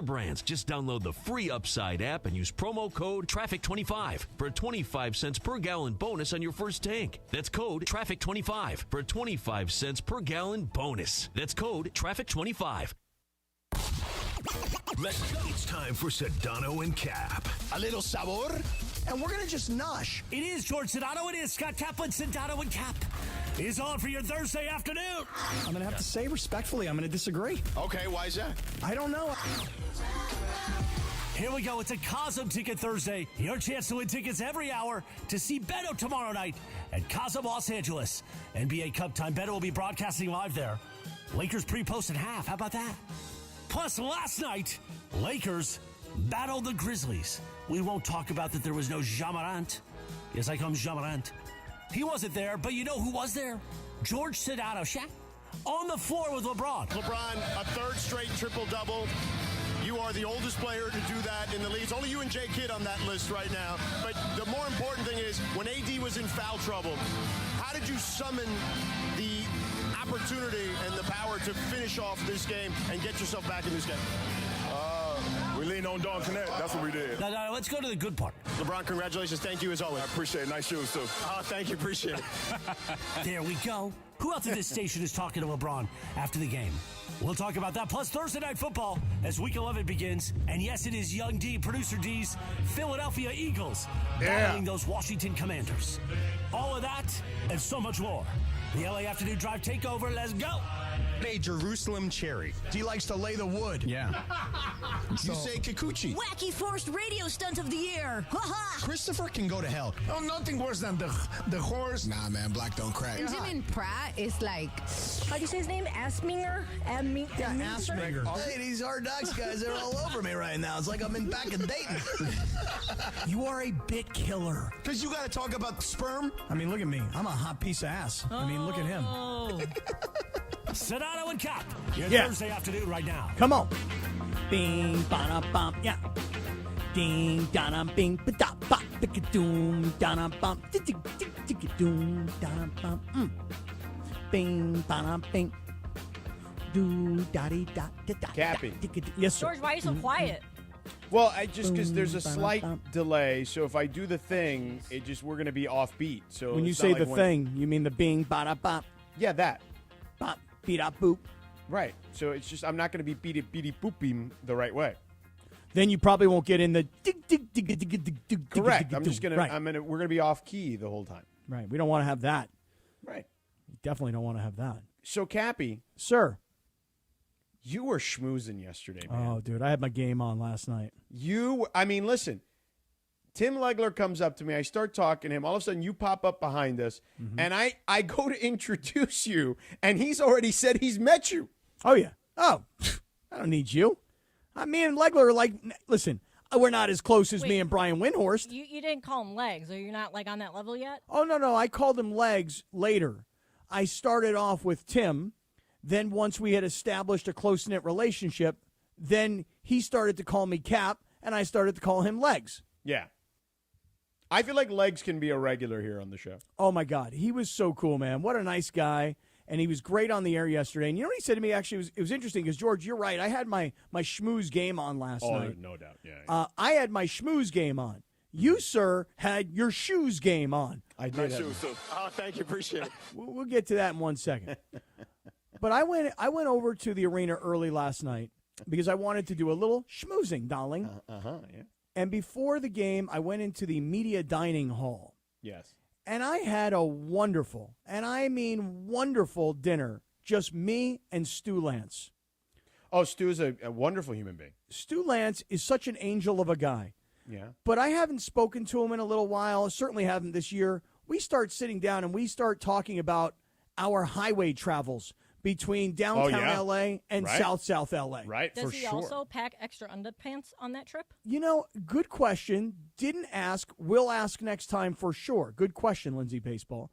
brands. Just download the free Upside app and use promo code Traffic25 for a 25 cents per gallon bonus on your first tank. That's code Traffic25 for a 25 cents per gallon bonus. That's code Traffic25. Let's go. It's time for Sedano and Cap. A little sabor, and we're going to just nosh. It is George Sedano. It is Scott Kaplan. Sedano and Cap is on for your Thursday afternoon. I'm going to have to say respectfully, I'm going to disagree. Okay, why is that? I don't know. Here we go. It's a Cosm Ticket Thursday. Your chance to win tickets every hour to see Beto tomorrow night at Cosm Los Angeles. NBA Cup time. Beto will be broadcasting live there. Lakers pre-post at half. How about that? Plus, last night, Lakers battled the Grizzlies. We won't talk about that there was no Ja Morant. Yes, I call him Ja Morant. He wasn't there, but you know who was there? George Sedano. Shaq on the floor with LeBron. LeBron, a third straight triple-double. You are the oldest player to do that in the league. It's only you and Jay Kidd on that list right now. But the more important thing is, when AD was in foul trouble, how did you summon the opportunity and the power to finish off this game and get yourself back in this game? We leaned on Don Connect. That's what we did. Now, let's go to the good part. LeBron, congratulations. Thank you as always. I appreciate it. Nice shoes, too. Oh, thank you. Appreciate it. There we go. Who else at this station is talking to LeBron after the game? We'll talk about that. Plus Thursday Night Football as Week 11 begins. And yes, it is Young D, Producer D's Philadelphia Eagles battling those Washington Commanders. All of that and so much more. The LA Afternoon Drive Takeover. Let's go. Hey, Jerusalem Cherry. He likes to lay the wood. Yeah. You say Kikuchi. Wacky forced radio stunt of the year. Ha-ha. Christopher can go to hell. Oh, nothing worse than the horse. Nah, man, black don't crack. Benjamin Pratt is like, how do you say his name? Asminger? Asminger. Hey, these Hard Knocks guys are all over me right now. It's like I'm back in Dayton. You are a bit killer. Because you got to talk about sperm? I mean, look at me. I'm a hot piece of ass. I mean, look at him. Sedano and Cap. Your Thursday afternoon right now. Come on. Bing, ba bum, yeah. Ding, da da bing, ba da ba, ticka doom, da da bum, ticka doom, da da bum. Bing, ba da bing. Do da da da da. Cappy. Yes, sir. George, why are you so quiet? Well, because there's a slight delay, so if I do the thing, we're going to be offbeat. So when you say the thing, you mean the bing, ba da bop. Yeah, that. Bop, beat up, boop. Right. So it's just I'm not going to be beady booping the right way. Then you probably won't get in the dig. Correct. I'm just gonna. Right. We're gonna be off key the whole time. Right. We don't want to have that. Right. We definitely don't want to have that. So Cappy, sir, you were schmoozing yesterday, man. Oh, dude, I had my game on last night. Listen. Tim Legler comes up to me. I start talking to him. All of a sudden, you pop up behind us, and I go to introduce you, and he's already said he's met you. Oh, yeah. Oh, I don't need you. Me and Legler are like, listen, we're not as close as me and Brian Windhorst. You didn't call him legs, or you're not like on that level yet? Oh, no. I called him legs later. I started off with Tim. Then once we had established a close-knit relationship, then he started to call me Cap, and I started to call him legs. Yeah. I feel like Legs can be a regular here on the show. Oh, my God. He was so cool, man. What a nice guy. And he was great on the air yesterday. And you know what he said to me? Actually, it was interesting because, George, you're right. I had my schmooze game on last night. Oh, no doubt. Yeah. I had my schmooze game on. You, sir, had your shoes game on. I did. Oh, thank you. Appreciate it. We'll get to that in 1 second. But I went over to the arena early last night because I wanted to do a little schmoozing, darling. Yeah. And before the game, I went into the media dining hall. Yes. And I had a wonderful, and I mean wonderful dinner. Just me and Stu Lance. Oh, Stu is a wonderful human being. Stu Lance is such an angel of a guy. Yeah. But I haven't spoken to him in a little while. Certainly haven't this year. We start sitting down and we start talking about our highway travels between downtown L.A. and South L.A. Right, Does for he sure. also pack extra underpants on that trip? You know, good question. Didn't ask. Will ask next time for sure. Good question, Lindsay Baseball.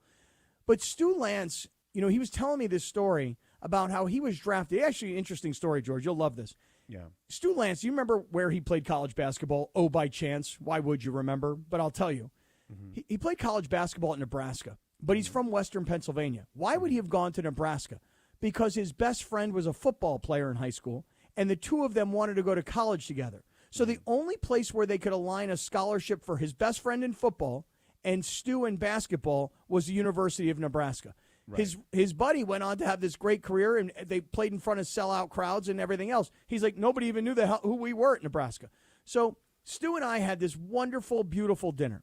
But Stu Lance, you know, he was telling me this story about how he was drafted. Actually, an interesting story, George. You'll love this. Yeah. Stu Lance, you remember where he played college basketball? Oh, by chance. Why would you remember? But I'll tell you. Mm-hmm. He played college basketball at Nebraska, but he's from Western Pennsylvania. Why would he have gone to Nebraska? Because his best friend was a football player in high school, and the two of them wanted to go to college together. So the only place where they could align a scholarship for his best friend in football and Stu in basketball was the University of Nebraska. Right. His buddy went on to have this great career, and they played in front of sellout crowds and everything else. He's like, nobody even knew who we were at Nebraska. So Stu and I had this wonderful, beautiful dinner.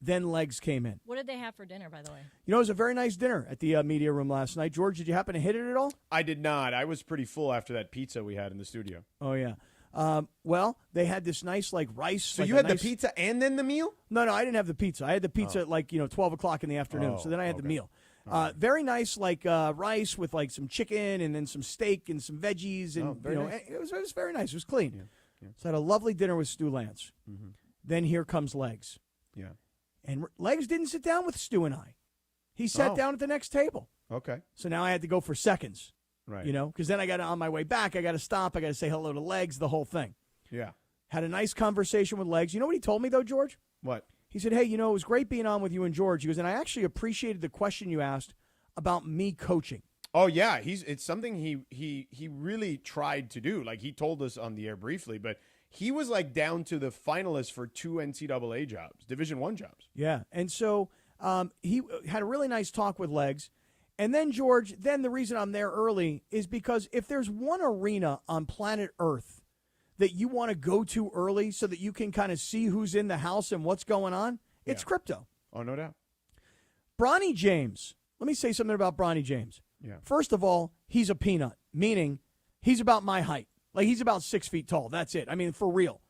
Then Legs came in. What did they have for dinner, by the way? It was a very nice dinner at the media room last night. George, did you happen to hit it at all? I did not. I was pretty full after that pizza we had in the studio. Oh, yeah. Well, they had this nice, rice. So you had the pizza and then the meal? No, I didn't have the pizza. I had the pizza at 12 o'clock in the afternoon. So then I had the meal. Very nice, rice with some chicken and then some steak and some veggies. And, nice. it was very nice. It was clean. Yeah. So I had a lovely dinner with Stu Lance. Mm-hmm. Then here comes Legs. Yeah. And Legs didn't sit down with Stu and I. He sat down at the next table. Okay. So now I had to go for seconds. Right. Because then I got on my way back. I got to stop. I got to say hello to Legs, the whole thing. Yeah. Had a nice conversation with Legs. You know what he told me, though, George? What? He said, hey, it was great being on with you and George. He goes, and I actually appreciated the question you asked about me coaching. Oh, yeah. It's something he really tried to do. He told us on the air briefly, but he was down to the finalists for 2 NCAA jobs, Division I jobs. Yeah. And so he had a really nice talk with Legs. And then, George, the reason I'm there early is because if there's one arena on planet Earth that you want to go to early so that you can kind of see who's in the house and what's going on, it's crypto. Oh, no doubt. Bronny James. Let me say something about Bronny James. Yeah. First of all, he's a peanut, meaning he's about my height. He's about 6 feet tall. That's it. I mean, for real,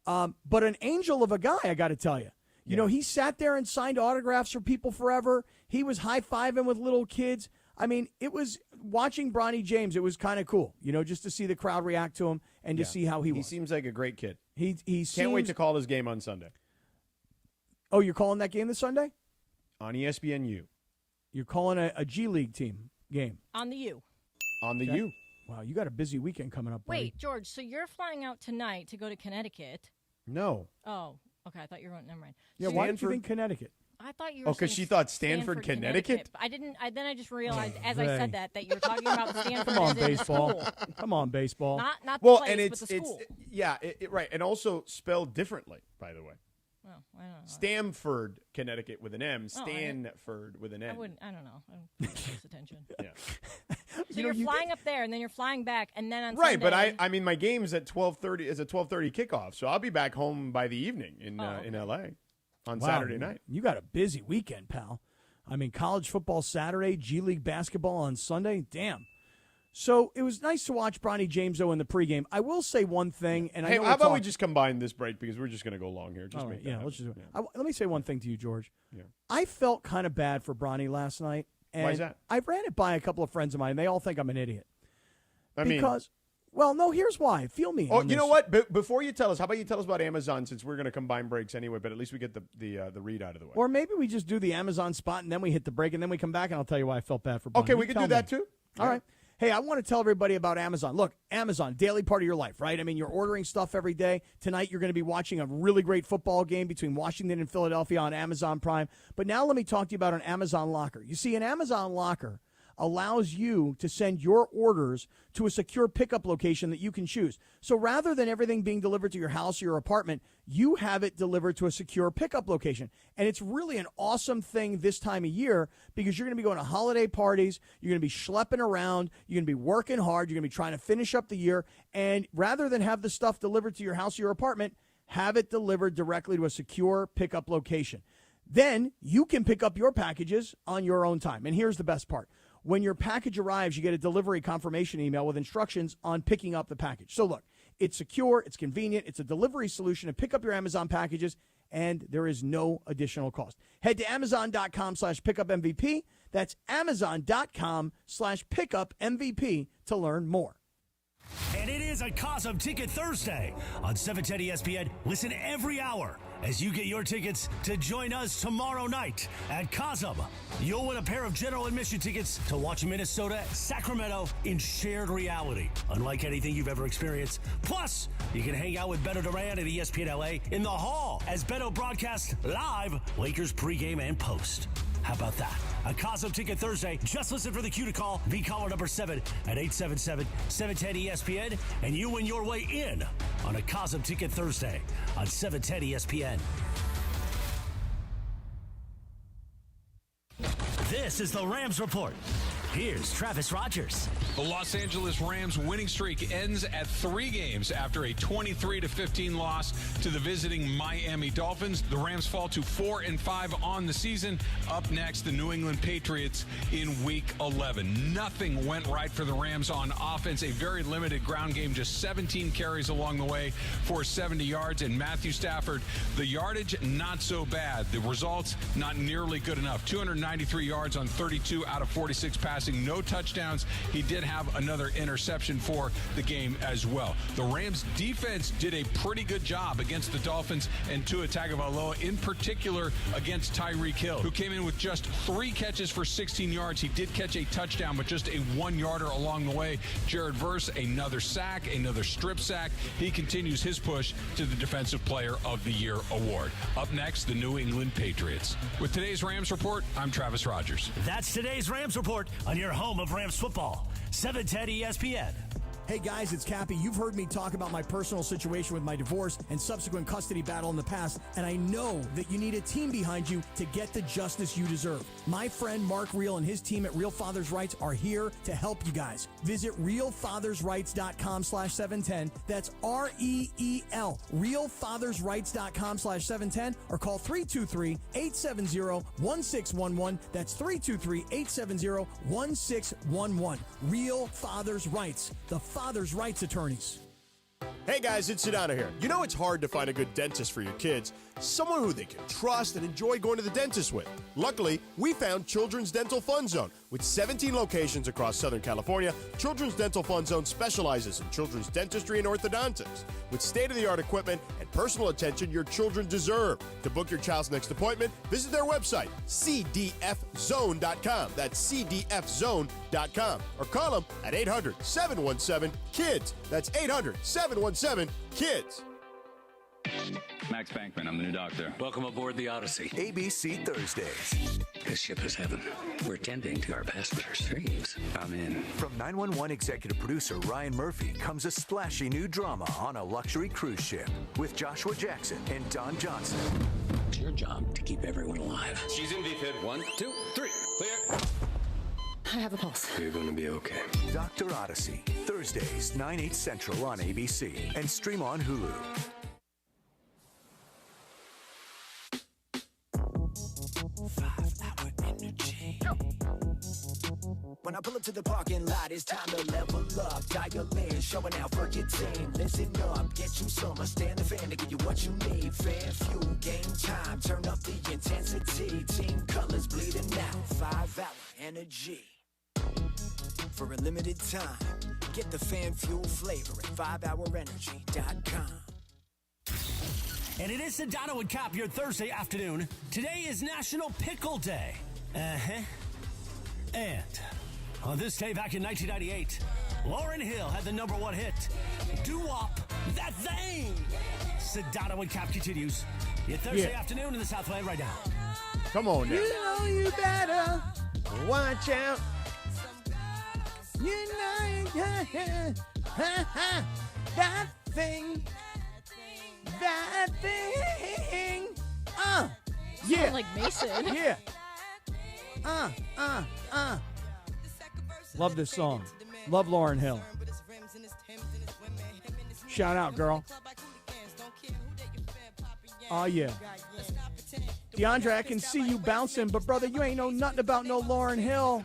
But an angel of a guy, I got to tell you. He sat there and signed autographs for people forever. He was high-fiving with little kids. I mean, it was watching Bronny James. It was kind of cool, just to see the crowd react to him and to see how he was. He seems like a great kid. He can't wait to call his game on Sunday. Oh, you're calling that game this Sunday? On ESPNU. You're calling a G League team game. On the U. On the U. Wow, you got a busy weekend coming up, buddy. Wait, George, so you're flying out tonight to go to Connecticut. No. Oh, okay, I thought you were never mind. Yeah, why did you think Connecticut? I thought you were because she thought Stanford, Connecticut? I didn't. Then I just realized as I said that you were talking about Stanford. Come on, as in baseball. school. Come on, baseball. Not the place, and but the school. Right, and also spelled differently, by the way. Well, I don't know. Stamford, Connecticut with an M. Stanford with an N. I don't know. I don't pay close attention. Yeah. So you're flying up there, and then you're flying back, and then on Sunday, but I mean, my game's at 12:30. Is a 12:30 kickoff, so I'll be back home by the evening in LA on Saturday night. You got a busy weekend, pal. I mean, college football Saturday, G League basketball on Sunday. Damn. So it was nice to watch Bronny James, though, in the pregame. I will say one thing, and how about we just combine this break because we're just going to go long here. Just let's just. Let me say one thing to you, George. Yeah. I felt kind of bad for Bronny last night. And why is that? I ran it by a couple of friends of mine, and they all think I'm an idiot. Here's why. Feel me. Oh, you know what? Before you tell us, how about you tell us about Amazon since we're going to combine breaks anyway, but at least we get the read out of the way. Or maybe we just do the Amazon spot, and then we hit the break, and then we come back, and I'll tell you why I felt bad for Bronny. Okay, we could do that too. All right. Hey, I want to tell everybody about Amazon. Look, Amazon, daily part of your life, right? I mean, you're ordering stuff every day. Tonight, you're going to be watching a really great football game between Washington and Philadelphia on Amazon Prime. But now let me talk to you about an Amazon Locker. You see, an Amazon Locker allows you to send your orders to a secure pickup location that you can choose. So rather than everything being delivered to your house or your apartment, you have it delivered to a secure pickup location. And it's really an awesome thing this time of year because you're going to be going to holiday parties, you're going to be schlepping around, you're going to be working hard, you're going to be trying to finish up the year, and rather than have the stuff delivered to your house or your apartment, have it delivered directly to a secure pickup location. Then you can pick up your packages on your own time. And here's the best part. When your package arrives, you get a delivery confirmation email with instructions on picking up the package. So look, it's secure, it's convenient, it's a delivery solution to pick up your Amazon packages, and there is no additional cost. Head to Amazon.com/pickupMVP. That's Amazon.com/pickupMVP to learn more. And it is a Cosm Ticket Thursday on 710 ESPN. Listen every hour as you get your tickets to join us tomorrow night at Cosm. You'll win a pair of general admission tickets to watch Minnesota, Sacramento in shared reality, unlike anything you've ever experienced. Plus, you can hang out with Beto Duran at ESPN LA in the hall as Beto broadcasts live Lakers pregame and post. How about that? A Cosmo Ticket Thursday. Just listen for the cue to call. Be caller number 7 at 877-710-ESPN, and you win your way in on a Cosmo Ticket Thursday on 710 ESPN. This is the Rams Report. Here's Travis Rogers. The Los Angeles Rams winning streak ends at 3 games after a 23-15 loss to the visiting Miami Dolphins. The Rams fall to 4-5 on the season. Up next, the New England Patriots in Week 11. Nothing went right for the Rams on offense. A very limited ground game, just 17 carries along the way for 70 yards. And Matthew Stafford, the yardage, not so bad. The results, not nearly good enough. 293 yards on 32 out of 46 passes. No touchdowns. He did have another interception for the game as well. The Rams defense did a pretty good job against the Dolphins and Tua Tagovailoa, in particular against Tyreek Hill, who came in with just 3 catches for 16 yards. He did catch a touchdown, but just a 1-yarder along the way. Jared Verse, another sack, another strip sack. He continues his push to the Defensive Player of the Year award. Up next, the New England Patriots. With today's Rams Report, I'm Travis Rogers. That's today's Rams Report on your home of Rams football, 710 ESPN. Hey guys, it's Cappy. You've heard me talk about my personal situation with my divorce and subsequent custody battle in the past, and I know that you need a team behind you to get the justice you deserve. My friend Mark Reel and his team at Real Fathers Rights are here to help you guys. Visit realfathersrights.com/710. That's REEL, realfathersrights.com/710, or call 323-870-1611. That's 323-870-1611. Real Fathers Rights, the Father's Rights Attorneys. Hey guys, it's Sedano here. You know it's hard to find a good dentist for your kids, someone who they can trust and enjoy going to the dentist with. Luckily, we found Children's Dental Fun Zone. With 17 locations across Southern California, Children's Dental Fun Zone specializes in children's dentistry and orthodontics. With state-of-the-art equipment and personal attention your children deserve. To book your child's next appointment, visit their website, cdfzone.com. That's cdfzone.com. Or call them at 800-717-KIDS. That's 800-717-KIDS. Max Bankman, I'm the new doctor. Welcome aboard the Odyssey. ABC Thursdays. This ship is heaven. We're tending to our passengers' dreams. I'm in. From 911 executive producer Ryan Murphy comes a splashy new drama on a luxury cruise ship with Joshua Jackson and Don Johnson. It's your job to keep everyone alive. She's in VFib. 1, 2, 3. Clear. I have a pulse. You're going to be okay. Dr. Odyssey. Thursdays, 9/8 Central on ABC. And stream on Hulu. When I pull up to the parking lot, it's time to level up. Dial in, showing out for your team. Listen up, get you some. Stand the fan to give you what you need. Fan fuel, game time. Turn up the intensity. Team colors bleeding out. 5-hour energy. For a limited time, get the fan fuel flavor at 5hourenergy.com. And it is Sedano and Cap your Thursday afternoon. Today is National Pickle Day. And on this day back in 1998, Lauryn Hill had the #1 hit, Doo-Wop, That Thing. Sedano and Cap continues your Thursday afternoon in the Southland right now. Come on now. You know you better watch out. You know you gotta that thing. That thing. Yeah. Sound like Mason. Yeah. Love this song. Love Lauryn Hill. Shout out, girl. Oh, yeah. DeAndre, I can see you bouncing, but brother, you ain't know nothing about no Lauryn Hill.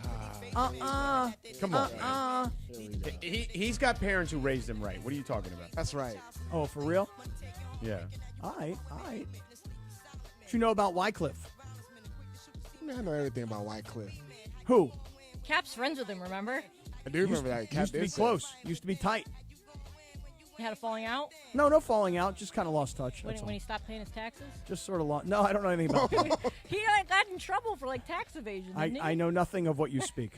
Come on. He's got parents who raised him right. What are you talking about? That's right. Oh, for real? Yeah. All right. What you know about Wycliffe? I know everything about Wycliffe. Who? Cap's friends with him, remember? I do remember that. Used to be close. Used to be tight. He had a falling out? No falling out. Just kind of lost touch. When he stopped paying his taxes? Just sort of lost. No, I don't know anything about that. He got in trouble for tax evasion. I know nothing of what you speak.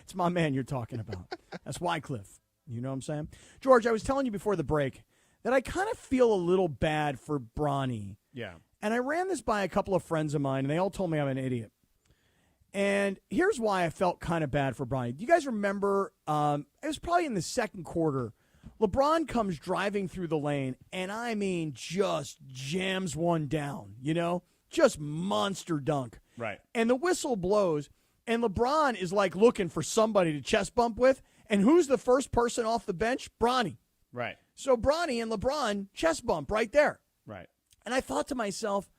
It's my man you're talking about. That's Wycliffe. You know what I'm saying? George, I was telling you before the break that I kind of feel a little bad for Bronny. Yeah. And I ran this by a couple of friends of mine, and they all told me I'm an idiot. And here's why I felt kind of bad for Bronny. Do you guys remember, it was probably in the second quarter, LeBron comes driving through the lane, and I mean just jams one down, just monster dunk. Right. And the whistle blows, and LeBron is like looking for somebody to chest bump with, and who's the first person off the bench? Bronny. Right. So Bronny and LeBron chest bump right there. Right. And I thought to myself,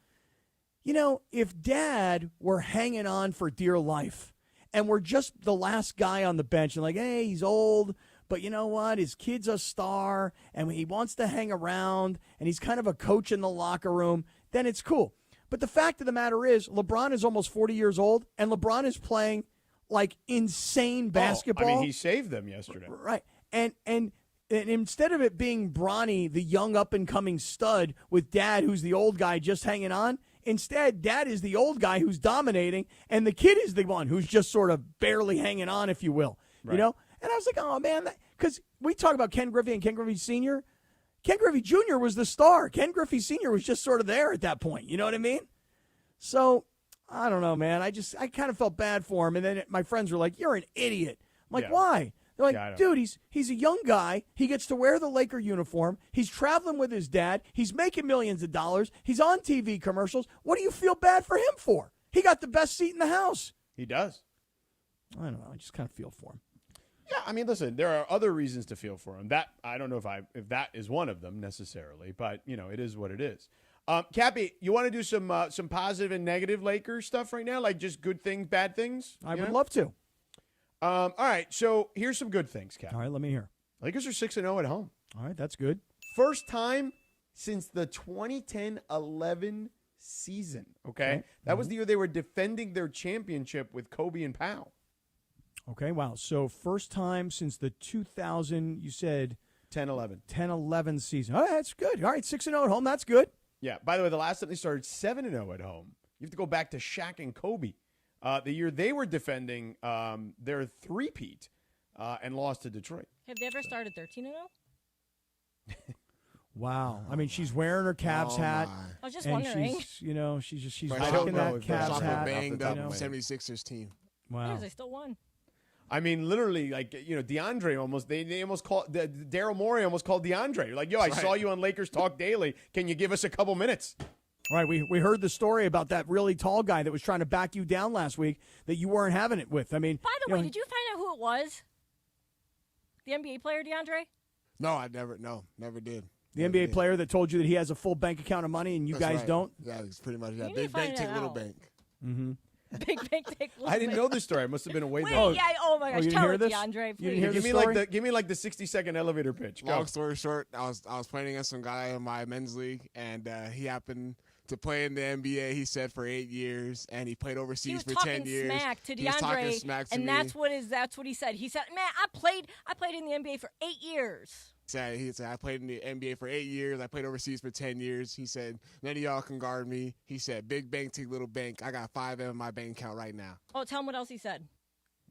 if Dad were hanging on for dear life and we're just the last guy on the bench and like, hey, he's old, but you know what? His kid's a star and he wants to hang around and he's kind of a coach in the locker room, then it's cool. But the fact of the matter is LeBron is almost 40 years old and LeBron is playing like insane basketball. I mean, he saved them yesterday. Right. And instead of it being Bronny, the young up-and-coming stud, with Dad, who's the old guy just hanging on, instead, Dad is the old guy who's dominating, and the kid is the one who's just sort of barely hanging on, if you will. Right. And I was like, oh, man, because we talk about Ken Griffey and Ken Griffey Sr. Ken Griffey Jr. was the star. Ken Griffey Sr. was just sort of there at that point. You know what I mean? So, I don't know, man. I kind of felt bad for him, and then my friends were like, you're an idiot. I'm like, why? They're like, dude, he's a young guy. He gets to wear the Laker uniform. He's traveling with his dad. He's making millions of dollars. He's on TV commercials. What do you feel bad for him for? He got the best seat in the house. He does. I don't know. I just kind of feel for him. Yeah, I mean, listen, there are other reasons to feel for him. That I don't know if that is one of them necessarily, but it is what it is. Cappy, you want to do some positive and negative Lakers stuff right now, like just good things, bad things? I would love to. All right, so here's some good things, Cap. All right, let me hear. Lakers are 6-0 at home. All right, that's good. First time since the 2010-11 season, okay? That was the year they were defending their championship with Kobe and Powell. Okay, wow. So first time since the 2000, you said? 10-11 season. All right, that's good. All right, 6-0 at home, that's good. Yeah, by the way, the last time they started 7-0 at home. You have to go back to Shaq and Kobe. The year they were defending their three-peat and lost to Detroit. Have they ever started 13-0? Wow. I mean, she's wearing her Cavs hat. I was just wondering. She's I rocking don't that know. Cavs hat. Banged up 76ers team. Wow. They still won. I mean, literally, like, DeAndre almost, they almost called, Daryl Morey almost called DeAndre. Like, yo, I saw you on Lakers Talk Daily. Can you give us a couple minutes? All right, we heard the story about that really tall guy that was trying to back you down last week that you weren't having it with. I mean, by the way, did you find out who it was? The NBA player, DeAndre? No, never did. The NBA player that told you that he has a full bank account of money and you guys don't? Yeah, it's pretty much that. Big bank, take little bank. Mm-hmm. Big bank, take little I didn't know this story. I must have been away. Oh my gosh, tell it, DeAndre, please. Give me like the 60-second elevator pitch. Go. Long story short, I was playing against some guy in my men's league, and he happened to play in the NBA. He said for 8 years, and he played overseas for 10 years. Smack to DeAndre, he was talking smack to and me. that's what he said. He said, "Man, I played in the NBA for 8 years." He said, I played in the NBA for 8 years. I played overseas for 10 years. He said, none of y'all can guard me. He said, big bank, take little bank. I got 5 in my bank account right now. Oh, tell him what else he said.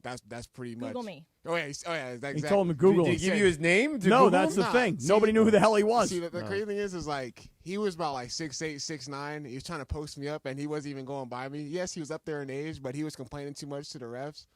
That's pretty much. Google me. Oh, yeah. Exactly. He told him to Google. Did he give you his name? No, that's the thing. Nobody knew who the hell he was. See, the crazy thing is like, he was about like 6'8", 6'9". He was trying to post me up, and he wasn't even going by me. Yes, he was up there in age, but he was complaining too much to the refs.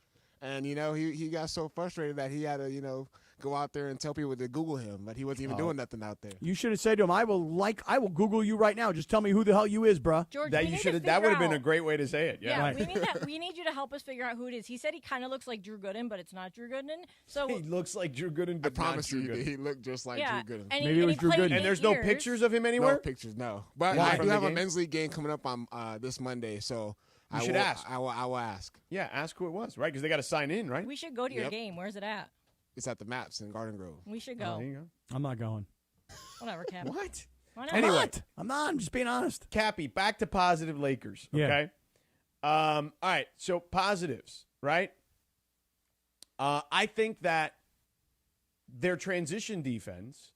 And, he got so frustrated that he had to, go out there and tell people to Google him, but he wasn't even doing nothing out there. You should have said to him, I will Google you right now. Just tell me who the hell you is, bruh. George, that would have been a great way to say it. Yeah, right. We need you to help us figure out who it is. He said he kind of looks like Drew Gooden, but it's not Drew Gooden. So he looks like Drew Gooden, but I promise not Drew you, Gooden. he looked just like Drew Gooden. Maybe it was Drew Gooden. And there's no pictures of him anywhere? No pictures, no. But I do have a men's league game coming up on this Monday, so you should ask. I will ask. Yeah, ask who it was, right? Because they got to sign in, right? We should go to your game. Where's it at? It's at the Maps in Garden Grove. We should go. There you go. I'm not going. Whatever, Cappy. What? Why not? Anyway, I'm not. I'm just being honest. Cappy, back to positive Lakers. Okay. All right. So positives, right? I think that their transition defense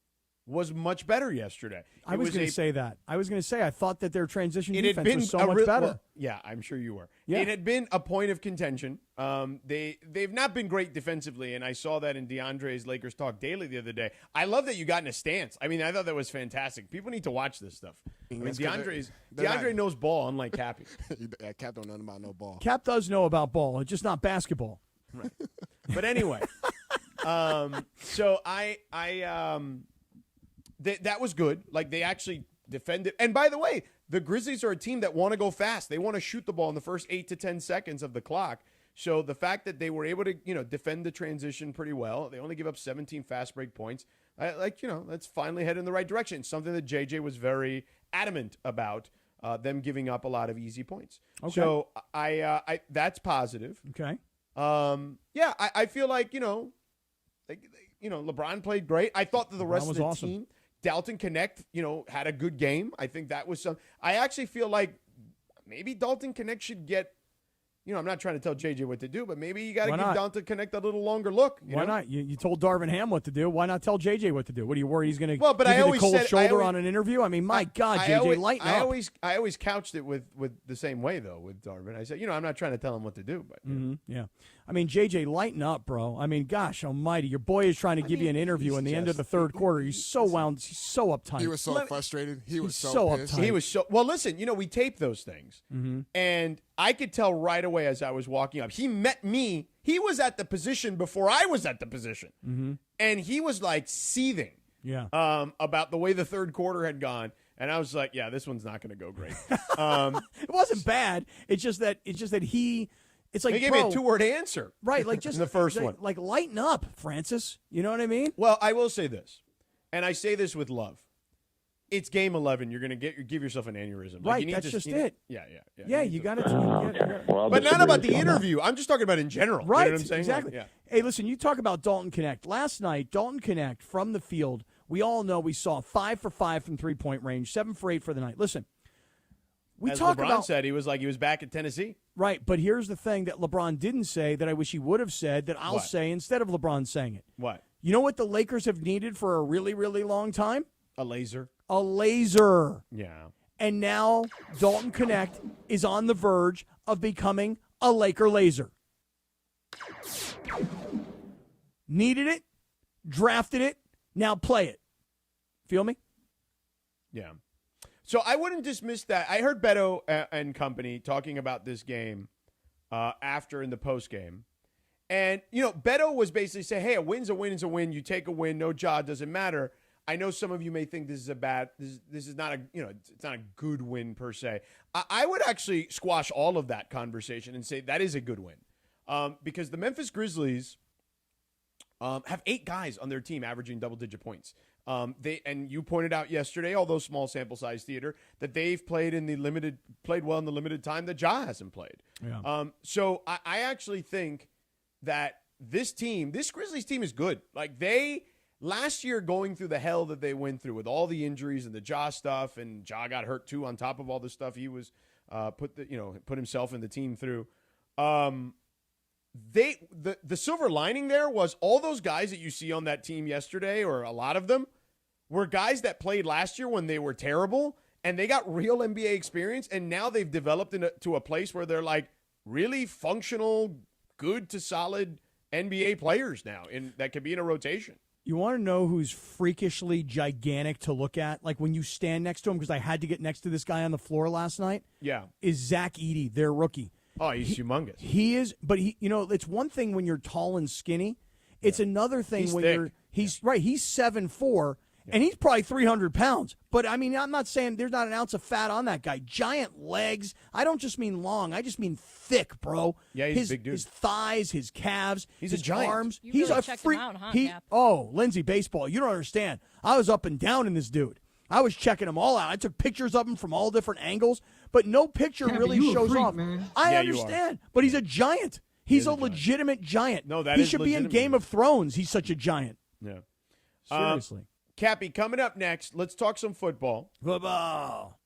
was much better yesterday. I was going to say that. I thought that their transition defense was so much better. Well, yeah, I'm sure you were. Yeah. It had been a point of contention. They've not been great defensively, and I saw that in DeAndre's Lakers Talk Daily the other day. I love that you got in a stance. I mean, I thought that was fantastic. People need to watch this stuff. I mean, DeAndre knows ball, unlike Cappy. Yeah, Cap don't know nothing about no ball. Cap does know about ball. It's just not basketball. Right. But anyway, so that was good. Like, they actually defended. And by the way, the Grizzlies are a team that want to go fast. They want to shoot the ball in the first 8 to 10 seconds of the clock. So the fact that they were able to, defend the transition pretty well, they only give up 17 fast break points. That's finally headed in the right direction. Something that JJ was very adamant about, them giving up a lot of easy points. Okay. So I that's positive. Okay. I feel like, LeBron played great. I thought that the rest of the team, Dalton Connect, had a good game. I think that was I actually feel like maybe Dalton Connect should get, I'm not trying to tell JJ what to do, but maybe you got to give Dalton Connect a little longer look. Why not? You told Darvin Ham what to do. Why not tell JJ what to do? What are you worried he's going to give you the cold shoulder on an interview? I mean, my God, JJ, lighten up. I always couched it with the same way, though, with Darvin. I said, I'm not trying to tell him what to do. But yeah. I mean, JJ, lighten up, bro. I mean, gosh almighty. Your boy is trying to give you an interview in the end of the third quarter. He's so wound. He's so uptight. He was so frustrated. He was so pissed. uptight. He was so – well, listen, we tape those things. And I could tell right away as I was walking up. He met me. He was at the position before I was at the position. And he was like seething about the way the third quarter had gone. And I was like, yeah, this one's not going to go great. It wasn't bad. It's just that he – it's like, he gave me a 2-word answer. Right, like just in the first one. Like lighten up, Francis. You know what I mean? Well, I will say this, and I say this with love. It's game 11. You're going to give yourself an aneurysm. Right, that's just it. Yeah. You got to. But not about the interview. I'm just talking about in general. Right, you know what I'm saying? Exactly. Hey, listen, you talk about Dalton Connect. Last night, Dalton Connect from the field, we all know we saw 5 for 5 from three-point range, 7 for 8 for the night. Listen. As LeBron said, he was back at Tennessee. Right, but here's the thing that LeBron didn't say that I wish he would have said that I'll say instead of LeBron saying it. What? You know what the Lakers have needed for a really, really long time? A laser. A laser. Yeah. And now Dalton Connect is on the verge of becoming a Laker laser. Needed it, drafted it, now play it. Feel me? Yeah. So I wouldn't dismiss that. I heard Beto and company talking about this game after in the post game. And, Beto was basically saying, hey, a win's a win is a win. You take a win. No job. Doesn't matter. I know some of you may think this is not a, it's not a good win per se. I would actually squash all of that conversation and say that is a good win. Because the Memphis Grizzlies have 8 guys on their team averaging double-digit points. And you pointed out yesterday, although small sample size theater, that they've played well in the limited time that Ja hasn't played. Yeah. So I actually think that this Grizzlies team is good. Like last year going through the hell that they went through with all the injuries and the Ja stuff, and Ja got hurt too on top of all the stuff he was put himself and the team through. The silver lining there was all those guys that you see on that team yesterday, or a lot of them, were guys that played last year when they were terrible, and they got real NBA experience, and now they've developed into a place where they're like really functional, good to solid NBA players now, that could be in a rotation. You want to know who's freakishly gigantic to look at? Like when you stand next to him, because I had to get next to this guy on the floor last night. Yeah, is Zach Edey, their rookie. Oh, he's humongous. He is, but it's one thing when you're tall and skinny. It's another thing when he's 7'4", and he's probably 300 pounds. But, I mean, I'm not saying there's not an ounce of fat on that guy. Giant legs. I don't just mean long. I just mean thick, bro. Yeah, he's a big dude. His thighs, his calves, his a giant. arms. He's a checked freak. him out, huh, Cap? Lindsay Baseball, you don't understand. I was up and down in this dude. I was checking them all out. I took pictures of him from all different angles, but no picture really shows off. Man. I understand, but he's a giant. He's a legitimate giant. No, that he is should be in Game of Thrones. He's such a giant. Yeah. Seriously. Cappy, coming up next, let's talk some football. Football.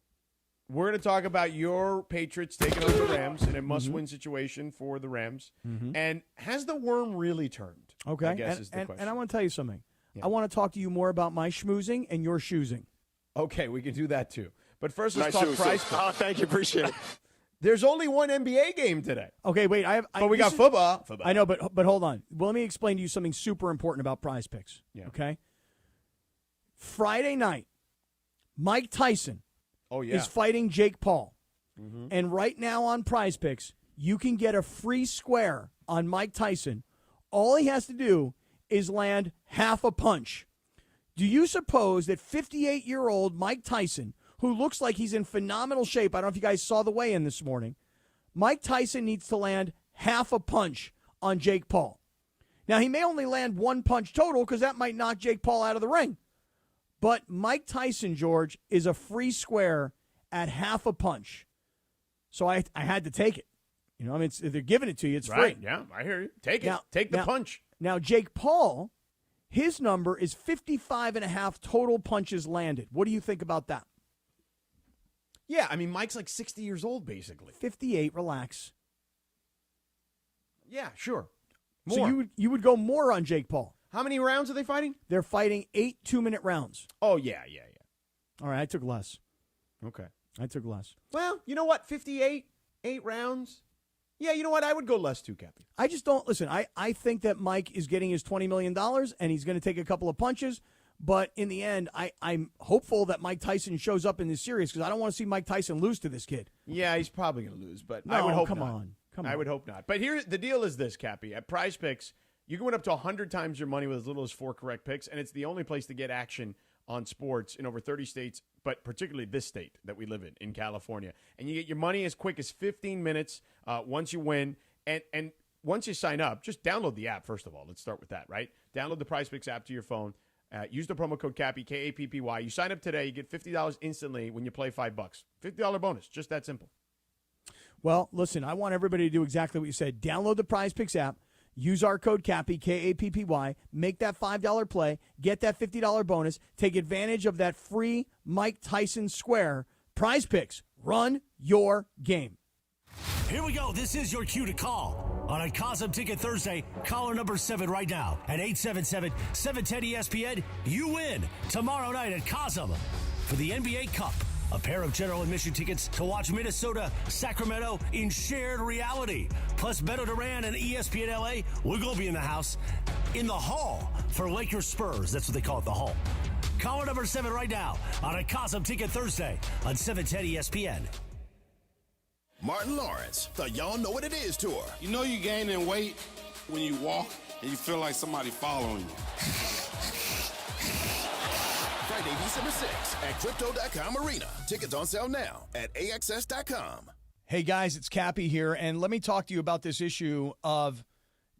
We're going to talk about your Patriots taking on the Rams in a must-win situation for the Rams. And has the worm really turned? Okay. I guess is the question. And I want to tell you something. Yeah. I want to talk to you more about my schmoozing and your shoezing. Okay, we can do that too. But first, let's talk price picks. Oh, thank you. Appreciate it. There's only one NBA game today. Okay, wait. But we got football. I know, but hold on. Well, let me explain to you something super important about Prize Picks. Yeah. Okay? Friday night, Mike Tyson is fighting Jake Paul. And right now on Prize Picks, you can get a free square on Mike Tyson. All he has to do is land half a punch. Do you suppose that 58-year-old Mike Tyson, who looks like he's in phenomenal shape, I don't know if you guys saw the weigh-in this morning, Mike Tyson needs to land half a punch on Jake Paul. Now, he may only land one punch total because that might knock Jake Paul out of the ring. But Mike Tyson, George, is a free square at half a punch. So I had to take it. You know, I mean, if they're giving it to you, it's free. Yeah, I hear you. Take it. Take the punch. Now, Jake Paul, his number is 55.5 total punches landed. What do you think about that? Yeah, I mean, Mike's like 60 years old, basically. 58, relax. Yeah, sure. More. So you would go more on Jake Paul. How many rounds are they fighting? They're fighting 8 2-minute rounds. Oh, yeah. All right, I took less. Okay. I took less. Well, you know what? 58, 8 rounds. Yeah, you know what? I would go less too, Cappy. I just don't, listen, I think that Mike is getting his $20 million and he's going to take a couple of punches. But in the end, I'm hopeful that Mike Tyson shows up in this series because I don't want to see Mike Tyson lose to this kid. Yeah, he's probably going to lose, but No, I would hope come not. on. I would hope not. But here, the deal is this, Cappy. At Prize Picks, you can win up to 100 times your money with as little as 4 correct picks, and it's the only place to get action on sports in over 30 states, but particularly this state that we live in California. And you get your money as quick as 15 minutes once you win. And once you sign up, just download the app, first of all. Let's start with that, right? Download the Prize Picks app to your phone. Use the promo code Cappy, K-A-P-P-Y. You sign up today, you get $50 instantly when you play $5. $50 bonus, just that simple. Well, listen, I want everybody to do exactly what you said. Download the Prize Picks app. Use our code Cappy, K-A-P-P-Y. Make that $5 play. Get that $50 bonus. Take advantage of that free Mike Tyson square. Prize Picks. Run your game. Here we go. This is your cue to call. On a Cosm Ticket Thursday, caller number 7 right now at 877-710-ESPN. You win tomorrow night at Cosm for the NBA Cup. A pair of general admission tickets to watch Minnesota, Sacramento in shared reality. Plus Beto Duran and ESPN LA. We're going to be in the house, in the hall for Lakers Spurs. That's what they call it, the hall. Caller number 7 right now on a Cosm Ticket Thursday on 710 ESPN. Martin Lawrence, the Y'all Know What It Is tour. You know you gaining weight when you walk and you feel like somebody following you. Friday, December 6th at Crypto.com Arena. Tickets on sale now at AXS.com. Hey, guys, it's Cappy here, and let me talk to you about this issue of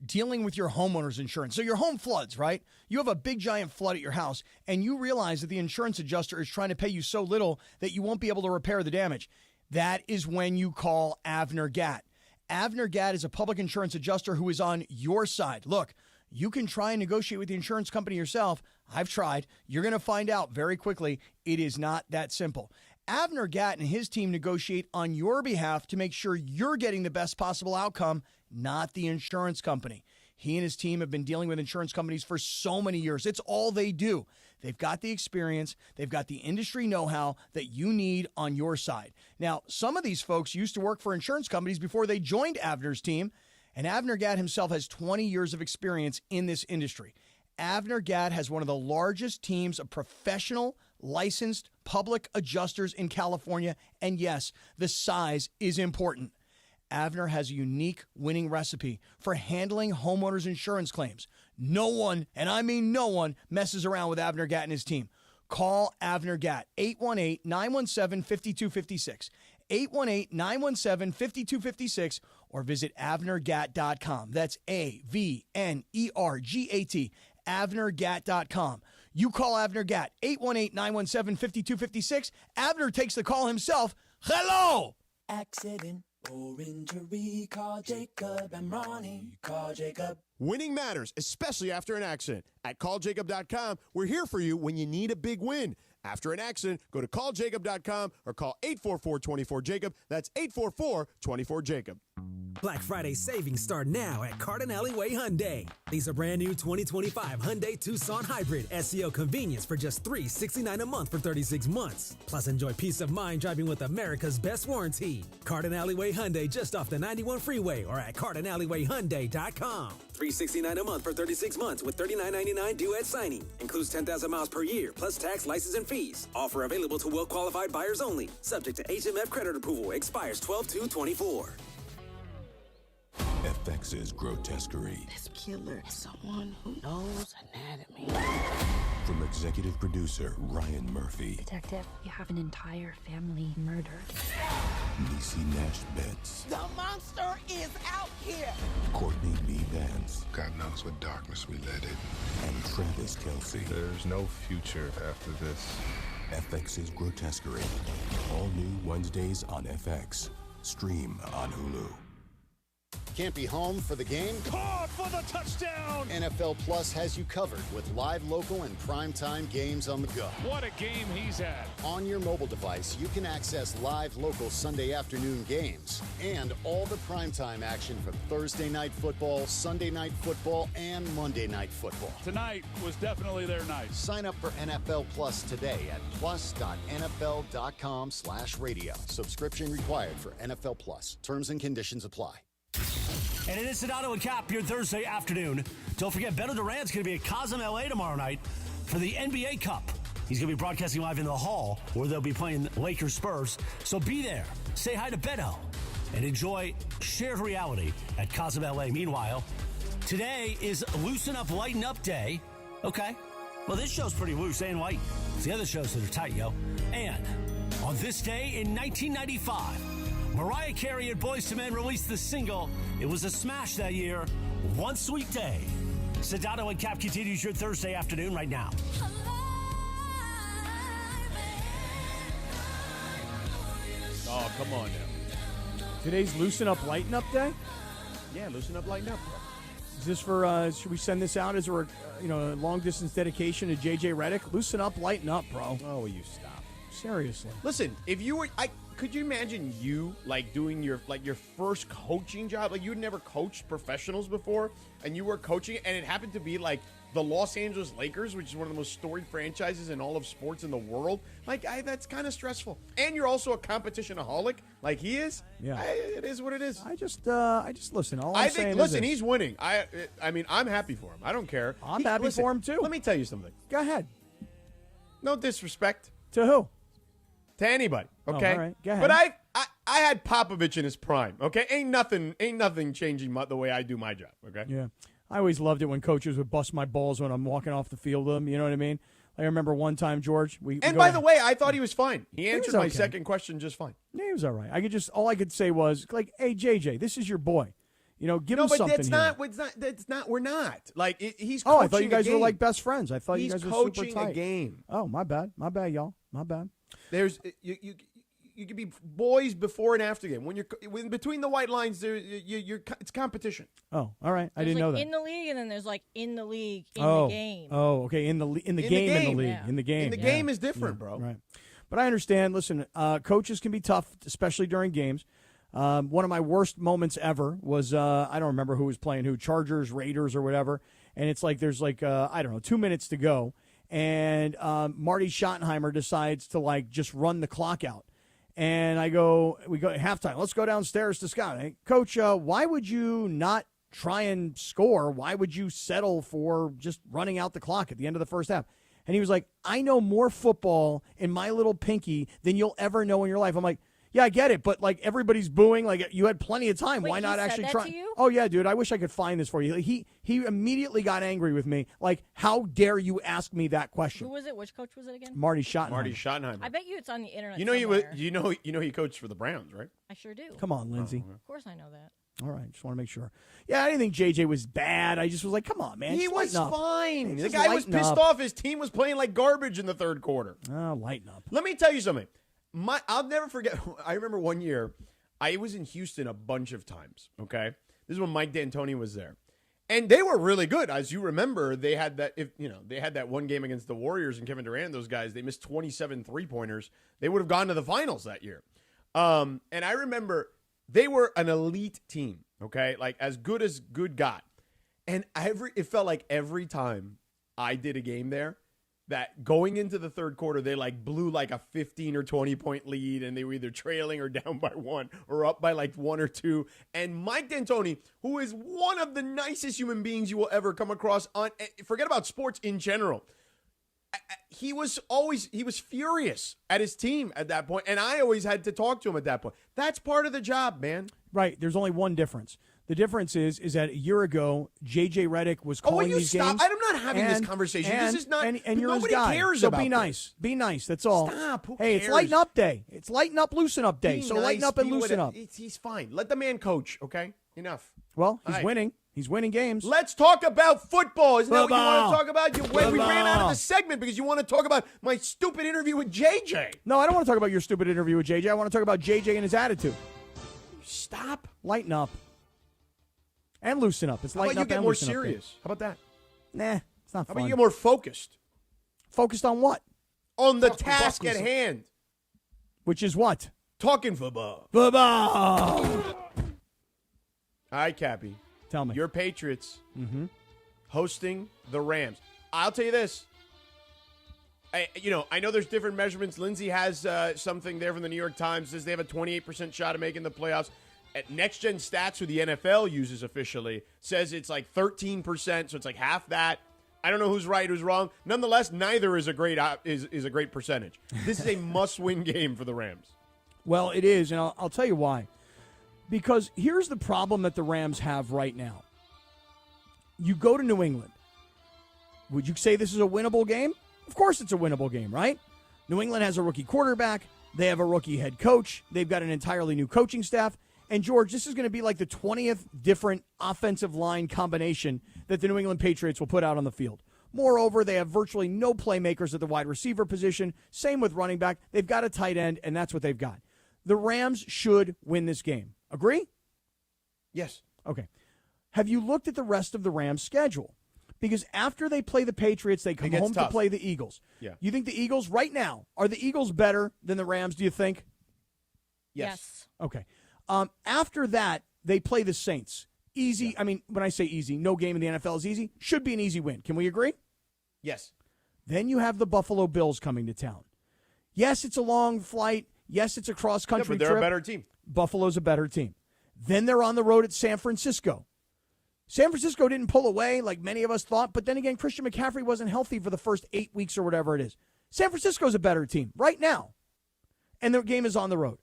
dealing with your homeowner's insurance. So your home floods, right? You have a big, giant flood at your house, and you realize that the insurance adjuster is trying to pay you so little that you won't be able to repair the damage. That is when you call Avner Gatt. Avner Gatt is a public insurance adjuster who is on your side. Look, you can try and negotiate with the insurance company yourself. I've tried. You're going to find out very quickly it is not that simple. Avner Gatt and his team negotiate on your behalf to make sure you're getting the best possible outcome, not the insurance company. He and his team have been dealing with insurance companies for so many years. It's all they do. They've got the experience. They've got the industry know-how that you need on your side. Now, some of these folks used to work for insurance companies before they joined Avner's team, and Avner Gatt himself has 20 years of experience in this industry. Avner Gatt has one of the largest teams of professional, licensed public adjusters in California, and yes, the size is important. Avner has a unique winning recipe for handling homeowners' insurance claims. No one, and I mean no one, messes around with Avner Gatt and his team. Call Avner Gatt, 818-917-5256, 818-917-5256, or visit AvnerGatt.com. That's AVNERGAT, AvnerGatt.com. You call Avner Gatt, 818-917-5256. Avner takes the call himself. Hello! Accident or injury, call Jacob and Ronnie. Call Jacob. Winning matters, especially after an accident. At calljacob.com, we're here for you when you need a big win. After an accident, go to calljacob.com or call 844-24-JACOB. That's 844-24-JACOB. Black Friday savings start now at Carden Alleyway Hyundai. These are brand new 2025 Hyundai Tucson Hybrid SEO convenience for just $369 a month for 36 months. Plus, enjoy peace of mind driving with America's best warranty. Carden Alleyway Hyundai just off the 91 freeway or at CardenAlleyWayHyundai.com. $369 a month for 36 months with $39.99 due at signing. Includes 10,000 miles per year, plus tax, license, and fees. Offer available to well-qualified buyers only. Subject to HMF credit approval. Expires 12/2/24. FX's Grotesquerie. This killer is someone who knows anatomy. From executive producer Ryan Murphy. Detective, you have an entire family murdered. Niecy Nash Betts. The monster is out here! Courtney Lee Vance. God knows what darkness we let in. And Travis Kelsey. There's no future after this. FX's Grotesquerie. All new Wednesdays on FX. Stream on Hulu. Can't be home for the game? Caught for the touchdown! NFL Plus has you covered with live, local, and primetime games on the go. What a game he's had. On your mobile device, you can access live, local Sunday afternoon games and all the primetime action from Thursday night football, Sunday night football, and Monday night football. Tonight was definitely their night. Sign up for NFL Plus today at plus.nfl.com/radio. Subscription required for NFL Plus. Terms and conditions apply. And it is Sedano and Cap your Thursday afternoon. Don't forget, Beto Duran's going to be at Cosm LA tomorrow night for the NBA Cup. He's going to be broadcasting live in the hall where they'll be playing Lakers Spurs. So be there. Say hi to Beto and enjoy shared reality at Cosm LA. Meanwhile, today is Loosen Up, Lighten Up Day. Okay. Well, this show's pretty loose and light. It's the other shows that are tight, yo. And on this day in 1995, Mariah Carey and Boyz II Men released the single. It was a smash that year. One Sweet Day. Sedano and Cap continues your Thursday afternoon right now. Oh, come on now. Today's Loosen Up, Lighten Up Day? Yeah, loosen up, lighten up. Is this for, should we send this out as a long-distance dedication to JJ Redick? Loosen up, lighten up, bro. Oh, will you stop? Seriously. Listen, if you were... Could you imagine you doing your first coaching job? Like you'd never coached professionals before, and you were coaching, and it happened to be like the Los Angeles Lakers, which is one of the most storied franchises in all of sports in the world. That's kind of stressful. And you're also a competitionaholic, like he is. Yeah, it is what it is. I just listen. All I'm saying listen, is he's winning. I mean, I'm happy for him. I don't care. I'm happy for him too. Let me tell you something. Go ahead. No disrespect to who. To anybody, okay? All right, go ahead. But I had Popovich in his prime, okay? Ain't nothing changing the way I do my job, okay? Yeah. I always loved it when coaches would bust my balls when I'm walking off the field with them, you know what I mean? I remember one time, George, by the way, I thought he was fine. He answered my second question just fine. Yeah, he was all right. All I could say was, hey, JJ, this is your boy. Give him something. No, but that's not, we're not. He's coaching Oh, I thought you guys were like best friends. I thought he's you guys were super tight. He's coaching a game. Oh, my bad, y'all. My bad. There's you could be boys before and after game. When you're between the white lines, it's competition. Oh, all right. I didn't know that. In the league, and then there's in the league, in the game. Oh, okay. In the game, in the league, yeah. in the game. In the game is different, bro. Right. But I understand. Listen, coaches can be tough, especially during games. One of my worst moments ever was I don't remember who was playing who, Chargers, Raiders, or whatever. And it's there's 2 minutes to go, and Marty Schottenheimer decides to just run the clock out. And we go at halftime. Let's go downstairs to Scott. Hey, Coach, why would you not try and score? Why would you settle for just running out the clock at the end of the first half? And he was like, I know more football in my little pinky than you'll ever know in your life. I'm like, yeah, I get it, but everybody's booing. You had plenty of time. Wait, why not actually try? To you? Oh yeah, dude. I wish I could find this for you. He immediately got angry with me. How dare you ask me that question? Who was it? Which coach was it again? Marty Schottenheimer. Marty Schottenheimer. I bet you it's on the internet. You know he coached for the Browns, right? I sure do. Come on, Lindsay. Of course I know that. All right, just want to make sure. Yeah, I didn't think JJ was bad. I just was like, come on, man. He was fine. The Just guy was lighten pissed up. off. His team was playing like garbage in the third quarter. Oh, lighten up. Let me tell you something. I'll never forget. I remember one year, I was in Houston a bunch of times, okay? This is when Mike D'Antoni was there. And they were really good. As you remember, they had that one game against the Warriors and Kevin Durant, those guys. They missed 27 three-pointers. They would have gone to the finals that year. And I remember They were an elite team, okay? Like, as good got. And it felt like every time I did a game there, that going into the third quarter, they like blew like a 15 or 20 point lead, and they were either trailing or down by 1 or up by like 1 or 2. And Mike D'Antoni, who is one of the nicest human beings you will ever come across forget about sports in general. He was furious at his team at that point, and I always had to talk to him at that point. That's part of the job, man. Right. There's only one difference. The difference is that a year ago, J.J. Redick was calling these games. I'm not having this conversation. This is not. And you're nobody his guy. cares so about be nice. this. Be nice. That's all. Stop. Who hey, cares? it's lighten up day. It's lighten up, loosen up day. So lighten up and loosen up. He's fine. Let the man coach. Okay. Enough. Well, he's All right. winning. He's winning games. Let's talk about football. Isn't that what you want to talk about? We ran out of Football. the segment because you want to talk about my stupid interview with JJ. No, I don't want to talk about your stupid interview with JJ. I want to talk about JJ and his attitude. Stop. Lighten up. And loosen up. It's How about lighten you up get and more loosen serious? How about that? Nah, it's not How fun. about you get more focused? Focused on what? On the task at hand. Which is what? Talking football. Football. All right, Cappy. Tell me. Your Patriots hosting the Rams. I'll tell you this. I know there's different measurements. Lindsay has something there from the New York Times. Says they have a 28% shot of making the playoffs. At Next Gen Stats, who the NFL uses officially, says it's like 13%, so it's like half that. I don't know who's right, who's wrong. Nonetheless, neither is a great is a great percentage. This is a must-win game for the Rams. Well, it is, and I'll tell you why. Because here's the problem that the Rams have right now. You go to New England. Would you say this is a winnable game? Of course it's a winnable game, right? New England has a rookie quarterback. They have a rookie head coach. They've got an entirely new coaching staff. And, George, this is going to be like the 20th different offensive line combination that the New England Patriots will put out on the field. Moreover, they have virtually no playmakers at the wide receiver position. Same with running back. They've got a tight end, and that's what they've got. The Rams should win this game. Agree? Yes. Okay. Have you looked at the rest of the Rams' schedule? Because after they play the Patriots, they come home to play the Eagles. Yeah. You think the Eagles, right now, are the Eagles better than the Rams, do you think? Yes. Okay. After that, they play the Saints. Easy. Yeah. I mean, when I say easy, no game in the NFL is easy. Should be an easy win. Can we agree? Yes. Then you have the Buffalo Bills coming to town. Yes, it's a long flight. Yes, it's a cross-country but they're trip. a better team. Buffalo's a better team. Then they're on the road at San Francisco. San Francisco didn't pull away like many of us thought, but then again, Christian McCaffrey wasn't healthy for the first 8 weeks or whatever it is. San Francisco's a better team right now, and their game is on the road.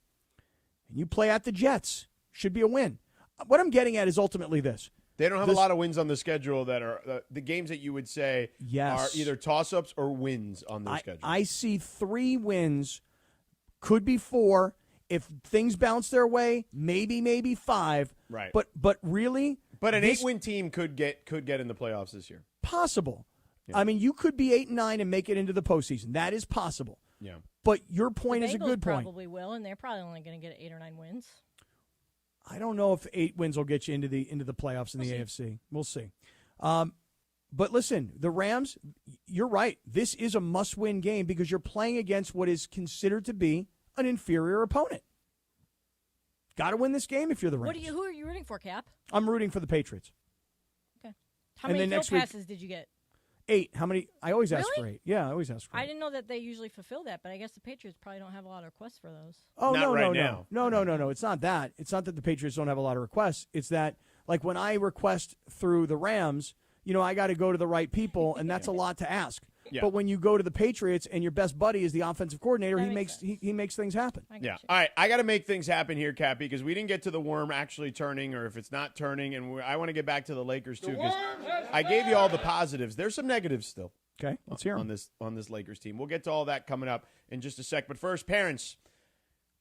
And you play at the Jets. Should be a win. What I'm getting at is ultimately this. They don't have a lot of wins on the schedule that are the games that you would say are either toss-ups or wins on their schedule. I see 3 wins, could be 4. If things bounce their way, maybe 5. Right. But really, but an 8-win team could get in the playoffs this year. Possible. Yeah. I mean, you could be 8-9 and make it into the postseason. That is possible. Yeah. But your point the is a Bengals good point. Probably will, and they're probably only going to get 8 or 9 wins. I don't know if 8 wins will get you into the playoffs in the AFC. We'll see. But listen, the Rams, you're right. This is a must-win game because you're playing against what is considered to be an inferior opponent. Got to win this game if you're the Rams. Who are you rooting for, Cap? I'm rooting for the Patriots. Okay. How And many then field next week- passes did you get? 8. How many? I always ask for Really? 8. Yeah, I always ask for 8. I didn't know that they usually fulfill that, but I guess the Patriots probably don't have a lot of requests for those. Oh, Not no, right no, now. no. It's not that. It's not that the Patriots don't have a lot of requests. It's that, like, when I request through the Rams, I got to go to the right people, and that's a lot to ask. Yeah. But when you go to the Patriots and your best buddy is the offensive coordinator, That he makes makes things happen. Yeah. All right. I got to make things happen here, Cappy, because we didn't get to the worm actually turning or if it's not turning. And I want to get back to the Lakers, too, because I gave you all the positives. There's some negatives still. Okay. Let's hear 'em. on this Lakers team. We'll get to all that coming up in just a sec. But first, parents,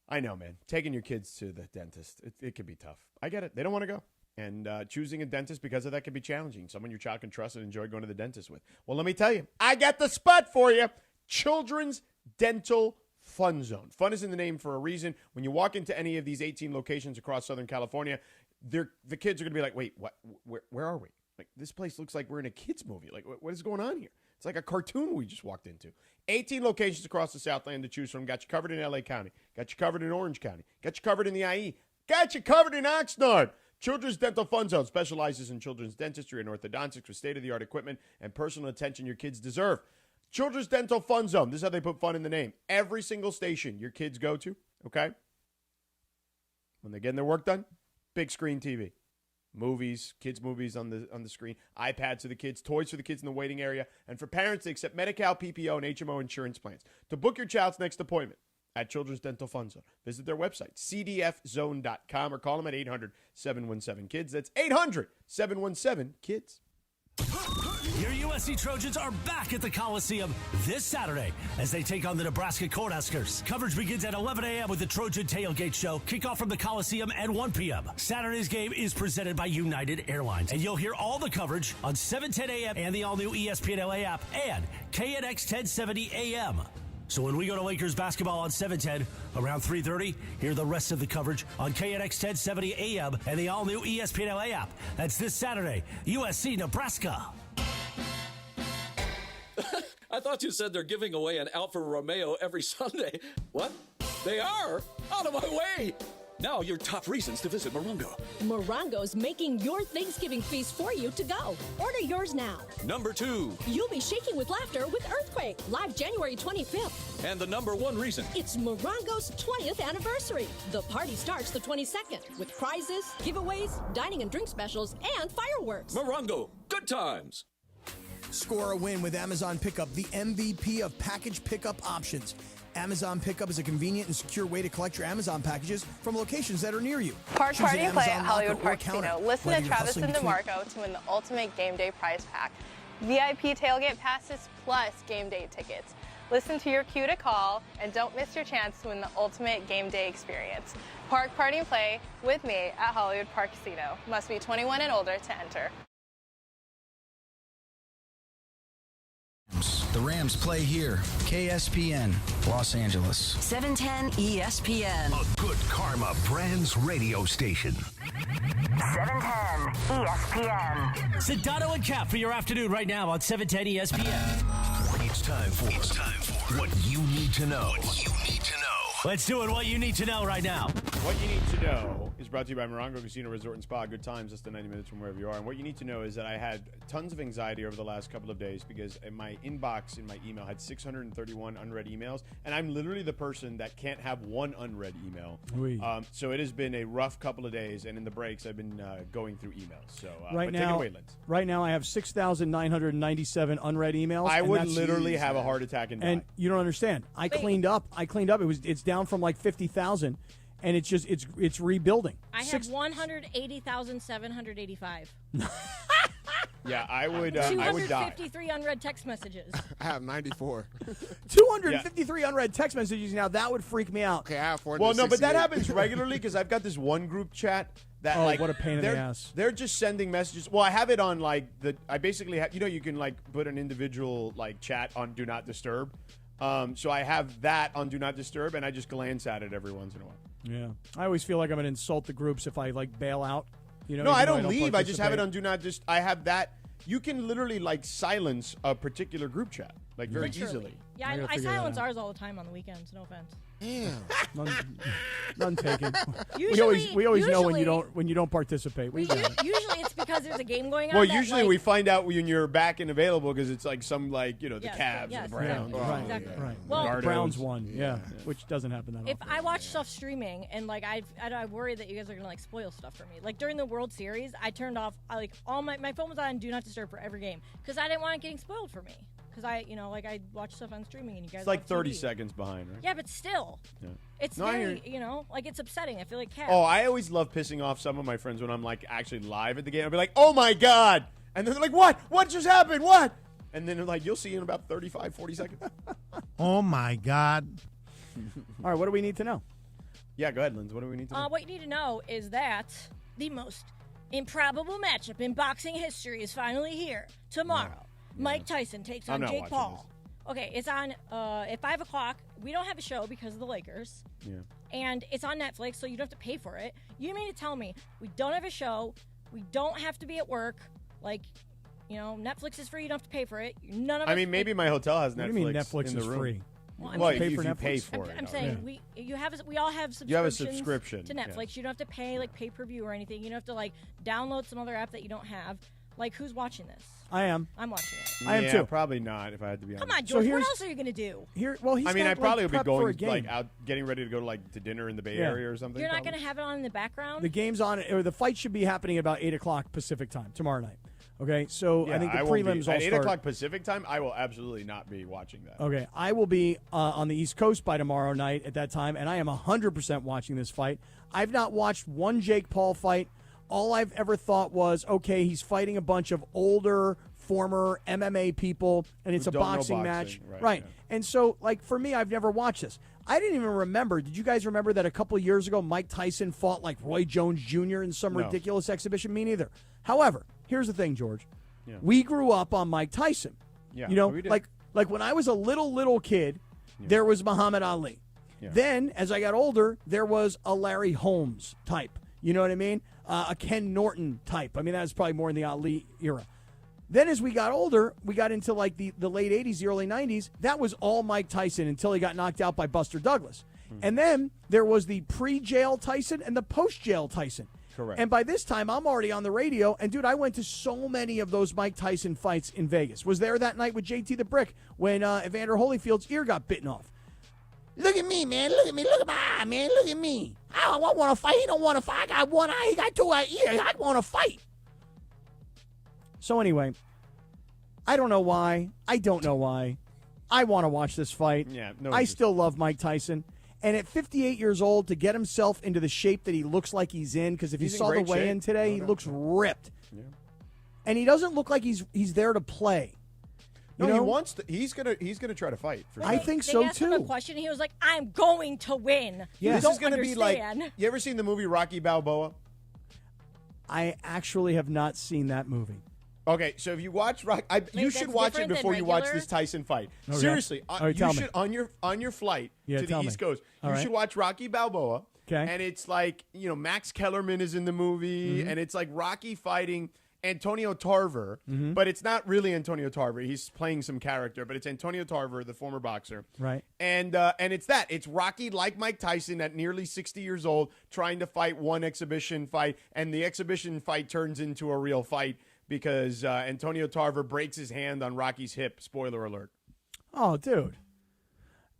I know, man, taking your kids to the dentist, it could be tough. I get it. They don't want to go. And choosing a dentist because of that can be challenging. Someone your child can trust and enjoy going to the dentist with. Well, let me tell you, I got the spot for you. Children's Dental Fun Zone. Fun is in the name for a reason. When you walk into any of these 18 locations across Southern California, the kids are going to be like, wait, what? Where are we? Like, this place looks like we're in a kid's movie. Like, what is going on here? It's like a cartoon we just walked into. 18 locations across the Southland to choose from. Got you covered in L.A. County. Got you covered in Orange County. Got you covered in the IE. Got you covered in Oxnard. Children's Dental Fun Zone specializes in children's dentistry and orthodontics with state-of-the-art equipment and personal attention your kids deserve. Children's Dental Fun Zone. This is how they put fun in the name. Every single station your kids go to, okay? When they're getting their work done, big screen TV. Movies, kids' movies on the screen, iPads for the kids, toys for the kids in the waiting area, and for parents, they accept Medi-Cal, PPO, and HMO insurance plans. To book your child's next appointment at Children's Dental Fun Zone, visit their website, cdfzone.com, or call them at 800-717-KIDS. That's 800-717-KIDS. Your USC Trojans are back at the Coliseum this Saturday as they take on the Nebraska Cornhuskers. Coverage begins at 11 a.m. with the Trojan Tailgate Show. Kickoff from the Coliseum at 1 p.m. Saturday's game is presented by United Airlines. And you'll hear all the coverage on 7:10 a.m. and the all-new ESPN LA app and KNX 1070 a.m. So when we go to Lakers basketball on 710 around 3:30, hear the rest of the coverage on KNX 1070 AM and the all-new ESPN LA app. That's this Saturday, USC Nebraska. I thought you said they're giving away an Alfa Romeo every Sunday. What? They are? Out of my way! Now your top reasons to visit Morongo. Morongo's making your Thanksgiving feast for you to go. Order yours now. Number 2. You'll be shaking with laughter with Earthquake, live January 25th. And the number 1 reason. It's Morongo's 20th anniversary. The party starts the 22nd with prizes, giveaways, dining and drink specials, and fireworks. Morongo, good times. Score a win with Amazon Pickup, the MVP of package pickup options. Amazon Pickup is a convenient and secure way to collect your Amazon packages from locations that are near you. Park Choose an Party and Play at Amazon Hollywood locker or Park counter. Casino. Listen Whether to you're Travis hustling and between- DeMarco to win the ultimate game day prize pack. VIP tailgate passes plus game day tickets. Listen to your cue to call and don't miss your chance to win the ultimate game day experience. Park Party and Play with me at Hollywood Park Casino. Must be 21 and older to enter. The Rams play here. KSPN, Los Angeles. 710 ESPN. A good karma brands radio station. 710 ESPN. Sedano and Cap for your afternoon right now on 710 ESPN. It's time for what you need to know. Let's do it. What you need to know right now. What you need to know is brought to you by Morongo Casino Resort and Spa. Good times, less than 90 minutes from wherever you are. And what you need to know is that I had tons of anxiety over the last couple of days because in my inbox in my email had 631 unread emails, and I'm literally the person that can't have one unread email. So it has been a rough couple of days, and in the breaks I've been going through emails. So right but now, take it away, Linz. Right now I have 6,997 unread emails. I and would that's- literally have a heart attack and die. And you don't understand. I cleaned up. It's down from like 50,000, and it's rebuilding. I have 180,785. Yeah, I would die. 253 unread text messages. I have 94. 253 unread text messages. Now that would freak me out. Okay, I have 468. Well, no, but that happens regularly because I've got this one group chat that what a pain in the ass. They're just sending messages. Well, I have it on I basically have, you can put an individual chat on Do Not Disturb. So I have that on Do Not Disturb, and I just glance at it every once in a while. Yeah, I always feel like I'm going to insult the groups if I bail out. No, I don't leave. I just have it on Do Not Disturb. I have that. You can literally silence a particular group chat very easily. Yeah, I silence ours all the time on the weekends. No offense. Damn. None taken. Usually, we always know when you don't participate. Usually it's because there's a game going on. Well, usually we find out when you're back and available because it's some the Cavs or the Browns. Exactly. Right. Well, the Browns won. Yeah, which doesn't happen that if often. I watch stuff streaming and I worry that you guys are gonna spoil stuff for me. During the World Series, I turned off all my phone was on Do Not Disturb for every game because I didn't want it getting spoiled for me. Because I watch stuff on streaming and you guys. It's 30 seconds behind, right? Yeah, but still, it's very it's upsetting. I feel like Cat. Oh, I always love pissing off some of my friends when I'm actually live at the game. I'll be like, "Oh my god!" And then they're like, "What? What just happened? What?" And then they're you'll see in about 35, 40 seconds. Oh my god! All right, what do we need to know? Yeah, go ahead, Linz. What do we need to know? What you need to know is that the most improbable matchup in boxing history is finally here tomorrow. Mike Tyson takes on Jake Paul. Okay, it's on at 5 o'clock. We don't have a show because of the Lakers. Yeah. And it's on Netflix, so you don't have to pay for it. You mean to tell me we don't have a show, we don't have to be at work, Netflix is free, you don't have to pay for it. None of us. Maybe my hotel has Netflix. What do you mean Netflix in the is room. free? Well, pay if for you Netflix. pay for it. I'm saying we all have subscriptions. You have a subscription to Netflix. yeah. You don't have to pay like pay-per-view or anything. You don't have to like download some other app that you don't have. Like, who's watching this? I am. I'm watching it. I am too. Probably not. If I had to be honest. Come on, George. What else are you gonna do? Well, he's I mean, got, I probably would be prep for a going game. like out, getting ready to go to dinner in the Bay Area or something. You're not gonna have it on in the background. The game's on, or the fight should be happening at about 8:00 Pacific time tomorrow night. Okay, so I think the prelims all at 8 start o'clock Pacific time. I will absolutely not be watching that. Okay, I will be on the East Coast by tomorrow night at that time, and I am 100% watching this fight. I've not watched one Jake Paul fight. All I've ever thought was, okay, he's fighting a bunch of older, former MMA people, and it's Who a don't know boxing match. boxing, Right. yeah. And so, like, for me, I've never watched this. I didn't even remember. Did you guys remember that a couple of years ago, Mike Tyson fought, like, Roy Jones Jr. in some No. ridiculous exhibition? Me neither. However, here's the thing, George. Yeah. We grew up on Mike Tyson. Yeah, You know, we did. like when I was a little kid, there was Muhammad Ali. Yeah. Then, as I got older, there was a Larry Holmes type. You know what I mean? A Ken Norton type. I mean, that was probably more in the Ali era. Then as we got older, we got into like the late 80s, the early 90s. That was all Mike Tyson until he got knocked out by Buster Douglas. And then there was the pre-jail Tyson and the post-jail Tyson. Correct. And by this time, I'm already on the radio. And, dude, I went to so many of those Mike Tyson fights in Vegas. Was there that night with JT the Brick when Evander Holyfield's ear got bitten off. Look at me, man. Look at me. Look at my eye, man. Look at me. I want to fight. He don't want to fight. I got one eye. He got two ears. I want to fight. So anyway, I don't know why. I don't know why. I want to watch this fight. Yeah, no I interest. still love Mike Tyson. And at 58 years old, to get himself into the shape that he looks like he's in, because if He's you in saw the great weigh-in shape. today, No he doubt. looks ripped. Yeah. And he doesn't look like he's there to play. No, You he know? wants to. He's gonna try to fight. For I sure. think They so, asked him a too. question. He was like, "I'm going to win." Yeah. You This don't is gonna be like. understand. You ever seen the movie Rocky Balboa? I actually have not seen that movie. Okay, so if you watch Rock, you that's should watch it different than before you watch regular? this Tyson fight. Okay. Seriously, All right, you tell me. should on your flight Yeah, to the tell me. East Coast. All You right. should watch Rocky Balboa. Okay. And it's like, Max Kellerman is in the movie, Mm-hmm. and it's like Rocky fighting Antonio Tarver, Mm-hmm. but it's not really Antonio Tarver. He's playing some character, but it's Antonio Tarver, the former boxer. Right. And it's that. It's Rocky, like Mike Tyson, at nearly 60 years old, trying to fight one exhibition fight, and the exhibition fight turns into a real fight because Antonio Tarver breaks his hand on Rocky's hip. Spoiler alert. Oh, dude.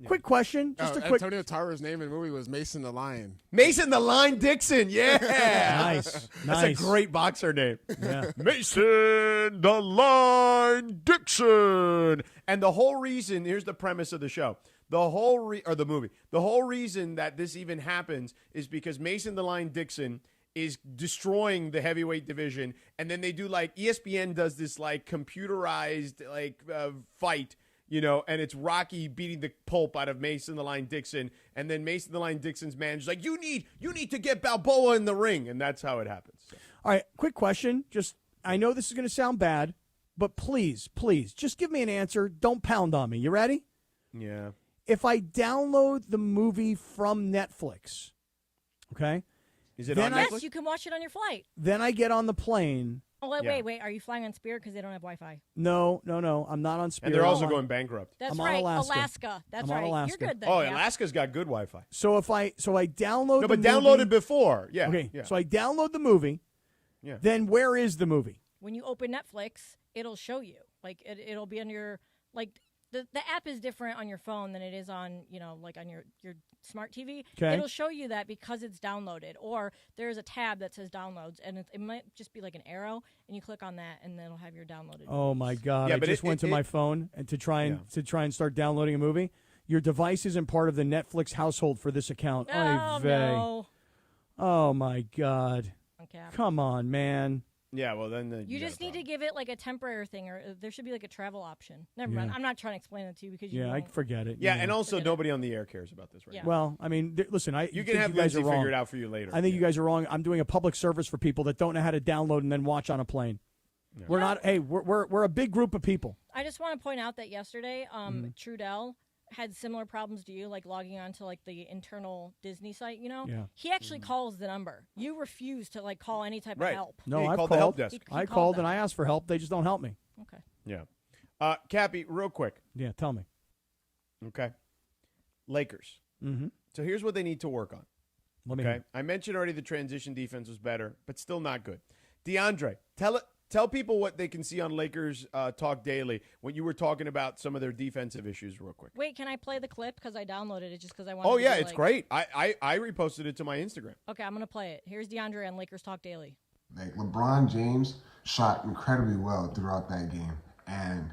Quick question. Just a quick. Antonio Tarver's name in the movie was Mason the Lion. Mason the Line Dixon, yeah. Nice. That's Nice. a great boxer name. Yeah. Mason the Line Dixon. And the whole reason, here's the premise of the show. Or the movie. The whole reason that this even happens is because Mason the Line Dixon is destroying the heavyweight division, and then they do like ESPN does this like computerized fight, and it's Rocky beating the pulp out of Mason the Line Dixon, and then Mason the Line Dixon's manager's like, you need to get Balboa in the ring, and that's how it happens. So. All right, quick question. I know this is going to sound bad, but please, just give me an answer. Don't pound on me. You ready? Yeah. If I download the movie from Netflix, okay, Is it Then on I- Netflix? Yes, you can watch it on your flight. then I get on the plane. Oh, wait, Yeah. wait. Are you flying on Spirit because they don't have Wi-Fi? No, I'm not on Spirit. And they're also I'm on- going bankrupt. That's I'm on right, Alaska. That's I'm on right. Alaska. You're good then. Oh, yeah. Alaska's got good Wi-Fi. So if I download No, the but movie, download it before. Yeah. Okay, Yeah. so I download the movie. Yeah. Then where is the movie? When you open Netflix, it'll show you. Like it'll be on your the app is different on your phone than it is on like on your smart TV. Okay. It'll show you that because it's downloaded, or there's a tab that says downloads, and it might just be like an arrow, and you click on that, and then it'll have your downloaded. Oh my God! Yeah, I but just went to my phone and to try and start downloading a movie. Your device isn't part of the Netflix household for this account. Oh Oy vey. no! Oh my God! Okay. Come on, man. Yeah, well, then You just need to give it like a temporary thing, or there should be like a travel option. Never mind. Yeah. I'm not trying to explain it to you because you Yeah, I won't. forget it. Yeah, you and know. also nobody on the air cares about this right Yeah. now. Well, I mean, listen. You think can have you guys Lindsay are wrong. figure it out for you later. I think you guys are wrong. I'm doing a public service for people that don't know how to download and then watch on a plane. Yeah. We're not. Hey, we're a big group of people. I just want to point out that yesterday, Mm-hmm. Trudell had similar problems to you, like logging on to like the internal Disney site. Yeah. He actually calls the number. You refuse to like call any type Right. of help. No, Yeah, he I've called called. the help desk. He I called called them. and I asked for help. They just don't help me. Okay. Yeah. Cappy, real quick. Yeah, tell me. Okay. Lakers. Mm-hmm. So here's what they need to work on. Let me Okay, hear. I mentioned already the transition defense was better, but still not good. DeAndre, tell people what they can see on Lakers Talk Daily when you were talking about some of their defensive issues real quick. Wait, can I play the clip? Because I downloaded it just because I wanted Oh, to yeah, be it's like- great. I reposted it to my Instagram. Okay, I'm going to play it. Here's DeAndre on Lakers Talk Daily. Like LeBron James shot incredibly well throughout that game, and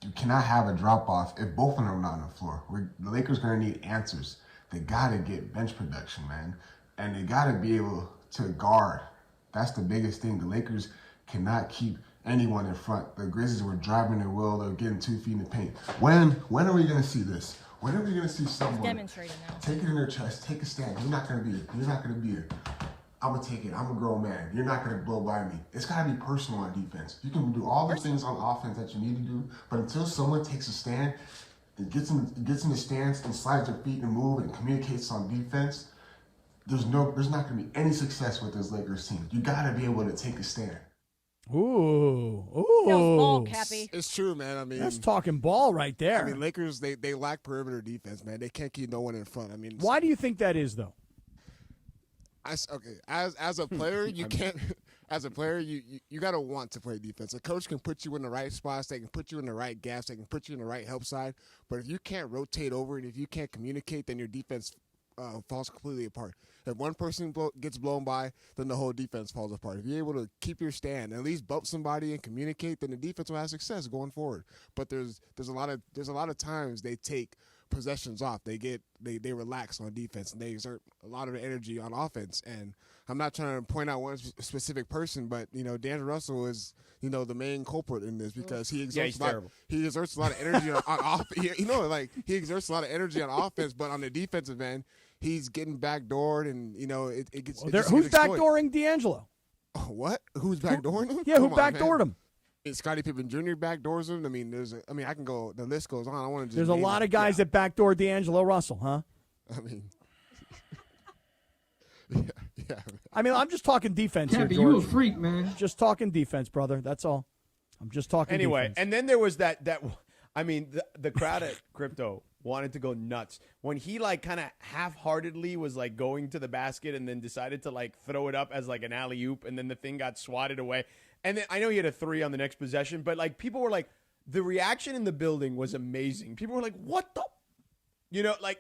you cannot have a drop-off if both of them are not on the floor. The Lakers are going to need answers. They got to get bench production, man, and they got to be able to guard. That's the biggest thing. The Lakers cannot keep anyone in front. The Grizzlies were driving their will. They were getting 2 feet in the paint. When are we going to see this? When are we going to see someone Demonstrating now. take it in their chest, take a stand? You're not going to be it. You're not going to be it. I'm going to take it. I'm a grown man. You're not going to blow by me. It's got to be personal on defense. You can do all the things on offense that you need to do, but until someone takes a stand and gets in the stance and slides their feet and move and communicates on defense, there's not going to be any success with this Lakers team. You got to be able to take a stand. Ooh. Ball, Cappy. It's true, man. I mean, That's talking ball right there. I mean, Lakers, they lack perimeter defense, man. They can't keep no one in front. I mean, Why do you think that is, though? As a player, you can't. As a player, you got to want to play defense. A coach can put you in the right spots. They can put you in the right gaps. They can put you in the right help side. But if you can't rotate over and if you can't communicate, then your defense falls completely apart. If one person gets blown by, then the whole defense falls apart. If you're able to keep your stand, at least bump somebody and communicate, then the defense will have success going forward. But there's a lot of times they take possessions off. They relax on defense and they exert a lot of energy on offense. And I'm not trying to point out one specific person, but D'Angelo Russell is the main culprit in this because he exerts a lot of energy on offense. He exerts a lot of energy on offense, but on the defensive end, he's getting backdoored, and it gets. Who's backdooring D'Angelo? What? Who's backdooring him? Yeah, who backdoored him? Scottie Pippen Jr. backdoors him. I mean, I can go. The list goes on. I want to. There's a lot of guys that backdoor D'Angelo Russell, huh? I mean, yeah. I mean, I'm just talking defense here, George. You a freak, man. Just talking defense, brother. That's all. I'm just talking defense. And then there was that I mean, the crowd at Crypto wanted to go nuts when he kind of half-heartedly was going to the basket and then decided to throw it up as an alley-oop, and then the thing got swatted away. And then I know he had a 3 on the next possession, but people were the reaction in the building was amazing. People were like, "What the?"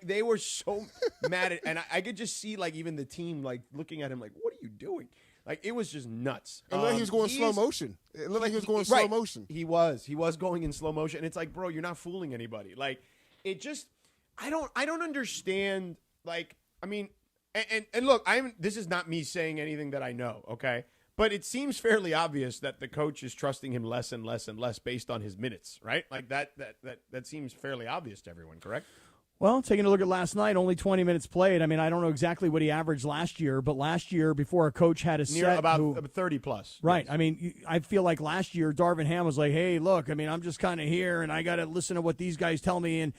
They were so mad at, and I could just see even the team looking at him what are you doing? It was just nuts. It looked like he was going slow motion. It looked like he was going slow motion. He was going in slow motion. And it's bro, you're not fooling anybody. It just, I don't understand. I mean, and look, this is not me saying anything that I know, okay? But it seems fairly obvious that the coach is trusting him less and less and less based on his minutes, right? That seems fairly obvious to everyone, correct? Well, taking a look at last night, only 20 minutes played. I mean, I don't know exactly what he averaged last year, but last year, before a coach had a set about 30 plus. Right. Yes. I mean, I feel like last year, Darvin Ham was like, hey, look, I mean, I'm just kind of here, and I got to listen to what these guys tell me, and,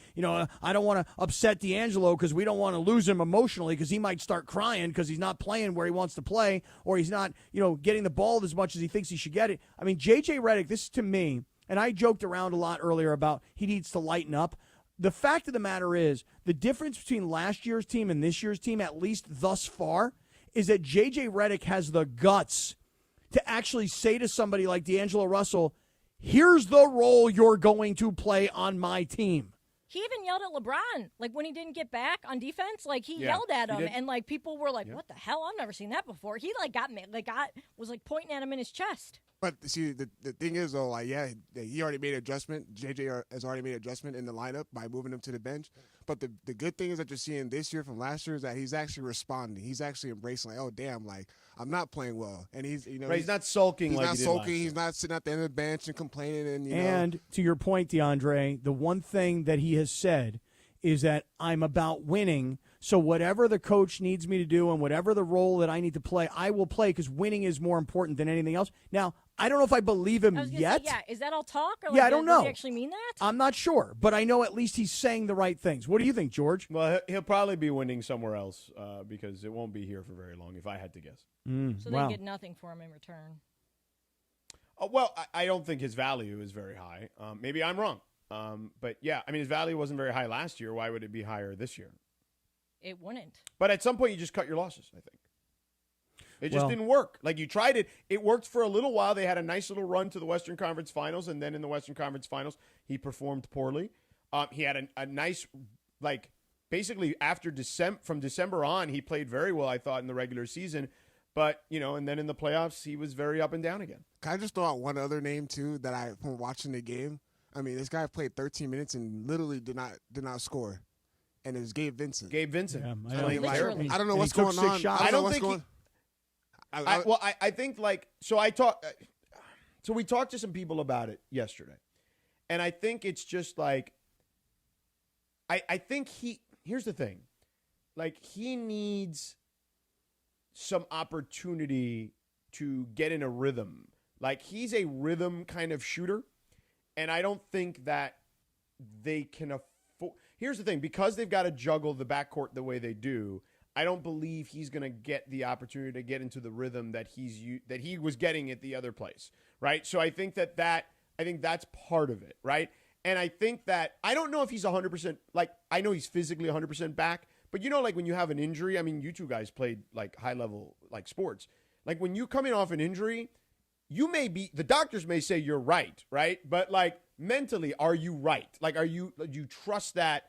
I don't want to upset D'Angelo because we don't want to lose him emotionally because he might start crying because he's not playing where he wants to play, or he's not, getting the ball as much as he thinks he should get it. I mean, J.J. Redick, this is to me, and I joked around a lot earlier about he needs to lighten up. The fact of the matter is, the difference between last year's team and this year's team, at least thus far, is that J.J. Redick has the guts to actually say to somebody like D'Angelo Russell, here's the role you're going to play on my team. He even yelled at LeBron, when he didn't get back on defense, he yelled at him, and people were like, "What the hell? I've never seen that before." He got me, was pointing at him in his chest. But see, the thing is though, he already made an adjustment. JJ has already made an adjustment in the lineup by moving him to the bench. But the good thing is that you're seeing this year from last year is that he's actually responding. He's actually embracing, oh damn, I'm not playing well, and he's he's not sulking. He's not sulking. Last year. He's not sitting at the end of the bench and complaining. And to your point, DeAndre, the one thing that he has said is that I'm about winning. So whatever the coach needs me to do and whatever the role that I need to play, I will play because winning is more important than anything else. Now, I don't know if I believe him yet. Say, is that all talk? Or I don't know. Does he actually mean that? I'm not sure, but I know at least he's saying the right things. What do you think, George? Well, he'll probably be winning somewhere else because it won't be here for very long, if I had to guess. So they get nothing for him in return. Well, I don't think his value is very high. Maybe I'm wrong. But yeah, I mean, his value wasn't very high last year. Why would it be higher this year? It wouldn't. But at some point, you just cut your losses, I think. It just didn't work. Like, you tried it. It worked for a little while. They had a nice little run to the Western Conference Finals, and then in the Western Conference Finals, he performed poorly. He had a nice, like, basically from December on, he played very well, I thought, in the regular season. But, and then in the playoffs, he was very up and down again. Can I just throw out one other name, too, that from watching the game? I mean, this guy played 13 minutes and literally did not score. And it was Gabe Vincent. Gabe Vincent. Yeah, I don't know what's going on. I don't think I think, like, so we talked to some people about it yesterday. And I think it's just like, I think here's the thing. Like, he needs some opportunity to get in a rhythm. Like, he's a rhythm kind of shooter. And I don't think that they can afford. Here's the thing. Because they've got to juggle the backcourt the way they do, I don't believe he's going to get the opportunity to get into the rhythm that he was getting at the other place, right? So I think that's part of it, right? And I think that I don't know if he's 100%. Like, I know he's physically 100% back, but like when you have an injury, I mean, you two guys played like high level like sports. Like, when you come in off an injury, the doctors may say you're right? But like, mentally, are you right? Like, do you trust that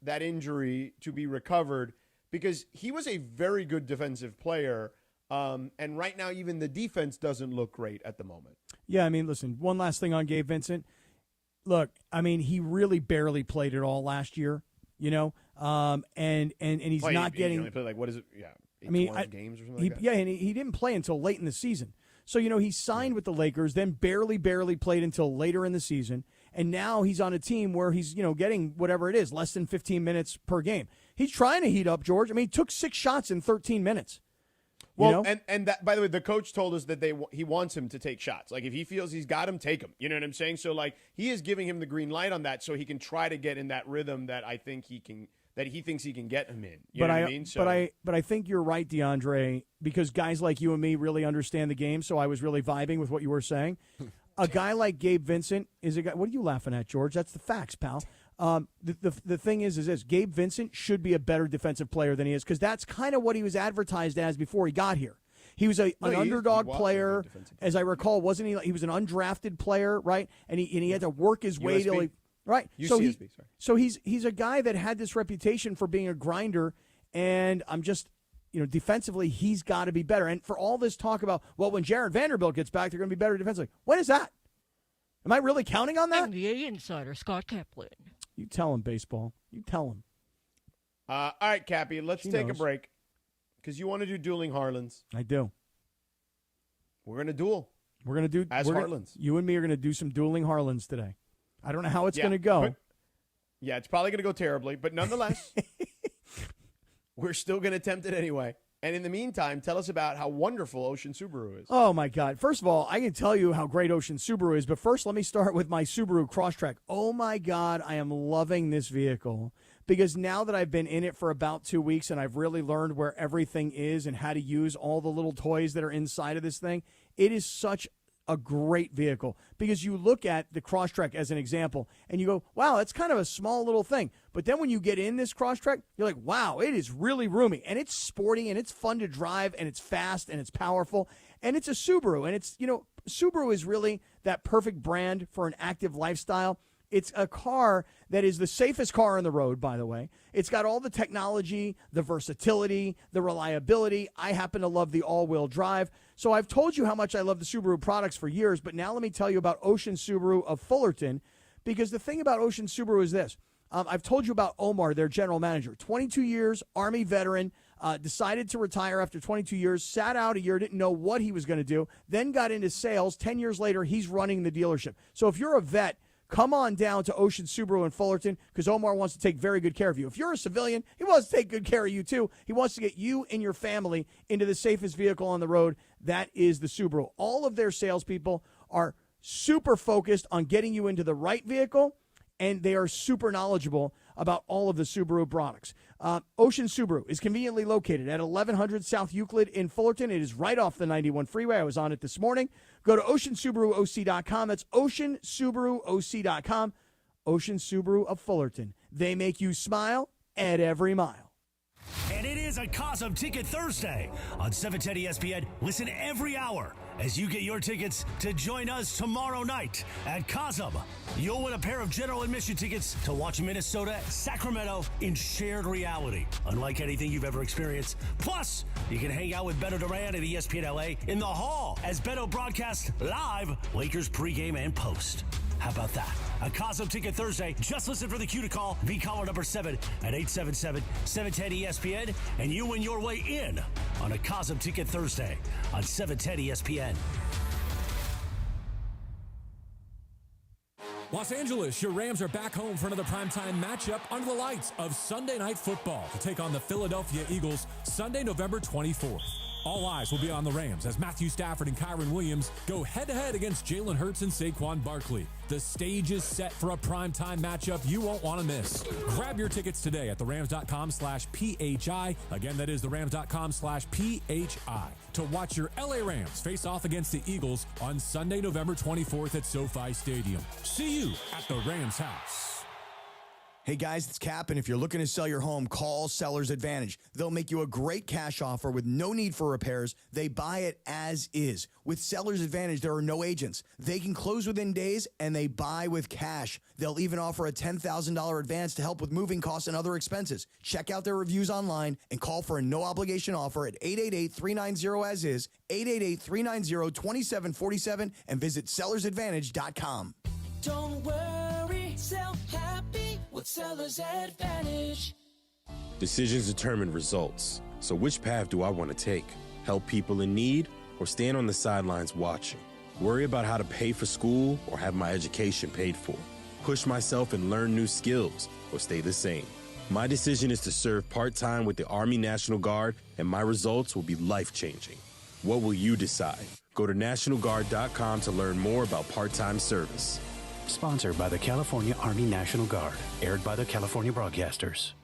injury to be recovered? Because he was a very good defensive player. And right now, even the defense doesn't look great at the moment. Yeah, I mean, listen, one last thing on Gabe Vincent. Look, I mean, he really barely played at all last year, and he's not getting. He only played, like, what is it? Yeah, 12 games or something like that. Yeah, and he didn't play until late in the season. So, he signed with the Lakers, then barely played until later in the season. And now he's on a team where he's, getting whatever it is, less than 15 minutes per game. He's trying to heat up, George. I mean, he took 6 shots in 13 minutes. Well, and that, by the way, the coach told us that he wants him to take shots. Like, if he feels he's got him, take him. You know what I'm saying? So, like, he is giving him the green light on that so he can try to get in that rhythm that I think he thinks he can get him in. You know what I mean? So, but I think you're right, DeAndre, because guys like you and me really understand the game, so I was really vibing with what you were saying. A guy like Gabe Vincent is a guy. What are you laughing at, George? That's the facts, pal. The thing is this: Gabe Vincent should be a better defensive player than he is, because that's kind of what he was advertised as before he got here. He was an underdog player, as I recall, wasn't he? He was an undrafted player, right? And he had to work his way till he. Right. So he's a guy that had this reputation for being a grinder, and I'm just, defensively, he's got to be better. And for all this talk about, well, when Jared Vanderbilt gets back, they're going to be better defensively. When is that? Am I really counting on that? NBA insider Scott Kaplan. You tell him, baseball. You tell him. All right, Cappy, let's take a break, because you want to do Dueling Harlands. I do. We're going to duel. We're going to do Harlands. You and me are going to do some Dueling Harlands today. I don't know how it's going to go. It's probably going to go terribly, but nonetheless, we're still going to attempt it anyway. And in the meantime, tell us about how wonderful Ocean Subaru is. Oh, my God. First of all, I can tell you how great Ocean Subaru is, but first let me start with my Subaru Crosstrek. Oh, my God, I am loving this vehicle, because now that I've been in it for about 2 weeks and I've really learned where everything is and how to use all the little toys that are inside of this thing, it is such a great vehicle, because you look at the Crosstrek as an example and you go, wow, that's kind of a small little thing. But then when you get in this Crosstrek, you're like, wow, it is really roomy, and it's sporty, and it's fun to drive, and it's fast, and it's powerful, and it's a Subaru. And it's, Subaru is really that perfect brand for an active lifestyle. It's a car that is the safest car on the road, by the way. It's got all the technology, the versatility, the reliability. I happen to love the all-wheel drive. So I've told you how much I love the Subaru products for years, but now let me tell you about Ocean Subaru of Fullerton, because the thing about Ocean Subaru is this. I've told you about Omar, their general manager, 22 years, Army veteran, decided to retire after 22 years, sat out a year, didn't know what he was going to do, then got into sales. 10 years later, he's running the dealership. So if you're a vet, come on down to Ocean Subaru in Fullerton, because Omar wants to take very good care of you. If you're a civilian, he wants to take good care of you too. He wants to get you and your family into the safest vehicle on the road. That is the Subaru. All of their salespeople are super focused on getting you into the right vehicle, and they are super knowledgeable about all of the Subaru products. Ocean Subaru is conveniently located at 1100 South Euclid in Fullerton. It is right off the 91 freeway. I was on it this morning. Go to oceansubaruoc.com. That's oceansubaruoc.com. Ocean Subaru of Fullerton. They make you smile at every mile. And it is a Cosm Ticket Thursday on 710 ESPN. Listen every hour as you get your tickets to join us tomorrow night at Cosm. You'll win a pair of general admission tickets to watch Minnesota, Sacramento in shared reality, unlike anything you've ever experienced. Plus, you can hang out with Beto Duran at ESPN LA in the hall as Beto broadcasts live Lakers pregame and post. How about that? A Cosm Ticket Thursday. Just listen for the cue to call. Be caller number 7 at 877-710-ESPN, and you win your way in on a Cosm Ticket Thursday on 710 ESPN. Los Angeles, your Rams are back home for another primetime matchup under the lights of Sunday Night Football to take on the Philadelphia Eagles Sunday, November 24th. All eyes will be on the Rams as Matthew Stafford and Kyron Williams go head-to-head against Jalen Hurts and Saquon Barkley. The stage is set for a primetime matchup you won't want to miss. Grab your tickets today at therams.com/PHI. Again, that is therams.com/PHI to watch your LA Rams face off against the Eagles on Sunday, November 24th at SoFi Stadium. See you at the Rams house. Hey guys, it's Cap, and if you're looking to sell your home, call Seller's Advantage. They'll make you a great cash offer with no need for repairs. They buy it as is. With Seller's Advantage, there are no agents. They can close within days, and they buy with cash. They'll even offer a $10,000 advance to help with moving costs and other expenses. Check out their reviews online and call for a no-obligation offer at 888-390-AS-IS, 888-390-2747, and visit sellersadvantage.com. Don't worry, sell happy with Seller's Advantage. Decisions determine results. So which path do I want to take? Help people in need or stand on the sidelines watching? Worry about how to pay for school or have my education paid for? Push myself and learn new skills or stay the same? My decision is to serve part-time with the Army National Guard, and my results will be life-changing. What will you decide? Go to NationalGuard.com to learn more about part-time service. Sponsored by the California Army National Guard. Aired by the California Broadcasters.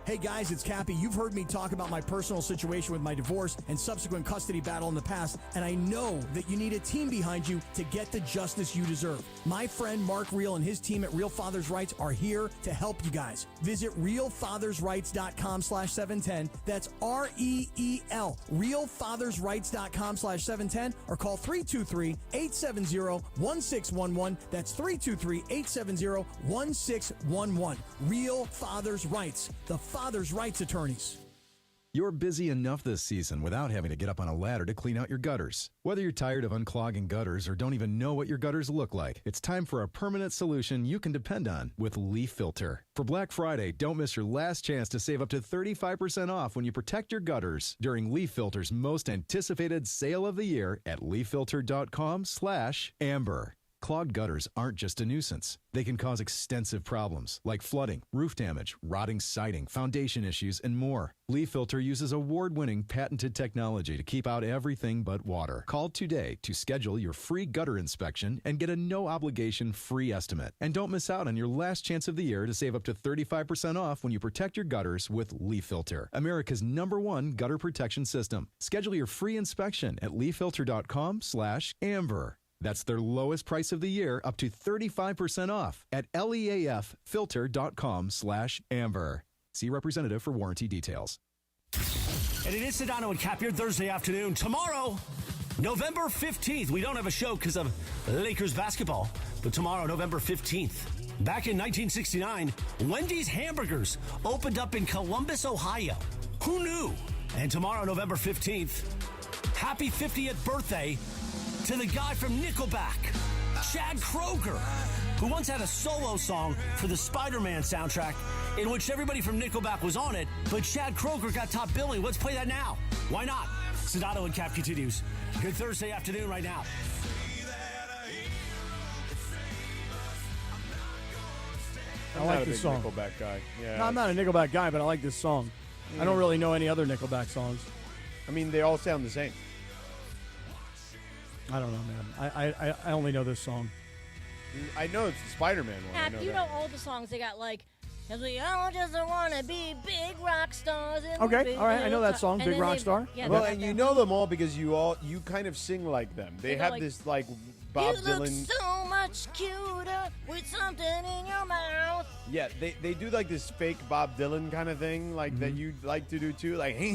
Hey guys, it's Cappy. You've heard me talk about my personal situation with my divorce and subsequent custody battle in the past, and I know that you need a team behind you to get the justice you deserve. My friend Mark Reel and his team at Real Fathers Rights are here to help you guys. Visit realfathersrights.com/710. That's REEL, realfathersrights.com/710, or call 323-870-1611. That's 323-870-1611. Real Fathers Rights, the Father's Rights Attorneys. You're busy enough this season without having to get up on a ladder to clean out your gutters. Whether you're tired of unclogging gutters or don't even know what your gutters look like, it's time for a permanent solution you can depend on with Leaf Filter. For Black Friday, don't miss your last chance to save up to 35% off when you protect your gutters during Leaf Filter's most anticipated sale of the year at leaffilter.com/amber. Clogged gutters aren't just a nuisance. They can cause extensive problems like flooding, roof damage, rotting siding, foundation issues, and more. Leaf Filter uses award-winning patented technology to keep out everything but water. Call today to schedule your free gutter inspection and get a no-obligation free estimate. And don't miss out on your last chance of the year to save up to 35% off when you protect your gutters with Leaf Filter, America's #1 gutter protection system. Schedule your free inspection at leaffilter.com/amber. That's their lowest price of the year, up to 35% off at leaffilter.com/amber. See representative for warranty details. And it is Sedano and Cap here Thursday afternoon. Tomorrow, November 15th. We don't have a show because of Lakers basketball, but tomorrow, November 15th. Back in 1969, Wendy's Hamburgers opened up in Columbus, Ohio. Who knew? And tomorrow, November 15th, happy 50th birthday to the guy from Nickelback, Chad Kroeger, who once had a solo song for the Spider-Man soundtrack in which everybody from Nickelback was on it, but Chad Kroeger got top billing. Let's play that now. Why not? Sedano and Cap continues. Good Thursday afternoon right now. I like this song. Nickelback guy. Yeah. No, I'm not a Nickelback guy, but I like this song. I don't really know any other Nickelback songs. I mean, they all sound the same. I don't know, man. I only know this song. I know it's the Spider-Man one. Cap, you know all the songs they got, like, 'cause we all just want to be big rock stars. Okay, all right, I know that song, Big Rock Star. Yeah, well, and you know them all because you kind of sing like them. They have this like Bob you Dylan. Look so much cuter with something in your mouth. Yeah, they do like this fake Bob Dylan kind of thing, like that you like to do too, like. I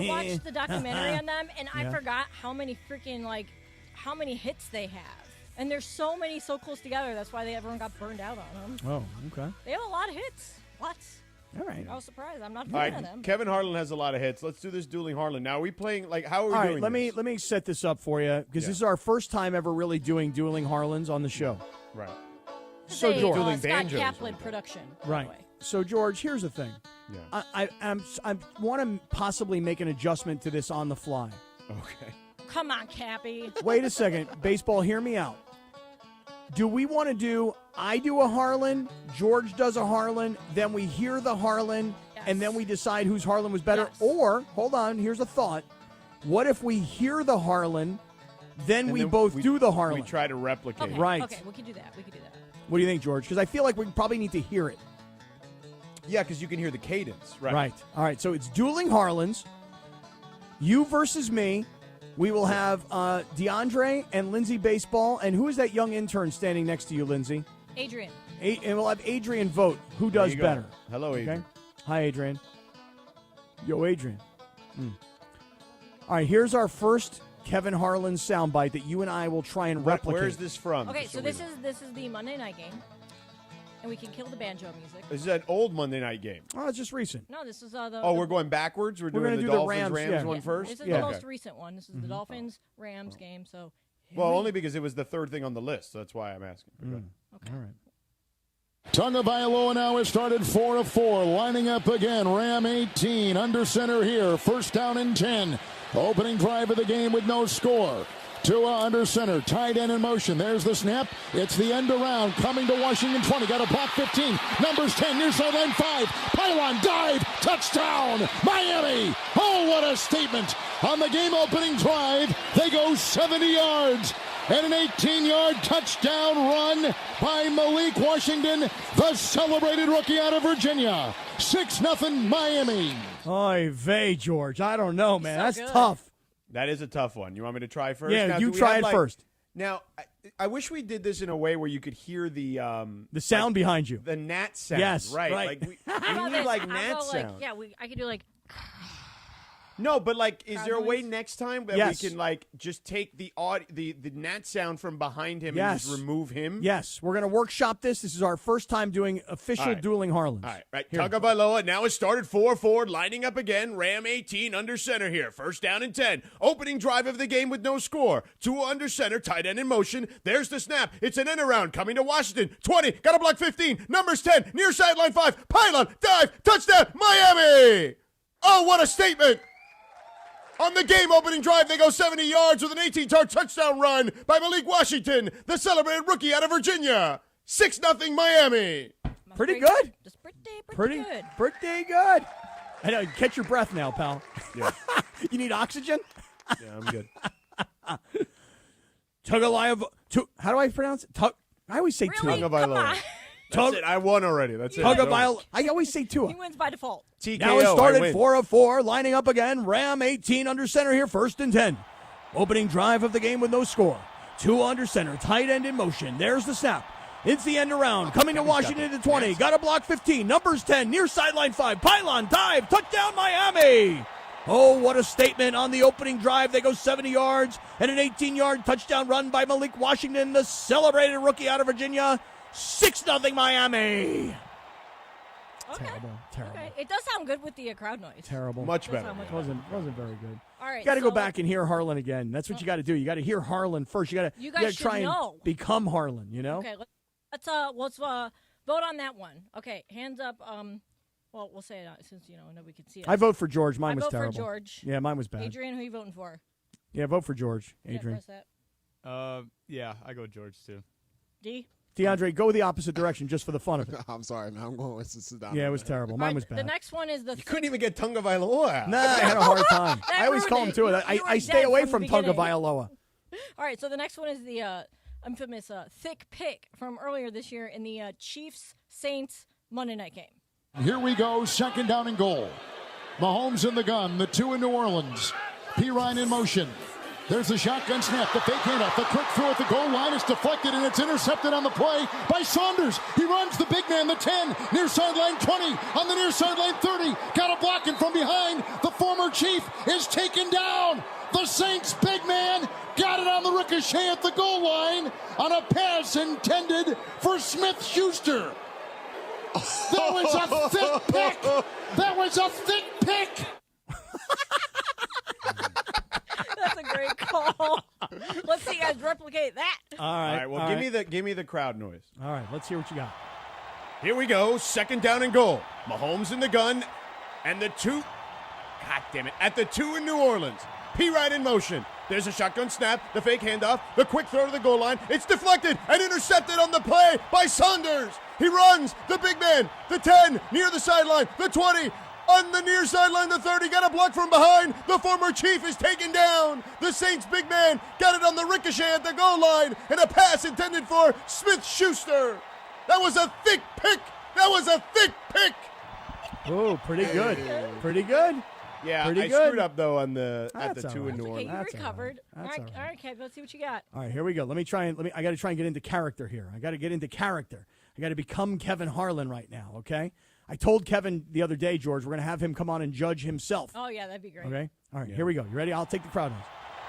watched the documentary on them, and I forgot how many freaking how many hits they have, and there's so many so close together. That's why everyone got burned out on them. Oh, okay. They have a lot of hits. Lots. All right. I was surprised. I'm not a All fan right, of them. Kevin Harlan has a lot of hits. Let's do this Dueling Harlan. Now, are we playing, how are we All doing right, let me set this up for you, because this is our first time ever really doing Dueling Harlands on the show. Right. So, George. Scott Kaplan production. Right. So, George, here's the thing. Yeah. I want to possibly make an adjustment to this on the fly. Okay. Come on, Cappy. Wait a second. Baseball, hear me out. Do we want to I do a Harlan, George does a Harlan, then we hear the Harlan, and then we decide whose Harlan was better? Yes. Or, hold on, here's a thought. What if we hear the Harlan, then we both do the Harlan? We try to replicate it. Right. Okay, we can do that. What do you think, George? Because I feel like we probably need to hear it. Yeah, because you can hear the cadence. Right. All right, so it's Dueling Harlands. You versus me. We will have DeAndre and Lindsay Baseball. And who is that young intern standing next to you, Lindsay? Adrian. And we'll have Adrian vote. Who does you go. better? Hello, Adrian. Okay? Hi, Adrian. Yo, Adrian. All right, here's our first Kevin Harlan soundbite that you and I will try and replicate. Where is this from? Okay, so this is the Monday night game, and we can kill the banjo music. This is an old Monday night game. Oh, it's just recent. No, this is the. Oh, we're going backwards? We're doing gonna the do the Dolphins Rams, one first? This is the most recent one. This is the Dolphins Rams game. So. Well, only because it was the third thing on the list. So that's why I'm asking. Okay. All right. Tagovailoa now has started 4 of 4, lining up again. Ram 18, under center here. First down and 10. Opening drive of the game with no score. Tua under center, tight end in motion. There's the snap. It's the end around, coming to Washington 20. Got a block 15. Numbers 10, near sideline 5. Pylon dive, touchdown, Miami. Oh, what a statement. On the game opening drive, they go 70 yards. And an 18-yard touchdown run by Malik Washington, the celebrated rookie out of Virginia. 6-0 Miami. Oy vey, George. I don't know, man. That's good. tough. That is a tough one. You want me to try first? Yeah, Now, you do we try have, it first. Now, I wish we did this in a way where you could hear the sound behind you. The gnat sound. Yes, right. right. Like we How about need this? like I'll gnat go, sound. I could do No, but is Crowd there a way noise? next time that Yes. we can just take the gnat sound from behind him Yes. and just remove him? Yes, we're going to workshop this. This is our first time doing official All right. Dueling Harlands. All right. Here. Tagovailoa now has started 4-4, lining up again. Ram 18 under center here. First down and 10. Opening drive of the game with no score. Tua under center, tight end in motion. There's the snap. It's an end around coming to Washington. 20, got a block 15. Numbers 10, near sideline 5. Pylon, dive, touchdown, Miami! Oh, what a statement! On the game opening drive, they go 70 yards with an 18-yard touchdown run by Malik Washington, the celebrated rookie out of Virginia. 6-0 Miami. Pretty good. Just pretty good. Pretty good. I know. Catch your breath now, pal. Yeah. You need oxygen? Yeah, I'm good. Tagovailoa. How do I pronounce it? I always say Really? Tua. Come on. That's it. I won already. That's it. Tagovailoa. I always say Tua. He wins by default. TKO, Now it I started win. 4 of 4, lining up again. Ram 18 under center here, first and 10. Opening drive of the game with no score. Tua under center, tight end in motion. There's the snap. It's the end around. Coming to Washington at the 20. Got a block 15. Numbers 10, near sideline 5. Pylon, dive, touchdown Miami. Oh, what a statement on the opening drive. They go 70 yards and an 18-yard touchdown run by Malik Washington, the celebrated rookie out of Virginia. 6-0 Miami. Okay. Terrible. Okay. It does sound good with the crowd noise. Terrible. Much Does better. sound much Wasn't very good. All right. You got to go so- back and hear Harlan again. That's what you got to do. You got to hear Harlan first. You got You to guys try should know. and become Harlan. You know. Okay. Let's vote on that one. Okay. Hands up. Well, we'll say it since nobody can see it. I vote for George. Mine I was vote terrible. for George. Yeah, mine was bad. Adrian, who you voting for? Yeah, vote for George. Yeah, Adrian. press that. Yeah, I go George too. D. DeAndre, go the opposite direction just for the fun of it. I'm sorry, man. I'm going with Sedano. Yeah, it was terrible. Mine was The bad. next one is the. You couldn't even get Tagovailoa. Nah, I had a hard time. That I always ruined call him it. too. You I were stay dead away from from the beginning. Tagovailoa. All right, so the next one is the infamous thick pick from earlier this year in the Chiefs-Saints Monday night game. Here we go, second down and goal. Mahomes in the gun, the 2 in New Orleans. Pirine in motion. There's the shotgun snap, the fake handoff, the quick throw at the goal line. It's deflected and it's intercepted on the play by Saunders. He runs the big man, the 10, near sideline 20, on the near sideline 30. Got a blocking from behind. The former Chief is taken down. The Saints big man got it on the ricochet at the goal line on a pass intended for Smith-Schuster. That was a thick pick. That was a thick pick. That's a great call. Let's see you guys replicate that. All right. Well, give me the crowd noise. All right. Let's hear what you got. Here we go. Second down and goal. Mahomes in the gun, and the 2. God damn it! At the 2 in New Orleans. P-Ride in motion. There's a shotgun snap, the fake handoff, the quick throw to the goal line. It's deflected and intercepted on the play by Saunders. He runs, the big man, the 10, near the sideline, the 20, on the near sideline, the 30, got a block from behind. The former Chief is taken down. The Saints big man got it on the ricochet at the goal line, and a pass intended for Smith-Schuster. That was a thick pick. That was a thick pick. Oh, pretty good. Pretty good. Yeah, Pretty I good. screwed up, though, at the That's 2 all in New Okay, Orleans. you recovered. All right, Kev, let's see what you got. All right, here we go. I got to try and get into character here. I got to get into character. I got to become Kevin Harlan right now, okay? I told Kevin the other day, George, we're going to have him come on and judge himself. Oh, yeah, that'd be great. Okay? All right, here we go. You ready? I'll take the crowd noise.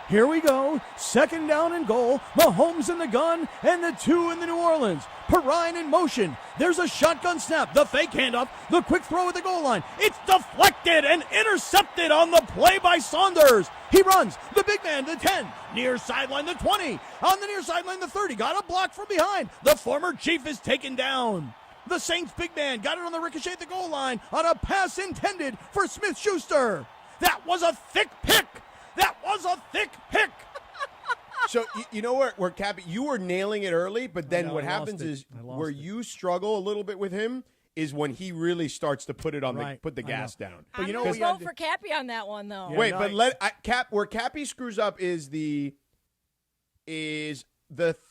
Here we go. Second down and goal. Mahomes in the gun, and the 2 in the New Orleans. Perrine in motion. There's a shotgun snap. The fake handoff. The quick throw at the goal line. It's deflected and intercepted on the play by Saunders. He runs. The big man, the 10. Near sideline, the 20. On the near sideline, the 30. Got a block from behind. The former Chief is taken down. The Saints big man got it on the ricochet at the goal line on a pass intended for Smith-Schuster. That was a thick pick. That was a thick pick. So, you know where Cappy, you were nailing it early, but then what I happens lost it. is I lost where it. you struggle a little bit with him is when he really starts to put it on Right. put the I gas know. down. I'm going to vote for Cappy on that one, though. Wait, but where Cappy screws up is the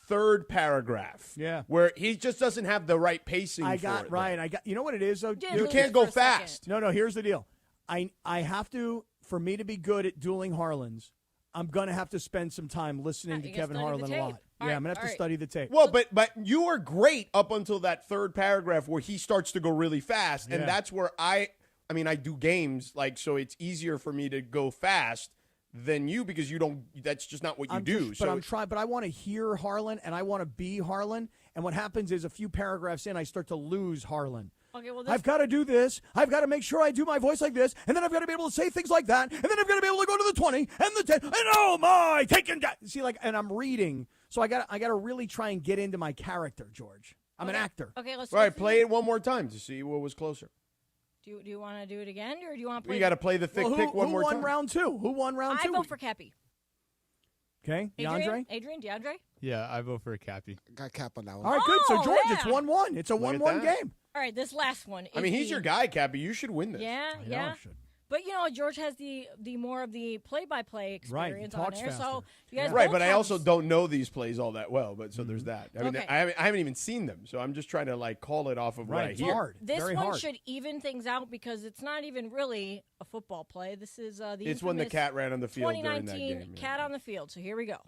third paragraph. Yeah. Where he just doesn't have the right pacing for it. Right. You know what it is, though? You can't go fast. No, here's the deal. I have to, for me to be good at dueling Harlands, I'm going to have to spend some time listening to Kevin Harlan a lot. I'm going to have to study the tape. Well, but you were great up until that third paragraph where he starts to go really fast, and that's where I do games, so it's easier for me to go fast than you because you don't. That's just not what you do. But I want to hear Harlan and I want to be Harlan. And what happens is a few paragraphs in, I start to lose Harlan. Okay, well, I've got to do this. I've got to make sure I do my voice like this, and then I've got to be able to say things like that, and then I've got to be able to go to the 20 and the 10, and oh my, taking that. See, and I'm reading, so I got to really try and get into my character, George. I'm an actor. Okay, let's. All right, play it one more time to see what was closer. Do you want to do it again, or do you want to play? You got to play the thick pick one more time. Who won round two? I vote for Cappy. Okay, DeAndre? DeAndre? Yeah, I vote for Cappy. Got Cap on that one. All right, good. So, George, yeah. it's 1-1. It's a 1-1 game. All right, this last one. I mean, he's your guy, Cappy. You should win this. Yeah, I know I should. But, George has the more of the play-by-play experience on talks there. faster. So you guys Right, both but I have- also don't know these plays all that well. But so there's that. I mean, Okay. I haven't even seen them, so I'm just trying to call it off of what I It's hear. hard. This Very one hard. should even things out because it's not even really a football play. This is the It's when the infamous cat ran on the field during that 2019 game. cat on the field. So here we go.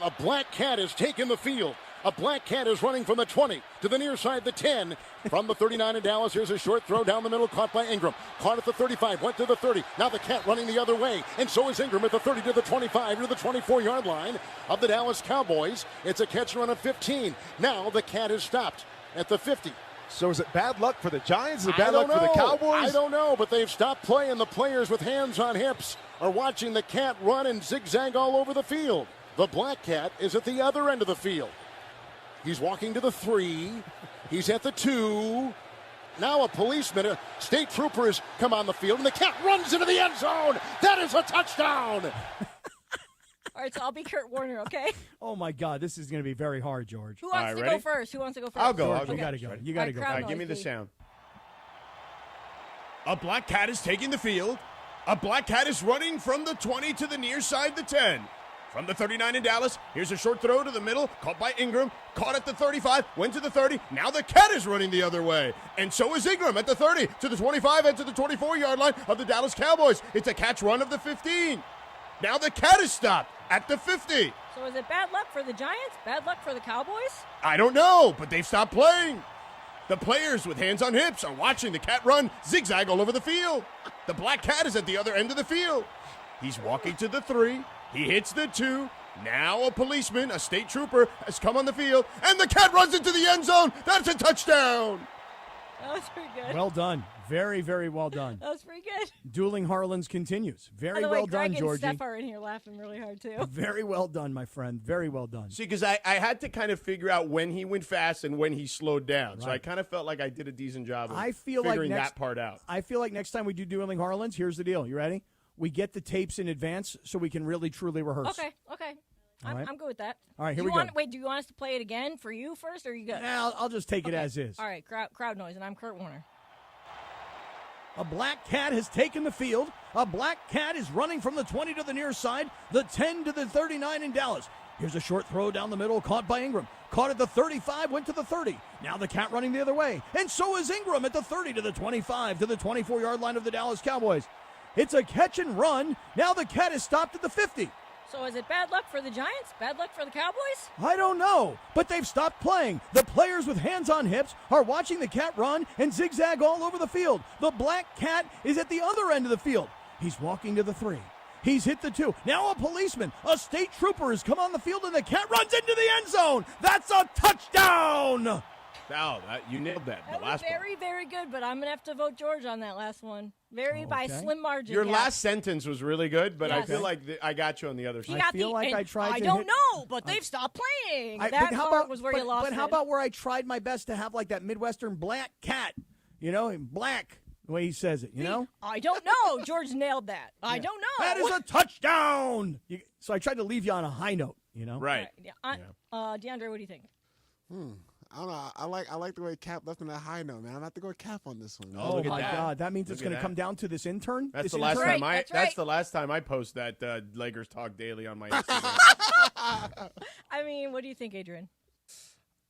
A black cat has taken the field. A black cat is running from the 20 to the near side, the 10. From the 39 in Dallas, here's a short throw down the middle, caught by Ingram. Caught at the 35, went to the 30. Now the cat running the other way, and so is Ingram at the 30 to the 25 to the 24-yard line of the Dallas Cowboys. It's a catch run of 15. Now the cat is stopped at the 50. So is it bad luck for the Giants? Is it I bad luck don't for the know. Cowboys? I don't know, but they've stopped playing. The players with hands on hips are watching the cat run and zigzag all over the field. The black cat is at the other end of the field. He's walking to the 3. He's at the 2. Now a policeman, a state trooper has come on the field, and the cat runs into the end zone. That is a touchdown. All right, so I'll be Kurt Warner, okay? Oh, my God. This is going to be very hard, George. Who wants to go first? Who wants to go first? I'll go. George, you got to go. You got to go. crowd All right, give me the noise, sound. A black cat is taking the field. A black cat is running from the 20 to the near side, the 10. From the 39 in Dallas, here's a short throw to the middle, caught by Ingram, caught at the 35, went to the 30. Now the cat is running the other way. And so is Ingram at the 30, to the 25, and to the 24-yard line of the Dallas Cowboys. It's a catch run of the 15. Now the cat is stopped at the 50. So is it bad luck for the Giants? Bad luck for the Cowboys? I don't know, but they've stopped playing. The players with hands on hips are watching the cat run zigzag all over the field. The black cat is at the other end of the field. He's walking to the 3. He hits the 2. Now a policeman, a state trooper, has come on the field, and the cat runs into the end zone. That's a touchdown. That was pretty good. Well done. Very, very well done. That was pretty good. Dueling Harlands continues. Very By the way, well done, Greg Georgie. and Steph are in here laughing really hard, too. Very well done, my friend. Very well done. See, because I had to kind of figure out when he went fast and when he slowed down. So I kind of felt like I did a decent job of figuring that part out. I feel like next time we do Dueling Harlands, here's the deal. You ready? We get the tapes in advance so we can really, truly rehearse. Okay. All right. I'm good with that. All right, here do we go. Wait, do you want us to play it again for you first, or are you good? Nah, I'll just take it as is. All right, crowd noise, and I'm Kurt Warner. A black cat has taken the field. A black cat is running from the 20 to the near side, the 10 to the 39 in Dallas. Here's a short throw down the middle, caught by Ingram. Caught at the 35, went to the 30. Now the cat running the other way. And so is Ingram at the 30 to the 25 to the 24-yard line of the Dallas Cowboys. It's a catch and run. Now the cat is stopped at the 50. So is it bad luck for the Giants? Bad luck for the Cowboys? I don't know, but they've stopped playing. The players with hands on hips are watching the cat run and zigzag all over the field. The black cat is at the other end of the field. He's walking to the 3. He's hit the 2. Now a policeman, a state trooper has come on the field and the cat runs into the end zone. That's a touchdown. Wow, you nailed that. That was very, very good, but I'm going to have to vote George on that last one. By a slim margin. Your last sentence was really good, but I Yes. feel like I got you on the other side. I feel like I tried I to don't hit- know, but they've stopped playing. That part was where you lost But how it. about where I tried my best to have like that Midwestern black cat, black, the way he says it, you know? I don't know. George nailed that. I don't know. That is a touchdown. So I tried to leave you on a high note, you know? Right. DeAndre, what do you think? I don't know. I like the way Cap left on that high note, man. I'm gonna have to go with Cap on this one. Oh my God, that means it's going to come down to this intern. That's This the last intern? time That's the last time I post that Lakers Talk Daily on my Instagram. I mean, what do you think, Adrian?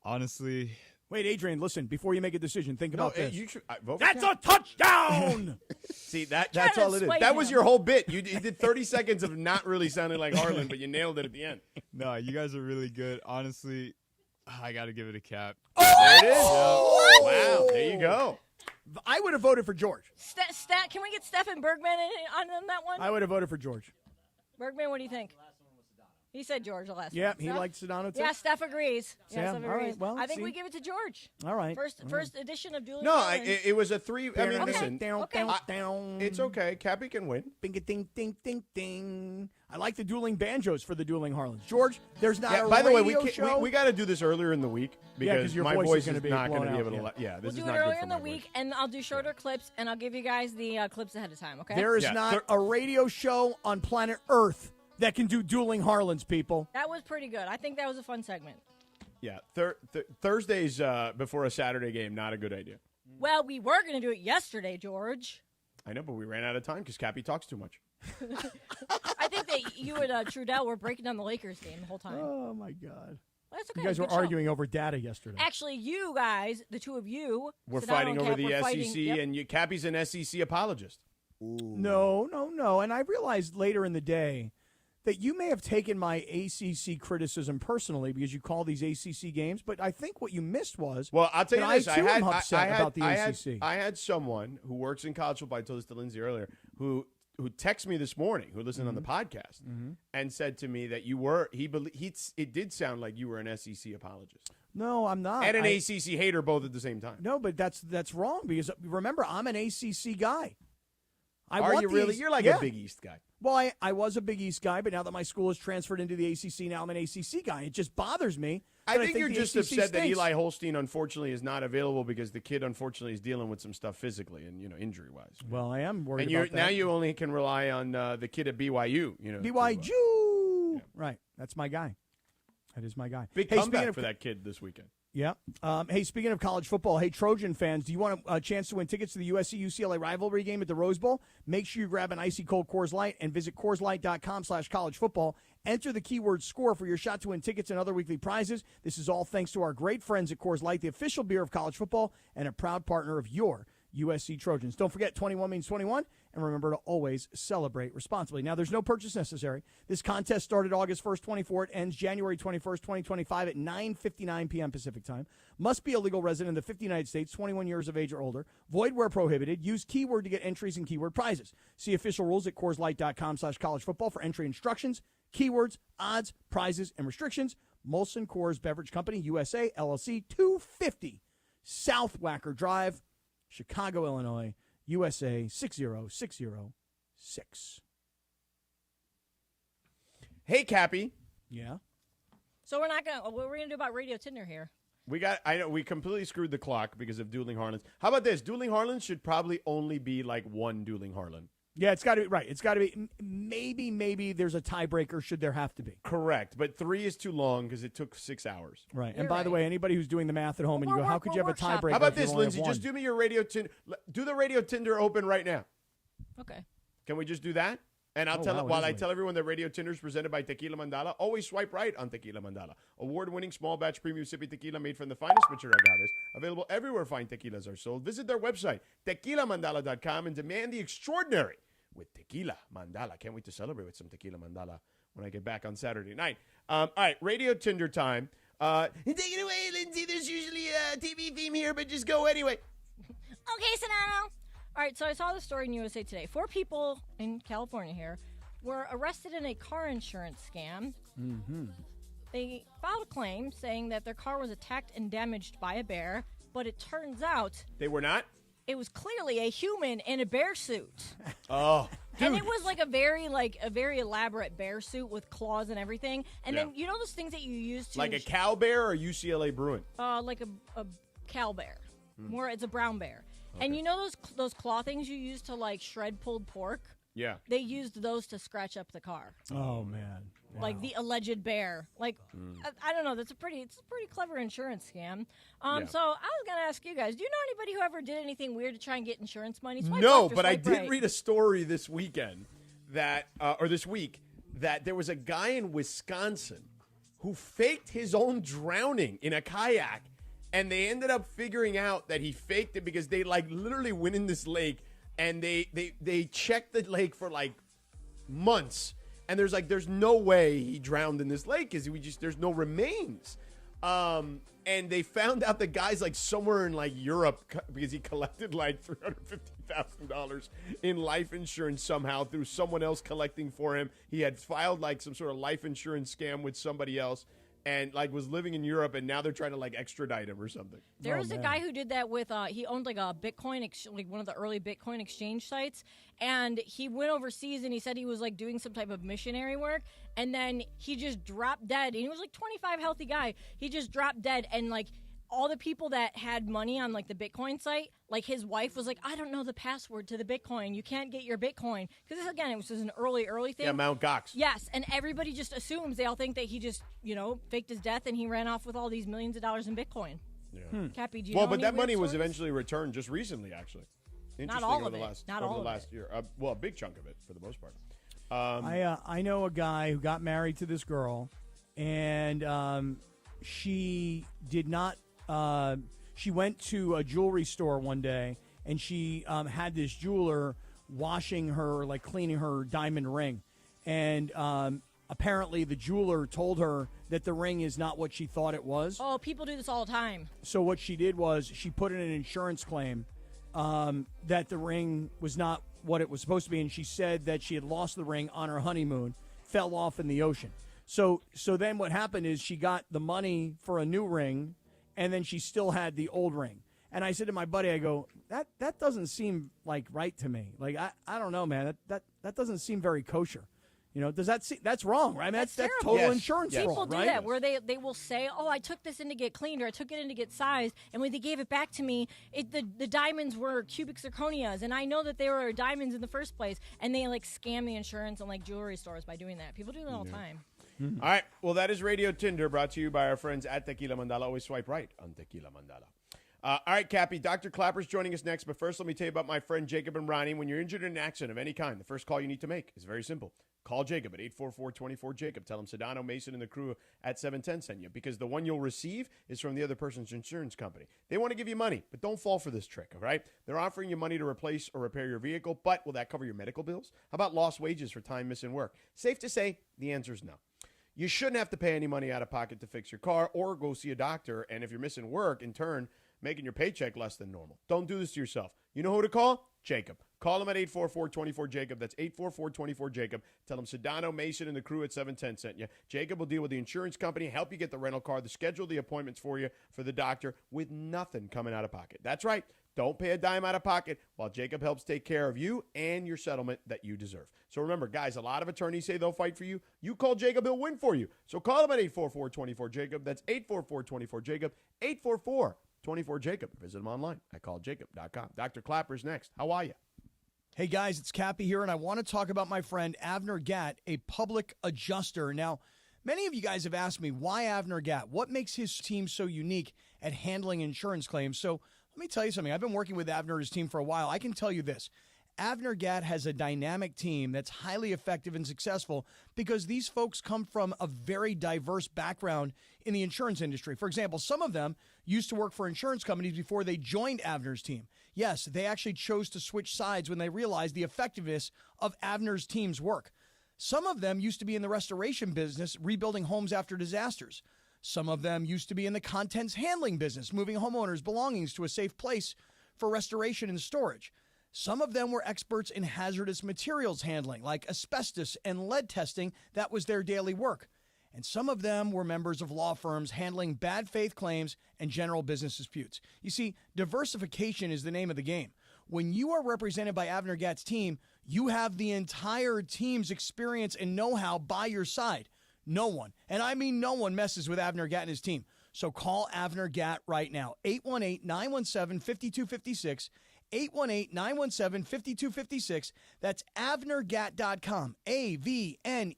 Honestly, wait, Adrian, listen. Before you make a decision, think about this. Vote for That's Cap. a touchdown. See, that's all it is. That was your whole bit. You did 30 seconds of not really sounding like Harlan, but you nailed it at the end. no, you guys are really good. Honestly, I got to give it a Cap. There it is. Wow, there you go. I would have voted for George. Can we get Stephen Bergman on that one? I would have voted for George. Bergman, what do you think? He said George the last Yeah, one. he Steph? liked Sedano too. Yeah, Steph agrees. Sam, Yeah, Steph all right, agrees. well, I think see. we give it to George. All right. First edition of Dueling No, Harlands. it was a 3. I mean, Okay. listen. It's okay. Cappy can win. Bing a ding ding ding ding. I like the dueling banjos for the Dueling Harlands. George, there's not a by the way, radio show. we got to do this earlier in the week because your my voice voice is gonna be not going blown to be able out, to. Yeah, this We'll is do it not good earlier for in my the voice. week, and I'll do shorter clips, and I'll give you guys the clips ahead of time, okay? There is not a radio show on planet Earth that can do Dueling Harlands, people. That was pretty good. I think that was a fun segment. Yeah, Thursdays before a Saturday game, not a good idea. Well, we were going to do it yesterday, George. I know, but we ran out of time because Cappy talks too much. I think that you and Trudell were breaking down the Lakers game the whole time. Oh, my God. Well, that's okay. You guys were Good show. arguing over data yesterday. Actually, you guys, the two of you, We're Sedano fighting and over Cap, the were SEC, fighting- yep. and Cappy's an SEC apologist. No. And I realized later in the day that you may have taken my ACC criticism personally because you call these ACC games, but I think what you missed was Well, I'll tell you that this. I too am upset about the I ACC. had someone who works in college football, I told this to Lindsay earlier, who texted me this morning, who listened on the podcast, and said to me that it did sound like you were an SEC apologist. No, I'm not. And an ACC hater both at the same time. No, but that's wrong because remember, I'm an ACC guy. Are want you the really? ACC You're like yeah. a Big East guy. Well, I was a Big East guy, but now that my school has transferred into the ACC, now I'm an ACC guy. It just bothers me. I that think you're the just ACC upset that stinks. Eli Holstein, unfortunately, is not available because the kid, unfortunately, is dealing with some stuff physically and injury-wise. Well, I am worried And about that. now you only can rely on the kid at BYU. BYU. Right. That's my guy. That is my guy. Big Hey, comeback speaking of for that kid this weekend. Yeah. Hey, speaking of college football, hey, Trojan fans, do you want a chance to win tickets to the USC-UCLA rivalry game at the Rose Bowl? Make sure you grab an icy cold Coors Light and visit CoorsLight.com/collegefootball. Enter the keyword SCORE for your shot to win tickets and other weekly prizes. This is all thanks to our great friends at Coors Light, the official beer of college football and a proud partner of your USC Trojans. Don't forget, 21 means 21, and remember to always celebrate responsibly. Now, there's no purchase necessary. This contest started August 1st, 24. It ends January 21st, 2025 at 9:59 p.m. Pacific time. Must be a legal resident of the 50 United States, 21 years of age or older. Void where prohibited. Use keyword to get entries and keyword prizes. See official rules at CoorsLight.com/collegefootball for entry instructions, keywords, odds, prizes, and restrictions. Molson Coors Beverage Company, USA, LLC, 250 South Wacker Drive, Chicago, Illinois, USA 60606. Hey, Cappy. Yeah. So what are we gonna do about Radio Tinder here? I know we completely screwed the clock because of Dueling Harlands. How about this? Dueling Harlands should probably only be like one Dueling Harlan. Yeah, it's got to be right. It's got to be maybe there's a tiebreaker should there have to be. Correct, but 3 is too long because it took 6 hours. Right. And by the way, anybody who's doing the math at home and you go, how could you have a tiebreaker? How about if you this, only have Lindsay? one? Just do me your Radio Tinder. Do the Radio Tinder open right now. Okay. Can we just do that? And I'll I tell everyone that Radio Tinder is presented by Tequila Mandala. Always swipe right on Tequila Mandala. Award-winning small batch premium sippy tequila made from the finest mature agaves. Available everywhere fine tequilas are sold. Visit their website, tequilamandala.com, and demand the extraordinary with Tequila Mandala. Can't wait to celebrate with some Tequila Mandala when I get back on Saturday night. All right, Radio Tinder time. Take it away, Lindsay. There's usually a TV theme here, but just go anyway. Okay, Sedano. All right, so I saw the story in USA Today. 4 people in California here were arrested in a car insurance scam. Mm-hmm. They filed a claim saying that their car was attacked and damaged by a bear, but it turns out They were not? it was clearly a human in a bear suit. Oh, And it was like a very elaborate bear suit with claws and everything. And Yeah. then you know those things that you use to Like a cow bear or UCLA Bruin? like a cow bear. More it's a brown bear. And you know those claw things you use to like shred pulled pork? Yeah. They used those to scratch up the car. Oh man. Like the alleged bear. Like I don't know, it's a pretty clever insurance scam. Yeah. So I was gonna ask you guys, do you know anybody who ever did anything weird to try and get insurance money? Swipe No, left or but I swipe did right. read a story this weekend this week that there was a guy in Wisconsin who faked his own drowning in a kayak, and they ended up figuring out that he faked it because they like literally went in this lake and they checked the lake for like months, and there's no way he drowned in this lake because there's no remains. And they found out the guy's like somewhere in like Europe because he collected like $350,000 in life insurance somehow through someone else collecting for him. He had filed like some sort of life insurance scam with somebody else and like was living in Europe, and now they're trying to like extradite him or something. There was a guy who did that with he owned like a Bitcoin like one of the early Bitcoin exchange sites, and he went overseas and he said he was like doing some type of missionary work, and then he just dropped dead. And he was like 25 healthy guy. He just dropped dead, and like all the people that had money on like the Bitcoin site, like his wife was like, I don't know the password to the Bitcoin. You can't get your Bitcoin because again, it was just an early thing. Yeah, Mt. Gox. Yes, and everybody just assumes, they all think that he just faked his death and he ran off with all these millions of dollars in Bitcoin. Yeah. Cappy, do you well, know but any that weird money was stories? eventually returned just recently, actually. Not all of it. Not over all the of last year. Well, a big chunk of it for the most part. I know a guy who got married to this girl, and she did not. She went to a jewelry store one day, and she had this jeweler washing her, like cleaning her diamond ring, and apparently the jeweler told her that the ring is not what she thought it was. Oh, people do this all the time. So what she did was she put in an insurance claim that the ring was not what it was supposed to be, and she said that she had lost the ring on her honeymoon, fell off in the ocean. So then what happened is she got the money for a new ring, and then she still had the old ring. And I said to my buddy, I go, that doesn't seem like right to me. Like I don't know, man. That doesn't seem very kosher. Does that that's wrong, right? I mean, that's total Yes. insurance People fraud, do right? that where they will say, "Oh, I took this in to get cleaned, or I took it in to get sized," and when they gave it back to me, the diamonds were cubic zirconias, and I know that they were diamonds in the first place, and they like scam the insurance and like jewelry stores by doing that. People do that all the time. All right. Well, that is Radio Tinder, brought to you by our friends at Tequila Mandala. Always swipe right on Tequila Mandala. All right, Cappy, Dr. Clapper's joining us next, but first let me tell you about my friend Jacob and Ronnie. When you're injured in an accident of any kind, the first call you need to make is very simple. Call Jacob at 844-24-JACOB. Tell him Sedano, Mason, and the crew at 710 sent you, because the one you'll receive is from the other person's insurance company. They want to give you money, but don't fall for this trick, all right? They're offering you money to replace or repair your vehicle, but will that cover your medical bills? How about lost wages for time missing work? Safe to say, the answer is no. You shouldn't have to pay any money out of pocket to fix your car or go see a doctor, and if you're missing work, in turn, making your paycheck less than normal. Don't do this to yourself. You know who to call? Jacob. Call him at 844-24-JACOB. That's 844-24-JACOB. Tell him Sedano, Mason, and the crew at 710 sent you. Jacob will deal with the insurance company, help you get the rental car, schedule the appointments for you for the doctor with nothing coming out of pocket. That's right. Don't pay a dime out of pocket while Jacob helps take care of you and your settlement that you deserve. So remember, guys, a lot of attorneys say they'll fight for you. You call Jacob, he'll win for you. So call him at 844-24-JACOB. That's 844-24-JACOB. 844-24-JACOB. Visit him online at calljacob.com. Dr. Clapper's next. How are you? Hey, guys, it's Cappy here, and I want to talk about my friend Avner Gatt, a public adjuster. Now, many of you guys have asked me, why Avner Gatt? What makes his team so unique at handling insurance claims? So let me tell you something. I've been working with Avner and his team for a while. I can tell you this. Avner Gatt has a dynamic team that's highly effective and successful because these folks come from a very diverse background in the insurance industry. For example, some of them used to work for insurance companies before they joined Avner's team. Yes, they actually chose to switch sides when they realized the effectiveness of Avner's team's work. Some of them used to be in the restoration business, rebuilding homes after disasters. Some of them used to be in the contents handling business, moving homeowners' belongings to a safe place for restoration and storage. Some of them were experts in hazardous materials handling, like asbestos and lead testing. That was their daily work. And some of them were members of law firms handling bad faith claims and general business disputes. You see, diversification is the name of the game. When you are represented by Avner Gatt's team, you have the entire team's experience and know-how by your side. No one, and I mean no one, messes with Avner Gatt and his team. So call Avner Gatt right now, 818-917-5256, 818-917-5256. That's AvnerGatt.com, AVNERGAT,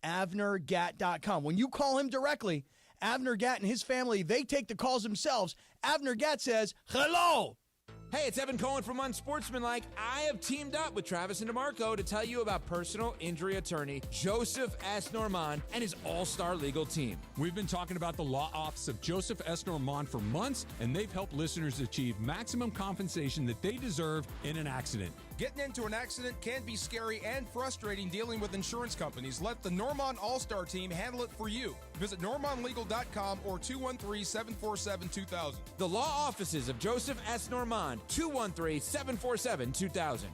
AvnerGatt.com. When you call him directly, Avner Gatt and his family, they take the calls themselves. Avner Gatt says, hello. Hey, it's Evan Cohen from Unsportsmanlike. I have teamed up with Travis and DeMarco to tell you about personal injury attorney Joseph S. Normand and his all-star legal team. We've been talking about the law office of Joseph S. Normand for months, and they've helped listeners achieve maximum compensation that they deserve in an accident. Getting into an accident can be scary and frustrating dealing with insurance companies. Let the Normand All-Star team handle it for you. Visit normandlegal.com or 213-747-2000. The law offices of Joseph S. Normand, 213-747-2000.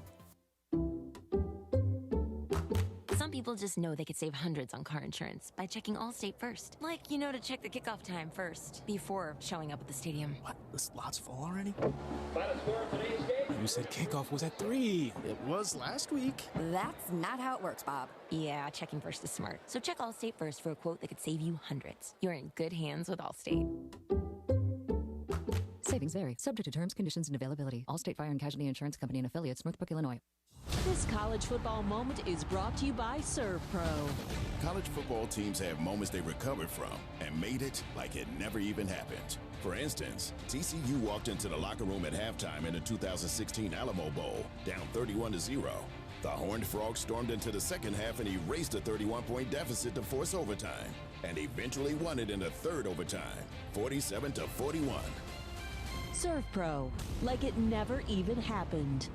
Some people just know they could save hundreds on car insurance by checking Allstate first. Like, to check the kickoff time first before showing up at the stadium. What? The slot's full already? Final score of today's game. You said kickoff was at 3. It was last week. That's not how it works, Bob. Yeah, checking first is smart. So check Allstate first for a quote that could save you hundreds. You're in good hands with Allstate. Savings vary. Subject to terms, conditions, and availability. Allstate Fire and Casualty Insurance Company and affiliates, Northbrook, Illinois. This college football moment is brought to you by ServPro. College football teams have moments they recovered from and made it like it never even happened. For instance, TCU walked into the locker room at halftime in the 2016 Alamo Bowl, down 31-0. The Horned Frogs stormed into the second half and erased a 31-point deficit to force overtime, and eventually won it in the third overtime, 47-41. ServPro, like it never even happened.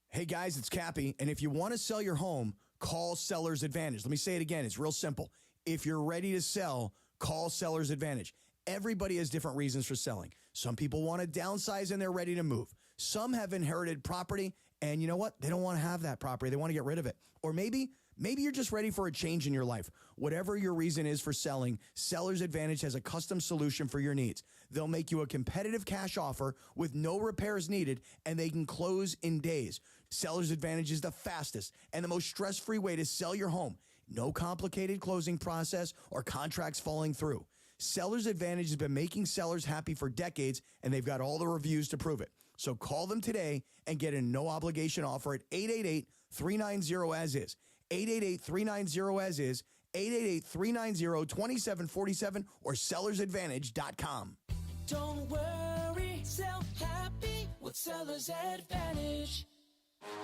Hey guys, it's Cappy, and if you want to sell your home, call Seller's Advantage. Let me say it again. It's real simple. If you're ready to sell, call Seller's Advantage. Everybody has different reasons for selling. Some people want to downsize and they're ready to move. Some have inherited property, and you know what? They don't want to have that property. They want to get rid of it. Or maybe you're just ready for a change in your life. Whatever your reason is for selling, Seller's Advantage has a custom solution for your needs. They'll make you a competitive cash offer with no repairs needed, and they can close in days. Seller's Advantage is the fastest and the most stress-free way to sell your home. No complicated closing process or contracts falling through. Seller's Advantage has been making sellers happy for decades, and they've got all the reviews to prove it. So call them today and get a no-obligation offer at 888-390-AS-IS. 888-390-AS-IS, 888-390-2747, or sellersadvantage.com. Don't worry, sell happy with Seller's Advantage.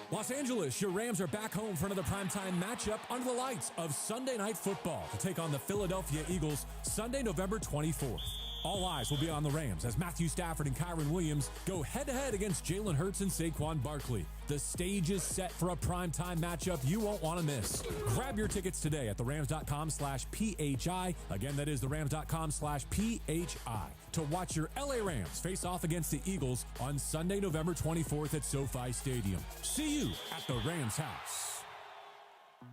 Los Angeles, your Rams are back home for another primetime matchup under the lights of Sunday Night Football to take on the Philadelphia Eagles Sunday, November 24th. All eyes will be on the Rams as Matthew Stafford and Kyron Williams go head-to-head against Jalen Hurts and Saquon Barkley. The stage is set for a primetime matchup you won't want to miss. Grab your tickets today at therams.com/PHI. Again, that is therams.com/PHI to watch your LA Rams face off against the Eagles on Sunday, November 24th at SoFi Stadium. See you at the Rams house.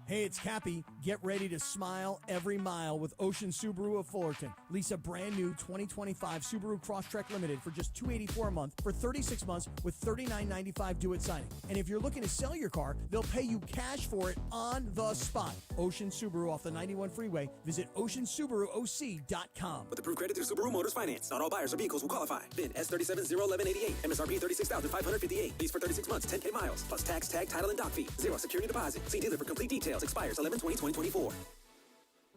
Hey, it's Cappy. Get ready to smile every mile with Ocean Subaru of Fullerton. Lease a brand new 2025 Subaru Crosstrek Limited for just $284 a month for 36 months with $39.95 due at signing. And if you're looking to sell your car, they'll pay you cash for it on the spot. Ocean Subaru off the 91 freeway. Visit oceansubaruoc.com. With approved credit through Subaru Motors Finance. Not all buyers or vehicles will qualify. VIN S37011188. MSRP $36,558. Lease for 36 months, 10K miles. Plus tax, tag, title, and dock fee. Zero security deposit. See dealer for complete details. Expires 11/20/2024.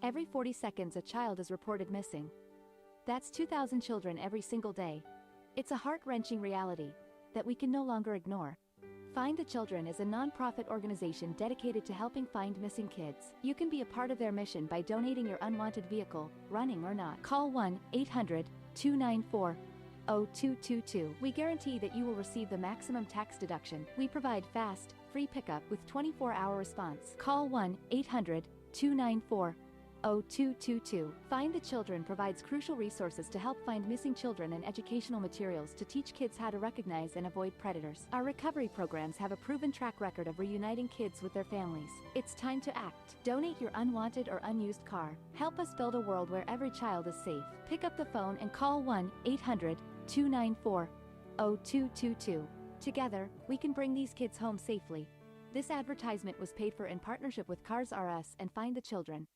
Every 40 seconds, a child is reported missing. That's 2,000 children every single day. It's a heart-wrenching reality that we can no longer ignore. Find the Children is a non-profit organization dedicated to helping find missing kids. You can be a part of their mission by donating your unwanted vehicle, running or not. Call 1-800-294-0222. We guarantee that you will receive the maximum tax deduction. We provide fast, free pickup with 24-hour response. Call 1-800-294-0222. Find the Children provides crucial resources to help find missing children and educational materials to teach kids how to recognize and avoid predators. Our recovery programs have a proven track record of reuniting kids with their families. It's time to act. Donate your unwanted or unused car. Help us build a world where every child is safe. Pick up the phone and call 1-800-294-0222. Together, we can bring these kids home safely. This advertisement was paid for in partnership with Cars R Us and Find the Children.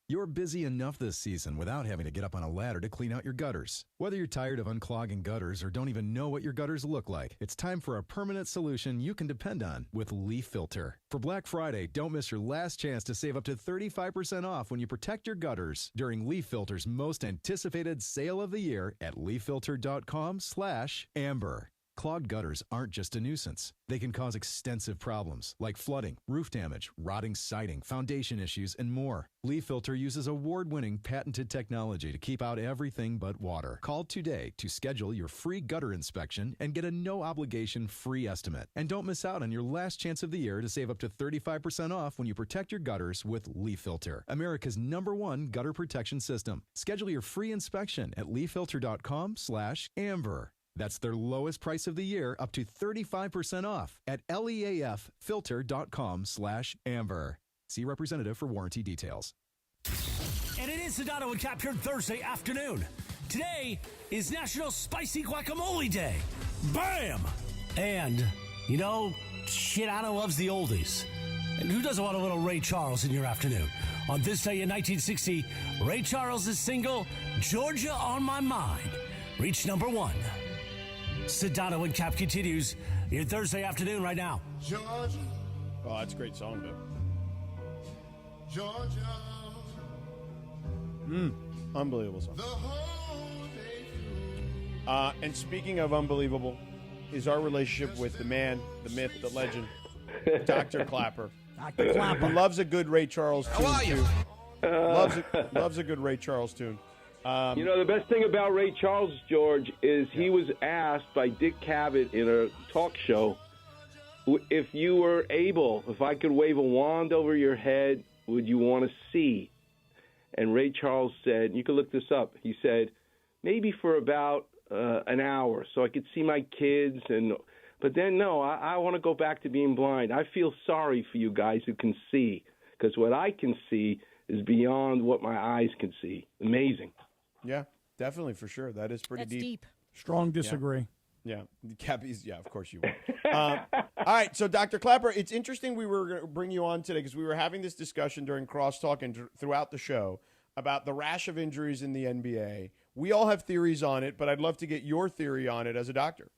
You're busy enough this season without having to get up on a ladder to clean out your gutters. Whether you're tired of unclogging gutters or don't even know what your gutters look like, it's time for a permanent solution you can depend on with Leaf Filter. For Black Friday, don't miss your last chance to save up to 35% off when you protect your gutters during Leaf Filter's most anticipated sale of the year at leaffilter.com/amber. Clogged gutters aren't just a nuisance. They can cause extensive problems like flooding, roof damage, rotting siding, foundation issues, and more. Leaf Filter uses award-winning patented technology to keep out everything but water. Call today to schedule your free gutter inspection and get a no-obligation free estimate. And don't miss out on your last chance of the year to save up to 35% off when you protect your gutters with Leaf Filter, America's #1 gutter protection system. Schedule your free inspection at leaffilter.com/amber. That's their lowest price of the year, up to 35% off at leaffilter.com/amber. See representative for warranty details. And it is Sedano and Cap here Thursday afternoon. Today is National Spicy Guacamole Day. Bam! And, you know, Sedano loves the oldies. And who doesn't want a little Ray Charles in your afternoon? On this day in 1960, Ray Charles' single, Georgia on My Mind, reached #1. Sedano and Cap continues your Thursday afternoon right now. Georgia. Oh, that's a great song, though. Georgia. Unbelievable song. And speaking of unbelievable, is our relationship with the man, the myth, the legend, Dr. Clapper. Dr. Clapper. Who loves a good Ray Charles tune, How are you? too. Loves a good Ray Charles tune. You know, the best thing about Ray Charles, George, is he was asked by Dick Cavett in a talk show, if you were able, if I could wave a wand over your head, would you want to see? And Ray Charles said, you can look this up, he said, maybe for about an hour so I could see my kids. But then, no, I want to go back to being blind. I feel sorry for you guys who can see, because what I can see is beyond what my eyes can see. Amazing. Yeah, definitely, for sure. That is pretty deep. Strong disagree. Yeah. Cappy's, yeah, of course you will. All right, so Dr. Clapper, it's interesting we were going to bring you on today because we were having this discussion during Crosstalk and throughout the show about the rash of injuries in the NBA. We all have theories on it, but I'd love to get your theory on it as a doctor.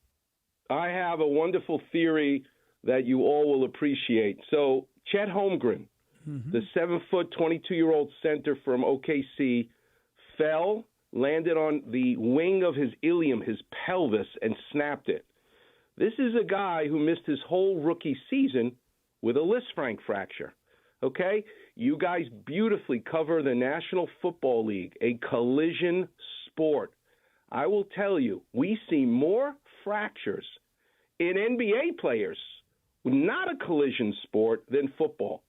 I have a wonderful theory that you all will appreciate. So Chet Holmgren, the 7-foot, 22-year-old center from OKC, fell landed on the wing of his ilium, his pelvis, and snapped it. This is a guy who missed his whole rookie season with a Lisfranc fracture. Okay? You guys beautifully cover the National Football League, a collision sport. I will tell you, we see more fractures in NBA players, not a collision sport, than football.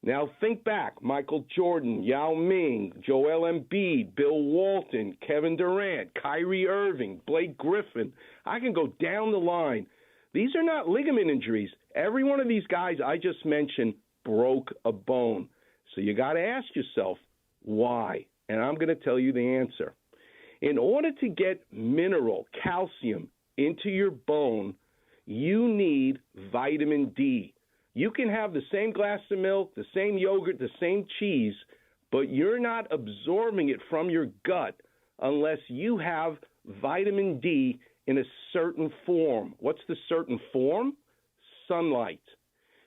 Now think back, Michael Jordan, Yao Ming, Joel Embiid, Bill Walton, Kevin Durant, Kyrie Irving, Blake Griffin. I can go down the line. These are not ligament injuries. Every one of these guys I just mentioned broke a bone. So you got to ask yourself, why? And I'm going to tell you the answer. In order to get mineral, calcium, into your bone, you need vitamin D. You can have the same glass of milk, the same yogurt, the same cheese, but you're not absorbing it from your gut unless you have vitamin D in a certain form. What's the certain form? Sunlight.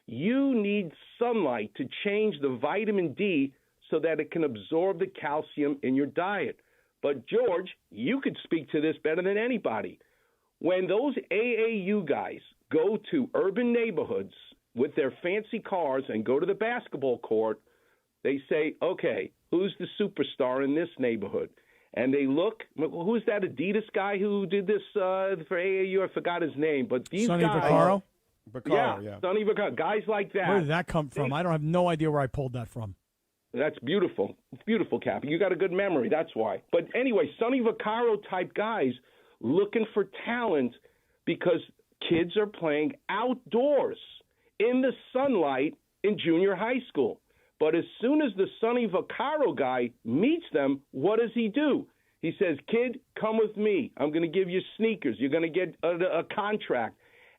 You need sunlight to change the vitamin D so that it can absorb the calcium in your diet. But, George, you could speak to this better than anybody. When those AAU guys go to urban neighborhoods with their fancy cars and go to the basketball court, they say, okay, who's the superstar in this neighborhood? And they look, who's that Adidas guy who did this for AAU? I forgot his name. But these Sonny guys. Vaccaro? Yeah. Sonny Vaccaro. Guys like that. Where did that come from? I don't have no idea where I pulled that from. That's beautiful. It's beautiful, Cappy. You got a good memory. That's why. But anyway, Sonny Vaccaro type guys looking for talent because kids are playing outdoors in the sunlight in junior high school. But as soon as the Sonny Vaccaro guy meets them, what does he do? He says, kid, come with me. I'm going to give you sneakers. You're going to get a contract.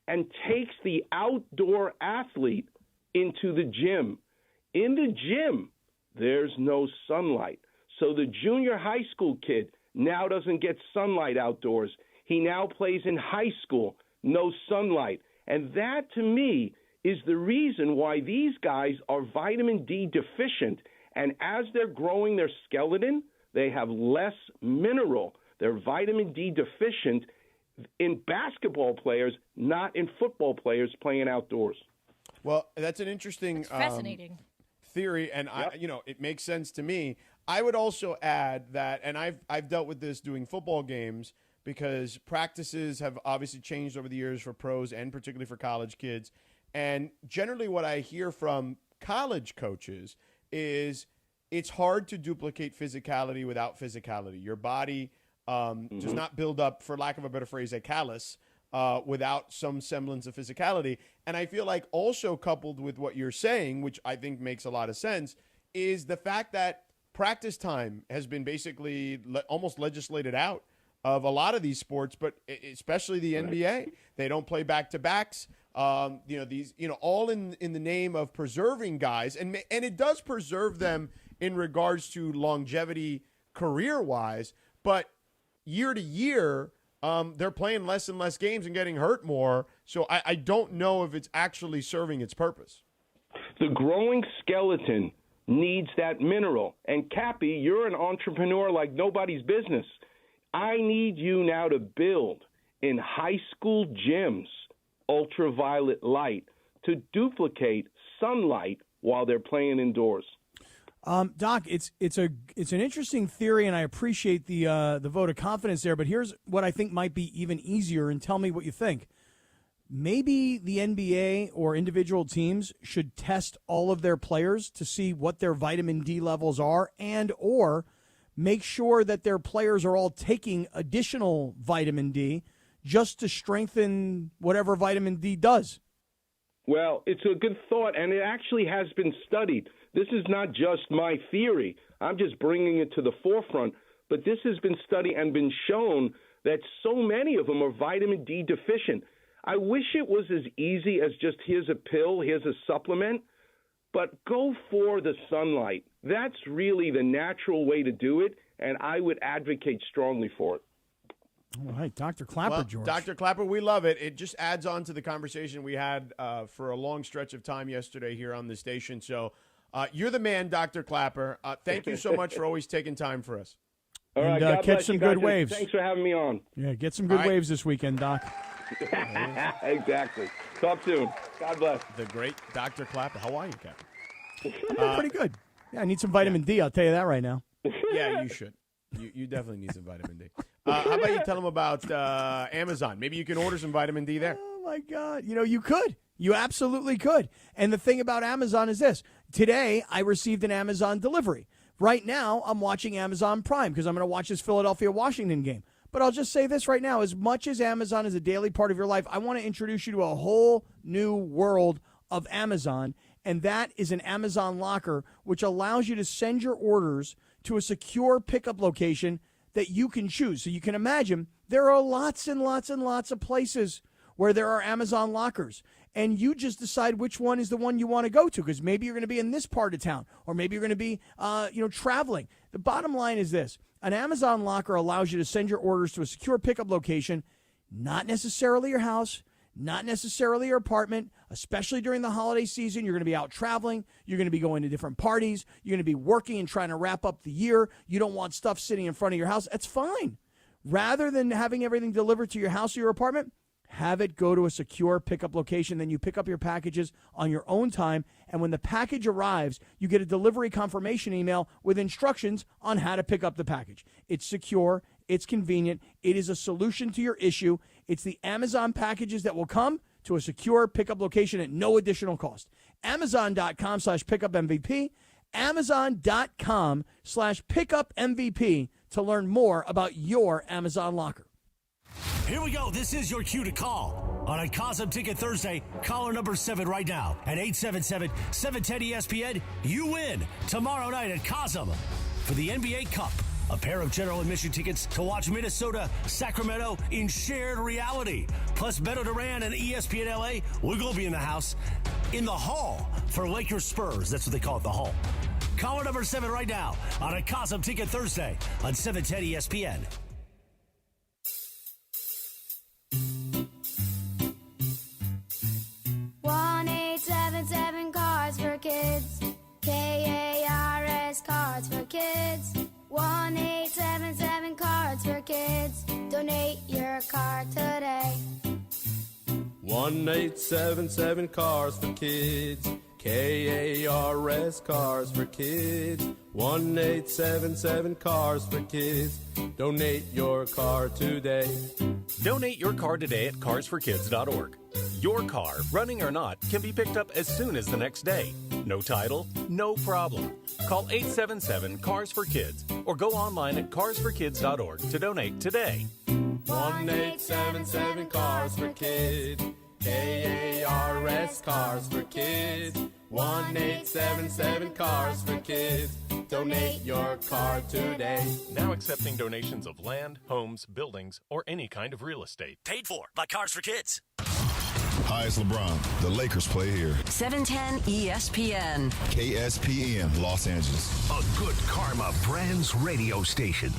And takes the outdoor athlete into the gym. In the gym, there's no sunlight. So the junior high school kid now doesn't get sunlight outdoors. He now plays in high school, no sunlight. And that, to me, is the reason why these guys are vitamin D deficient. And as they're growing their skeleton, they have less mineral. They're vitamin D deficient in basketball players, not in football players playing outdoors. Well, that's an interesting fascinating theory, and it makes sense to me. I would also add that, and I've dealt with this doing football games because practices have obviously changed over the years for pros and particularly for college kids. And generally what I hear from college coaches is it's hard to duplicate physicality without physicality. Your body does not build up, for lack of a better phrase, a callus without some semblance of physicality. And I feel like also coupled with what you're saying, which I think makes a lot of sense, is the fact that practice time has been basically almost legislated out of a lot of these sports, but especially the NBA. They don't play back-to-backs. All in the name of preserving guys, and it does preserve them in regards to longevity career-wise, but year to year, they're playing less and less games and getting hurt more. So I don't know if it's actually serving its purpose. The growing skeleton needs that mineral. And Cappy, you're an entrepreneur like nobody's business. I need you now to build in high school gyms ultraviolet light to duplicate sunlight while they're playing indoors. Doc, it's an interesting theory, and I appreciate the vote of confidence there. But here's what I think might be even easier, and tell me what you think. Maybe the NBA or individual teams should test all of their players to see what their vitamin D levels are, and or make sure that their players are all taking additional vitamin D just to strengthen whatever vitamin D does. Well, it's a good thought, and it actually has been studied. This is not just my theory. I'm just bringing it to the forefront. But this has been studied and been shown that so many of them are vitamin D deficient. I wish it was as easy as just here's a pill, here's a supplement. But go for the sunlight. That's really the natural way to do it, and I would advocate strongly for it. All right, Dr. Clapper, George. Dr. Clapper, we love it. It just adds on to the conversation we had for a long stretch of time yesterday here on the station. So you're the man, Dr. Clapper. Thank you so much for always taking time for us. All right, And God catch bless some you guys, good and waves. Thanks for having me on. Yeah, get some good right. waves this weekend, Doc. Exactly. Talk soon. God bless. The great Dr. Clapper. How are you, Captain? I'm doing pretty good. Yeah, I need some vitamin D. I'll tell you that right now. Yeah, you should. You definitely need some vitamin D. How about you tell them about Amazon? Maybe you can order some vitamin D there. Oh, my God. You could. You absolutely could. And the thing about Amazon is this. Today, I received an Amazon delivery. Right now, I'm watching Amazon Prime because I'm going to watch this Philadelphia-Washington game. But I'll just say this right now. As much as Amazon is a daily part of your life, I want to introduce you to a whole new world of Amazon, and that is an Amazon locker, which allows you to send your orders to a secure pickup location that you can choose. So you can imagine there are lots and lots and lots of places where there are Amazon lockers, and you just decide which one is the one you want to go to, because maybe you're going to be in this part of town, or maybe you're going to be traveling. The bottom line is this. An Amazon locker allows you to send your orders to a secure pickup location, not necessarily your house, not necessarily your apartment, especially during the holiday season. You're going to be out traveling. You're going to be going to different parties. You're going to be working and trying to wrap up the year. You don't want stuff sitting in front of your house. That's fine. Rather than having everything delivered to your house or your apartment, have it go to a secure pickup location. Then you pick up your packages on your own time. And when the package arrives, you get a delivery confirmation email with instructions on how to pick up the package. It's secure. It's convenient. It is a solution to your issue. It's the Amazon packages that will come to a secure pickup location at no additional cost. Amazon.com/pickupmvp. Amazon.com/pickupmvp to learn more about your Amazon locker. Here we go. This is your cue to call. On a Cosm Ticket Thursday, caller number 7 right now at 877-710-ESPN. You win tomorrow night at Cosm for the NBA Cup. A pair of general admission tickets to watch Minnesota, Sacramento in shared reality. Plus Beto Duran and ESPN LA. We're going to be in the house, in the hall for Lakers Spurs. That's what they call it, the hall. Caller number 7 right now on a Cosm Ticket Thursday on 710 ESPN. Cars for Kids. KARS Cards for Kids. 1-877 Cards for Kids. Donate your card today. 1-877 Cars for Kids. KARS Cars for Kids. 1-877 Cars for Kids. Donate your car today. Donate your car today at carsforkids.org. Your car, running or not, can be picked up as soon as the next day. No title? No problem. Call 877-CARS-FOR-KIDS or go online at carsforkids.org to donate today. 1-877 Cars for Kids. KARS Cars for Kids. 1-877 Cars for Kids. Donate your car today. Now accepting donations of land, homes, buildings, or any kind of real estate. Paid for by Cars for Kids. Hi, it's LeBron. The Lakers play here. 710 ESPN. KSPN, Los Angeles. A good karma brands radio station.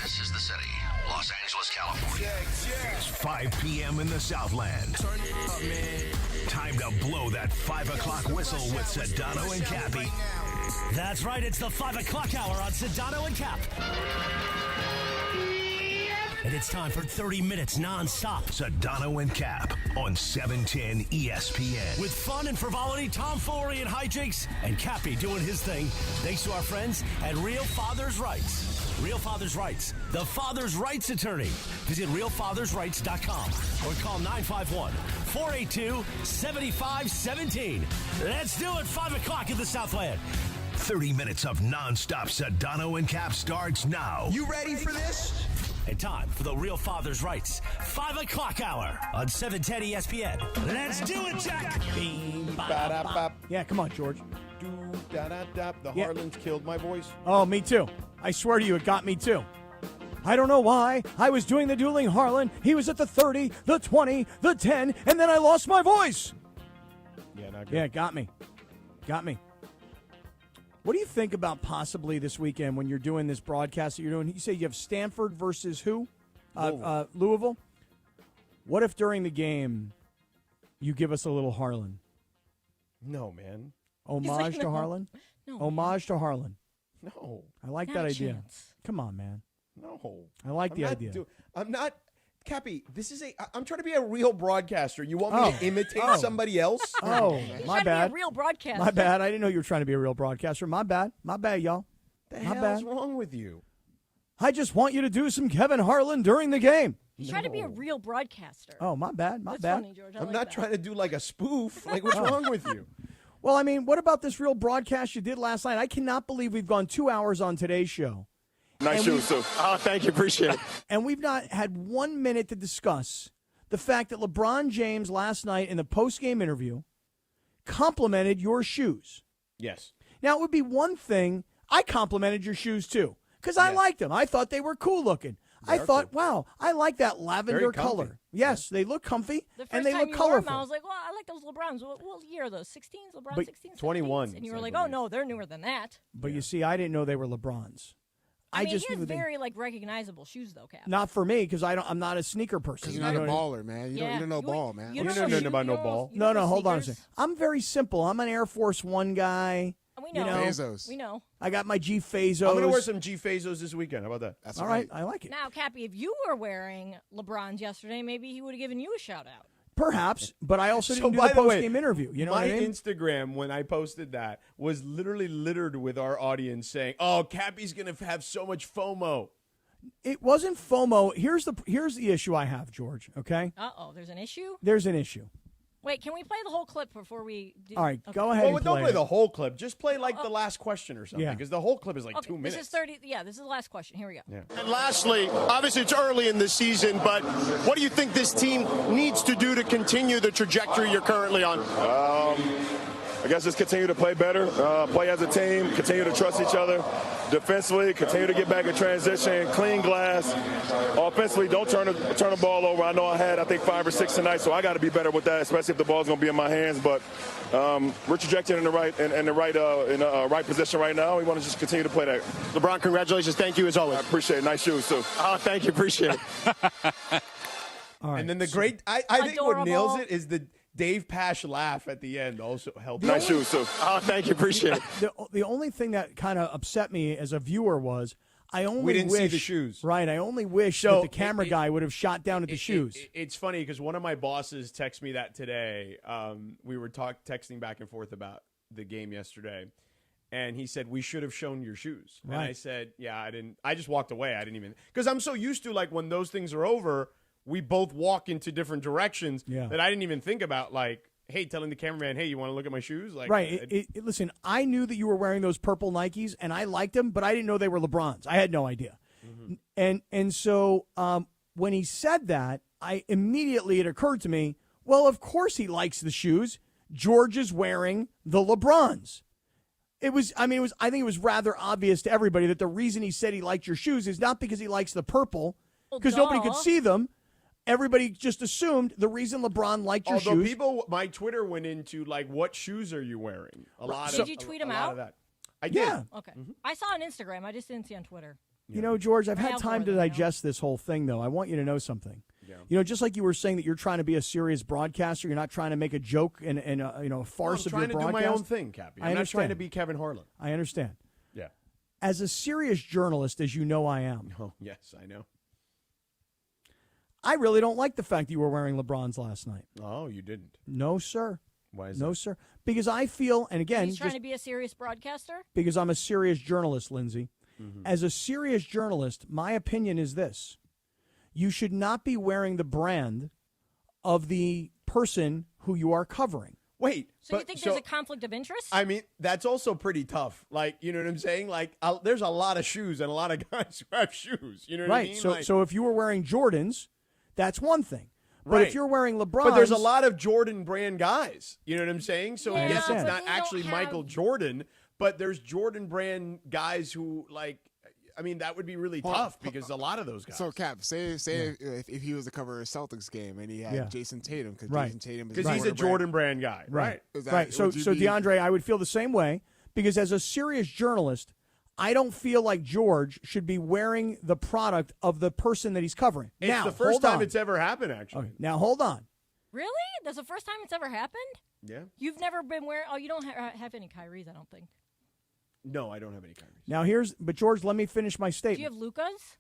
This is the city, Los Angeles, California. It's 5 p.m. in the Southland. Turn it up, man. Time to blow that 5 o'clock whistle with Sedano and Cappy. That's right, it's the 5 o'clock hour on Sedano and Cap. And it's time for 30 minutes non-stop. Sedano and Cap on 710 ESPN. With fun and frivolity, tomfoolery and hijinks, and Cappy doing his thing. Thanks to our friends at Real Father's Rights. Real Father's Rights, the father's rights attorney. Visit realfathersrights.com or call 951-482-7517. Let's do it, 5 o'clock in the Southland. 30 minutes of non-stop Sedano and Cap starts now. You ready for this? And time for the Real Father's Rights 5 o'clock hour on 710 ESPN. Let's do it, Jack! Yeah, come on, George. The Harlands killed my voice. Oh, me too. I swear to you, it got me too. I don't know why. I was doing the Dueling Harlan. He was at the 30, the 20, the 10, and then I lost my voice. Yeah, not good. Yeah, it got me. Got me. What do you think about possibly this weekend when you're doing this broadcast that you're doing? You say you have Stanford versus who? Louisville. What if during the game you give us a little Harlan? No, man. Homage to Harlan? No, Homage to Harlan. No. I like Not that a idea. chance. Come on, man. No. I like the idea. I'm not. Cappy, I'm trying to be a real broadcaster. You want me to imitate somebody else? Oh, my bad. Be a real broadcaster. My bad. I didn't know you were trying to be a real broadcaster. My bad. My bad, y'all. The My hell's bad. wrong with you? I just want you to do some Kevin Harlan during the game. He's trying to be a real broadcaster. Oh, my bad. My That's bad. funny, George. I I'm like not that. trying to do like a spoof. Like, what's wrong with you? Well, I mean, what about this real broadcast you did last night? I cannot believe we've gone 2 hours on today's show. Nice shoes, Sue. Oh, thank you. Appreciate it. And we've not had 1 minute to discuss the fact that LeBron James last night in the post-game interview complimented your shoes. Yes. Now, it would be one thing. I complimented your shoes, too, because I liked them. I thought they were cool looking. I thought, wow, I like that lavender color. Yes, they look comfy, The first and they time look you wore them, colorful. I was like, well, I like those LeBrons. What year are those? 16s? LeBron But 16s? 21. And you were like, oh, no, they're newer than that. But you see, I didn't know they were LeBrons. I mean, just he has knew they- very, recognizable shoes, though, Cap. Not for me, because I'm not a sneaker person. Because you're not a baller, man. You don't know ball, man. You don't know nothing about no ball. No, hold on a second. I'm very simple. I'm an Air Force One guy. We know. Bezos. We know. I got my G Fazos. I'm going to wear some G Fazos this weekend. How about that? That's all right. I like it. Now, Cappy, if you were wearing LeBrons yesterday, maybe he would have given you a shout-out. Perhaps, but I also So, didn't do by the the way, post-game interview. You know my what I mean? Instagram, when I posted that, was literally littered with our audience saying, oh, Cappy's going to have so much FOMO. It wasn't FOMO. Here's the issue I have, George, okay? Uh-oh, there's an issue? There's an issue. Wait, can we play the whole clip before we do? All right, okay. go ahead Well, and don't play it. the whole clip. Just play the last question or something, Yeah. because the whole clip is like Okay, 2 minutes. This is 30. Yeah, this is the last question. Here we go. Yeah. And lastly, obviously it's early in the season, but what do you think this team needs to do to continue the trajectory you're currently on? I guess just continue to play better, play as a team, continue to trust each other. Defensively, continue to get back in transition, clean glass. Offensively, don't turn the ball over. I know I think 5 or 6 tonight, so I got to be better with that, especially if the ball's going to be in my hands. But we're trajecting in the right position right now. We want to just continue to play that. LeBron, congratulations. Thank you as always. I appreciate it. Nice shoes, too. Thank you. Appreciate it. All right. And then the great, I think what nails it is the Dave Pash laugh at the end also helped. Nice shoes, too. Thank you. Appreciate it. The only thing that kind of upset me as a viewer was I only We didn't wish, see the shoes. Right, I only wish that the camera guy would have shot down at the shoes. It's funny because one of my bosses texted me that today. We were texting back and forth about the game yesterday. And he said, we should have shown your shoes. Right. And I said, yeah, I didn't. I just walked away. I didn't even. Because I'm so used to, like, when those things are over, we both walk into different directions that I didn't even think about, like, hey, telling the cameraman, hey, you want to look at my shoes? Like, Right. Listen, I knew that you were wearing those purple Nikes, and I liked them, but I didn't know they were LeBron's. I had no idea. Mm-hmm. And so when he said that, it occurred to me, well, of course he likes the shoes. George is wearing the LeBron's. I think it was rather obvious to everybody that the reason he said he liked your shoes is not because he likes the purple, because nobody could see them. Everybody just assumed the reason LeBron liked your shoes. My Twitter went into, like, what shoes are you wearing? Did you tweet him out? Of that. I did. Yeah. Okay. I saw on Instagram. I just didn't see on Twitter. You know, George, I've I had have time more to than digest this whole thing, though. I want you to know something. Yeah. You know, just like you were saying that you're trying to be a serious broadcaster, you're not trying to make a joke and a farce of your broadcast. I'm trying to do my own thing, Cappy. I'm not trying to be Kevin Harlan. I understand. Yeah. As a serious journalist, as you know I am. Oh, yes, I know. I really don't like the fact that you were wearing LeBron's last night. Oh, you didn't? No, sir. Why is no, that? sir. Because I feel, and again, He's trying to be a serious broadcaster? because I'm a serious journalist, Lindsay. Mm-hmm. As a serious journalist, my opinion is this. You should not be wearing the brand of the person who you are covering. Wait. So you think there's a conflict of interest? I mean, that's also pretty tough. Like, you know what I'm saying? Like, there's a lot of shoes and a lot of guys who have shoes. You know what I mean? Right. So if you were wearing Jordans, that's one thing. But Right. if you're wearing LeBron's... But there's a lot of Jordan brand guys. You know what I'm saying? So Yeah, yes, but it's they not don't actually have- Michael Jordan, but there's Jordan brand guys who, like, I mean, that would be really tough because a lot of those guys. So, Cap, say if he was to cover a Celtics game and he had Jason Tatum, because Right. Jason Tatum is Because he's a Jordan brand guy. Right. Is that- Right. So would you be- DeAndre, I would feel the same way because as a serious journalist, I don't feel like George should be wearing the product of the person that he's covering. It's now, the first hold time on. it's ever happened, actually. Okay, now, hold on. Really? That's the first time it's ever happened? Yeah. You've never been wearing... Oh, you don't have any Kyries, I don't think. No, I don't have any Kyries. Now but George, let me finish my statement. Do you have Luca's?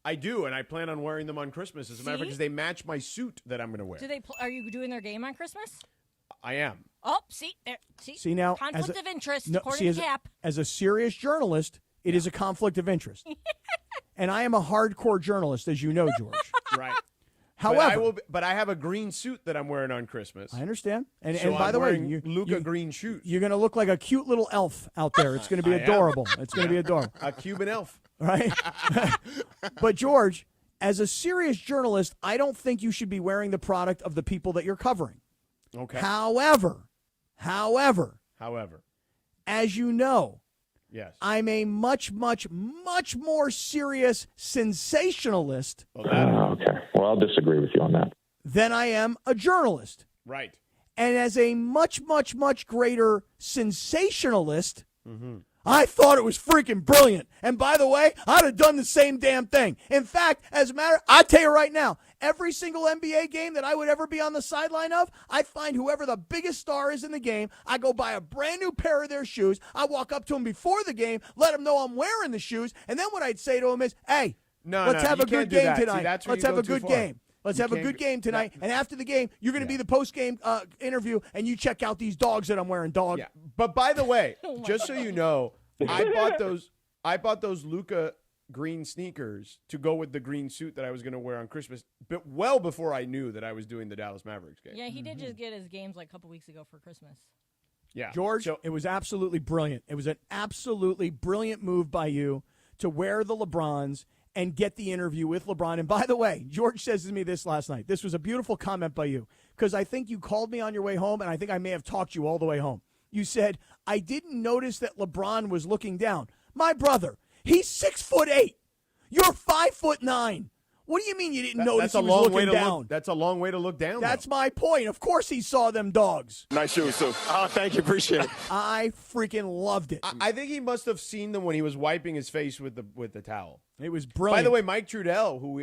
I do, and I plan on wearing them on Christmas. As a matter of fact, because they match my suit that I'm going to wear. Are you doing their game on Christmas? I am. Oh, see, now, conflict of interest, no, according to Cap. As a serious journalist, it is a conflict of interest. And I am a hardcore journalist, as you know, George. Right. However, but I have a green suit that I'm wearing on Christmas. I understand. And so by I'm the way, wearing Luca green shoes. You're going to look like a cute little elf out there. It's going to be adorable. It's going to be adorable. A Cuban elf. Right? But George, as a serious journalist, I don't think you should be wearing the product of the people that you're covering. Okay. However, as you know, yes, I'm a much, much, much more serious sensationalist. Okay. Well, I'll disagree with you on that. Than I am a journalist. Right. And as a much, much, much greater sensationalist, I thought it was freaking brilliant. And by the way, I'd have done the same damn thing. In fact, as a matter, I tell you right now, every single NBA game that I would ever be on the sideline of, I find whoever the biggest star is in the game, I go buy a brand new pair of their shoes. I walk up to them before the game, let them know I'm wearing the shoes, and then what I'd say to them is, hey, let's have a good game tonight. Let's have a good game. Let's have a good game tonight. And after the game, you're going to be the post-game interview, and you check out these dogs that I'm wearing, dog. Yeah. But by the way, just so you know, I bought those Luca green sneakers to go with the green suit that I was going to wear on Christmas, but well before I knew that I was doing the Dallas Mavericks game. Yeah, he did just get his games like a couple weeks ago for Christmas. Yeah. George, it was absolutely brilliant. It was an absolutely brilliant move by you to wear the LeBrons and get the interview with LeBron. And by the way, George says to me this last night. This was a beautiful comment by you, because I think you called me on your way home, and I think I may have talked you all the way home. You said, I didn't notice that LeBron was looking down. My brother, he's 6'8". You're 5'9". What do you mean you didn't notice he was looking down? That's a long way to look down. That's my point. Of course he saw them dogs. Nice shoes, too. Oh, thank you. Appreciate it. I freaking loved it. I think he must have seen them when he was wiping his face with the towel. It was brilliant. By the way, Mike Trudell, who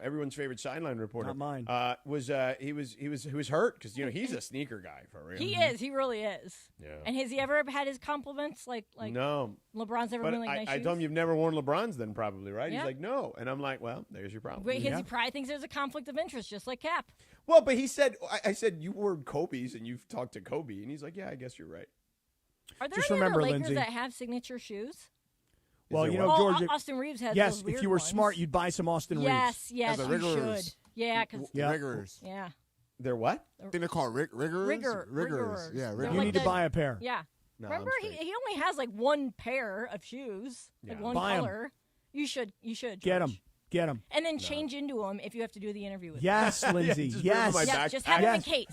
everyone's favorite sideline reporter, not mine, was hurt because he's a sneaker guy for real. He is. He really is. Yeah. And has he ever had his compliments like no? LeBron's ever been like nice shoes? I told him you've never worn LeBrons, then probably right. Yeah. He's like no, and I'm like, well, there's your problem. Wait, he probably thinks there's a conflict of interest, just like Cap. Well, but he said, I said you wore Kobe's and you've talked to Kobe, and he's like, yeah, I guess you're right. Are there Just any remember, other Lakers Lindsay, that have signature shoes? Well, George. Austin Reeves has yes, those weird if you were ones. smart, you'd buy some Austin Reeves. Yes, you should. Yeah, because Riggers. Yeah. They're what? I think they're called riggers. Riggers. Yeah, You riggers. need to buy a pair. Yeah. No, remember, he only has like one pair of shoes, like one Buy 'em. color. You should. Get George. them. And then change into them if you have to do the interview with Yes, them. Lindsay. yes. Just have them in case.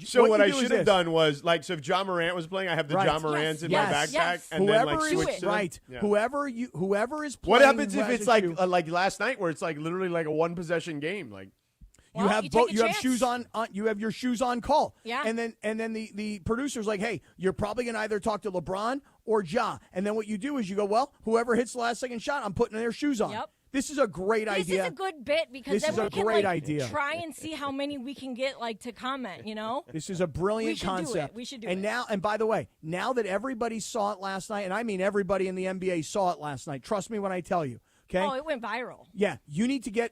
So what you I do is should have this. done was so if John Morant was playing, I have the Right. John Morants in Yes. my backpack, Yes. and Whoever then is switch to them. right. Yeah. Whoever is playing. What happens who if has it's a like shoe. like last night where it's like literally like a one possession game? Like You have both. You have shoes on. You have your shoes on call. Yeah. And then the producer's like, hey, you're probably gonna either talk to LeBron or Ja. And then what you do is you go, well, whoever hits the last second shot, I'm putting their shoes on. Yep. This is a great idea. This is a good bit because This then is we a can great idea. try and see how many we can get to comment. This is a brilliant We should do concept. it. We should do and it. now, and by the way, now that everybody saw it last night, and I mean everybody in the NBA saw it last night. Trust me when I tell you. Okay. Oh, it went viral. Yeah, you need to get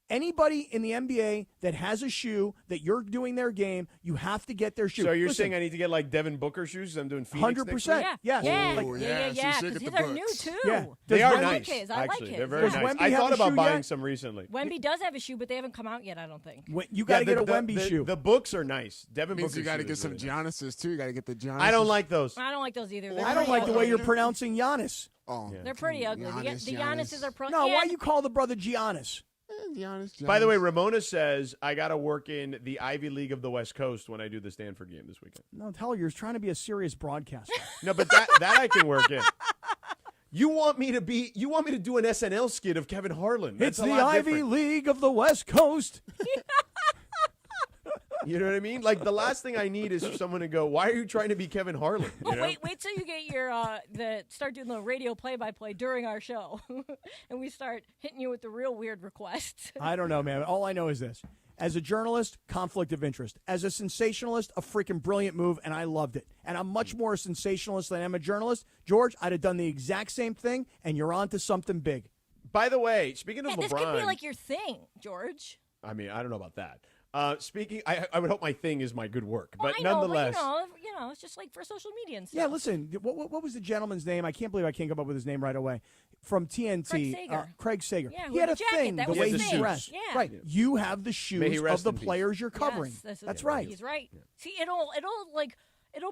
anybody in the NBA that has a shoe that you're doing their game, you have to get their shoe. So you're Listen, saying I need to get like Devin Booker shoes? 'Cause I'm doing Phoenix 100%. next week? Yes. Yeah, Like- yeah. Because these are new too. Yeah. They Does are Wemby- nice. his. I like actually, his. they're very Does nice. Wemby I have thought a about shoe buying yet? some recently. Wemby does have a shoe, but they haven't come out yet. I don't think. You got to get a the- Wemby the- shoe. The books are nice. Devin Means Booker. you got to shoe get is some really nice. Giannis's too. You got to get the Giannis. I don't like those. I don't like those either. I don't like the way you're pronouncing Giannis. Oh, They're pretty ugly. The Giannis's are pro. No, why and- you call the brother Giannis? Giannis. By the way, Ramona says I got to work in the Ivy League of the West Coast when I do the Stanford game this weekend. No, tell her you're trying to be a serious broadcaster. No, but that I can work in. You want me to do an SNL skit of Kevin Harlan? It's That's a the lot Ivy different. League of the West Coast. You know what I mean? Like the last thing I need is for someone to go, "Why are you trying to be Kevin Harlan?" You Oh, know? wait till you get your start doing the radio play-by-play during our show, and we start hitting you with the real weird requests. I don't know, man. All I know is this. As a journalist, conflict of interest. As a sensationalist, a freaking brilliant move, and I loved it. And I'm much more a sensationalist than I am a journalist. George, I'd have done the exact same thing, and you're on to something big. By the way, speaking of LeBron. This could be like your thing, George. I mean, I don't know about that. I would hope my thing is my good work, but I know, nonetheless. But you know, it's just like for social media and stuff. Yeah, listen, what was the gentleman's name? I can't believe I can't come up with his name right away. From TNT, Craig Sager. He Yeah, had a with the jacket. thing, That the was way his he thing. dressed. Yeah. Right. You have the May he shoes rest of the in peace. players you're covering. Yes, that's right. He's right. See, it'll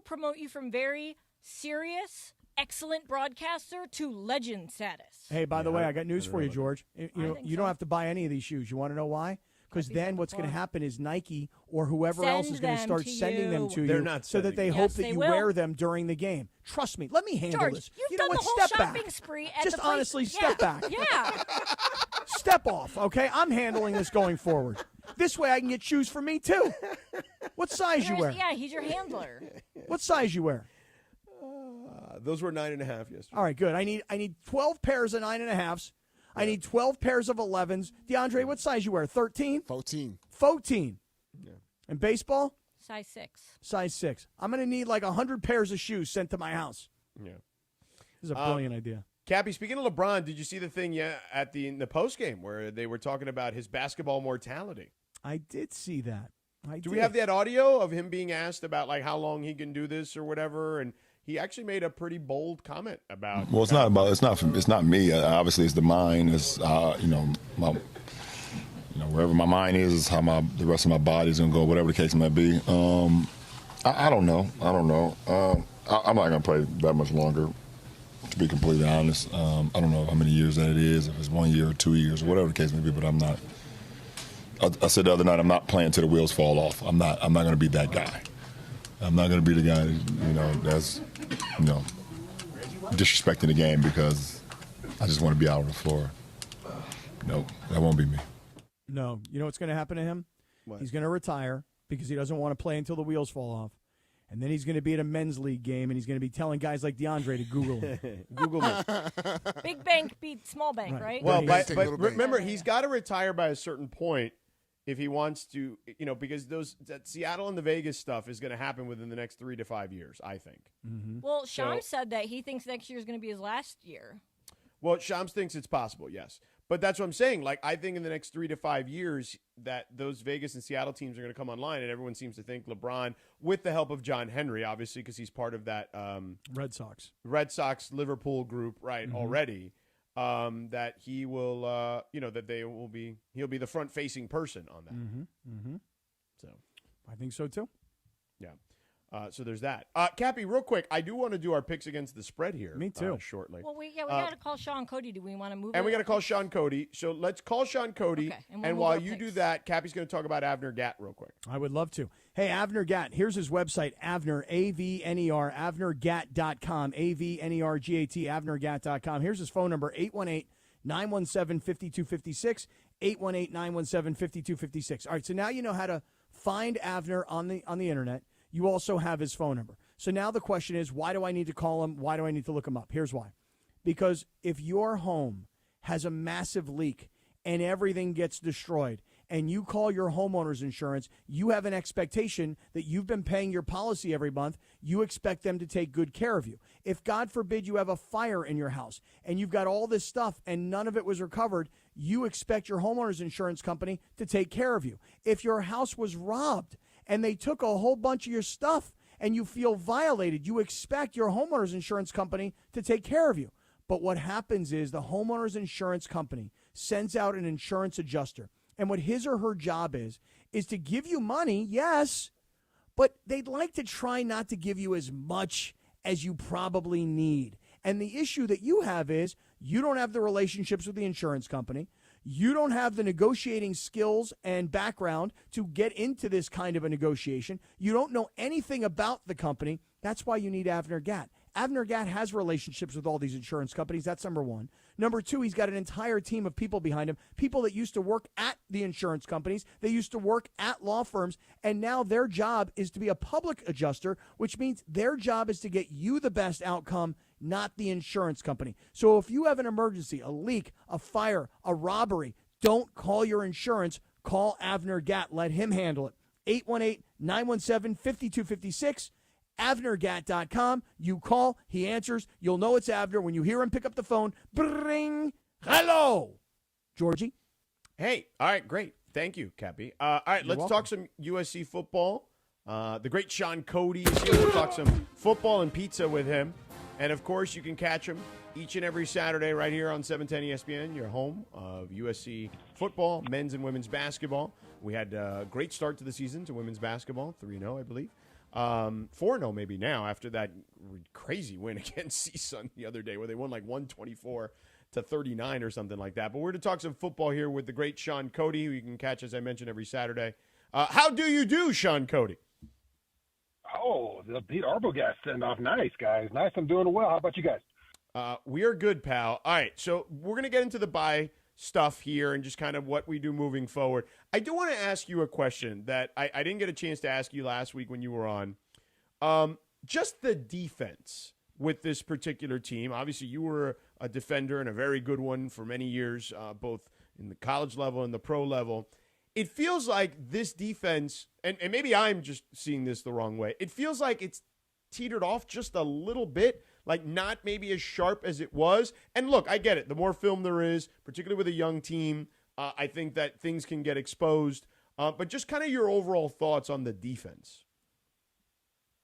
promote you from very serious, excellent broadcaster to legend status. Hey, by the way, I got news for you, about George. You don't have to buy any of these shoes. You want to know why? Because then what's going to happen is Nike or whoever else is going to start sending them to They're you not so that sending they them. hope Yes, that they you will. wear them during the game. Trust me. Let me handle George, this. you've You know done what? the whole Step shopping back. spree at Just the place. honestly, Yeah. step back. Yeah. Step off, okay? I'm handling this going forward. This way I can get shoes for me, too. What size you wear? Yeah, he's your handler. What size you wear? Those were 9.5 yesterday. All right, good. I need 12 pairs of 9.5s. I need 12 pairs of 11s. DeAndre, what size you wear? 13? 14. 14. And baseball? Size 6. Size 6. I'm going to need like 100 pairs of shoes sent to my house. Yeah. This is a brilliant idea. Cappy, speaking of LeBron, did you see the thing in the post game where they were talking about his basketball mortality? I did see that. Do we have that audio of him being asked about like how long he can do this or whatever? And he actually made a pretty bold comment about. Well, it's not me. Obviously, it's the mind. It's wherever my mind is how the rest of my body's gonna go. Whatever the case may be. I don't know. I'm not gonna play that much longer. To be completely honest, I don't know how many years that it is. If it's 1 year or 2 years or whatever the case may be. But I'm not. I said the other night, I'm not playing till the wheels fall off. I'm not going to be that guy. I'm not going to be the guy, that's, disrespecting the game because I just want to be out on the floor. No, that won't be me. No. You know what's going to happen to him? What? He's going to retire because he doesn't want to play until the wheels fall off. And then he's going to be at a men's league game, and he's going to be telling guys like DeAndre to Google him. Google me. Big bank beat small bank, right? Well, Right. but remember, he's got to retire by a certain point if he wants to, because that Seattle and the Vegas stuff is going to happen within the next 3 to 5 years, I think. Mm-hmm. Well, Shams said that he thinks next year is going to be his last year. Well, Shams thinks it's possible, yes. But that's what I'm saying. Like, I think in the next 3 to 5 years that those Vegas and Seattle teams are going to come online, and everyone seems to think LeBron, with the help of John Henry, obviously, because he's part of that Red Sox Liverpool group, right, already, that he will, he'll be the front-facing person on that. Mm-hmm. So, I think so, too. yeah. So there's that. Cappy, real quick, I do want to do our picks against the spread here. Me too. Shortly. Well, we got to call Sean Cody. Do we want to move? And we got to call Sean Cody. So let's call Sean Cody. Okay, and we'll and move while our you picks. do that, Cappy's going to talk about Avner Gatt real quick. I would love to. Hey, Avner Gatt, here's his website, Avner, A-V-N-E-R, AvnerGatt.com, A-V-N-E-R-G-A-T, AvnerGatt.com. Here's his phone number, 818-917-5256, 818-917-5256. All right, so now you know how to find Avner on the internet. You also have his phone number. So now the question is, why do I need to call him? Why do I need to look him up? Here's why. Because if your home has a massive leak and everything gets destroyed and you call your homeowner's insurance, you have an expectation that you've been paying your policy every month. You expect them to take good care of you. If, God forbid, you have a fire in your house and you've got all this stuff and none of it was recovered, you expect your homeowner's insurance company to take care of you. If your house was robbed and they took a whole bunch of your stuff and you feel violated, you expect your homeowner's insurance company to take care of you. But what happens is the homeowner's insurance company sends out an insurance adjuster. And what his or her job is to give you money, yes, but they'd like to try not to give you as much as you probably need. And the issue that you have is you don't have the relationships with the insurance company. You don't have the negotiating skills and background to get into this kind of a negotiation. You don't know anything about the company. That's why you need Avner Gatt. Avner Gatt has relationships with all these insurance companies. That's number one. Number two, he's got an entire team of people behind him, people that used to work at the insurance companies. They used to work at law firms, and now their job is to be a public adjuster, which means their job is to get you the best outcome, not the insurance company. So if you have an emergency, a leak, a fire, a robbery, don't call your insurance. Call Avner Gatt. Let him handle it. 818-917-5256. AvnerGatt.com. You call, he answers. You'll know it's Avner when you hear him pick up the phone. Bring. Hello. Georgie. Hey, all right, great. Thank you, Cappy. All right, let's talk some USC football. The great Sean Cody is here. We'll talk some football and pizza with him. And, of course, you can catch him each and every Saturday right here on 710 ESPN, your home of USC football, men's and women's basketball. We had a great start to the season to women's basketball, 3-0, I believe. 4-0 maybe now after that crazy win against CSUN the other day where they won like 124-39 or something like that. But we're going to talk some football here with the great Sean Cody, who you can catch, as I mentioned, every Saturday. How do you do, Sean Cody? Oh, the Pete Arbogast send off. Nice, guys. Nice. I'm doing well. How about you guys? We are good, pal. All right, so we're going to get into the bye stuff here and just kind of what we do moving forward. I do want to ask you a question that I didn't get a chance to ask you last week when you were on. Just the defense with this particular team. Obviously, you were a defender and a very good one for many years, both in the college level and the pro level. It feels like this defense, and maybe I'm just seeing this the wrong way, it feels like it's teetered off just a little bit, like not maybe as sharp as it was. And look, I get it. The more film there is, particularly with a young team, I think that things can get exposed. But just kind of your overall thoughts on the defense.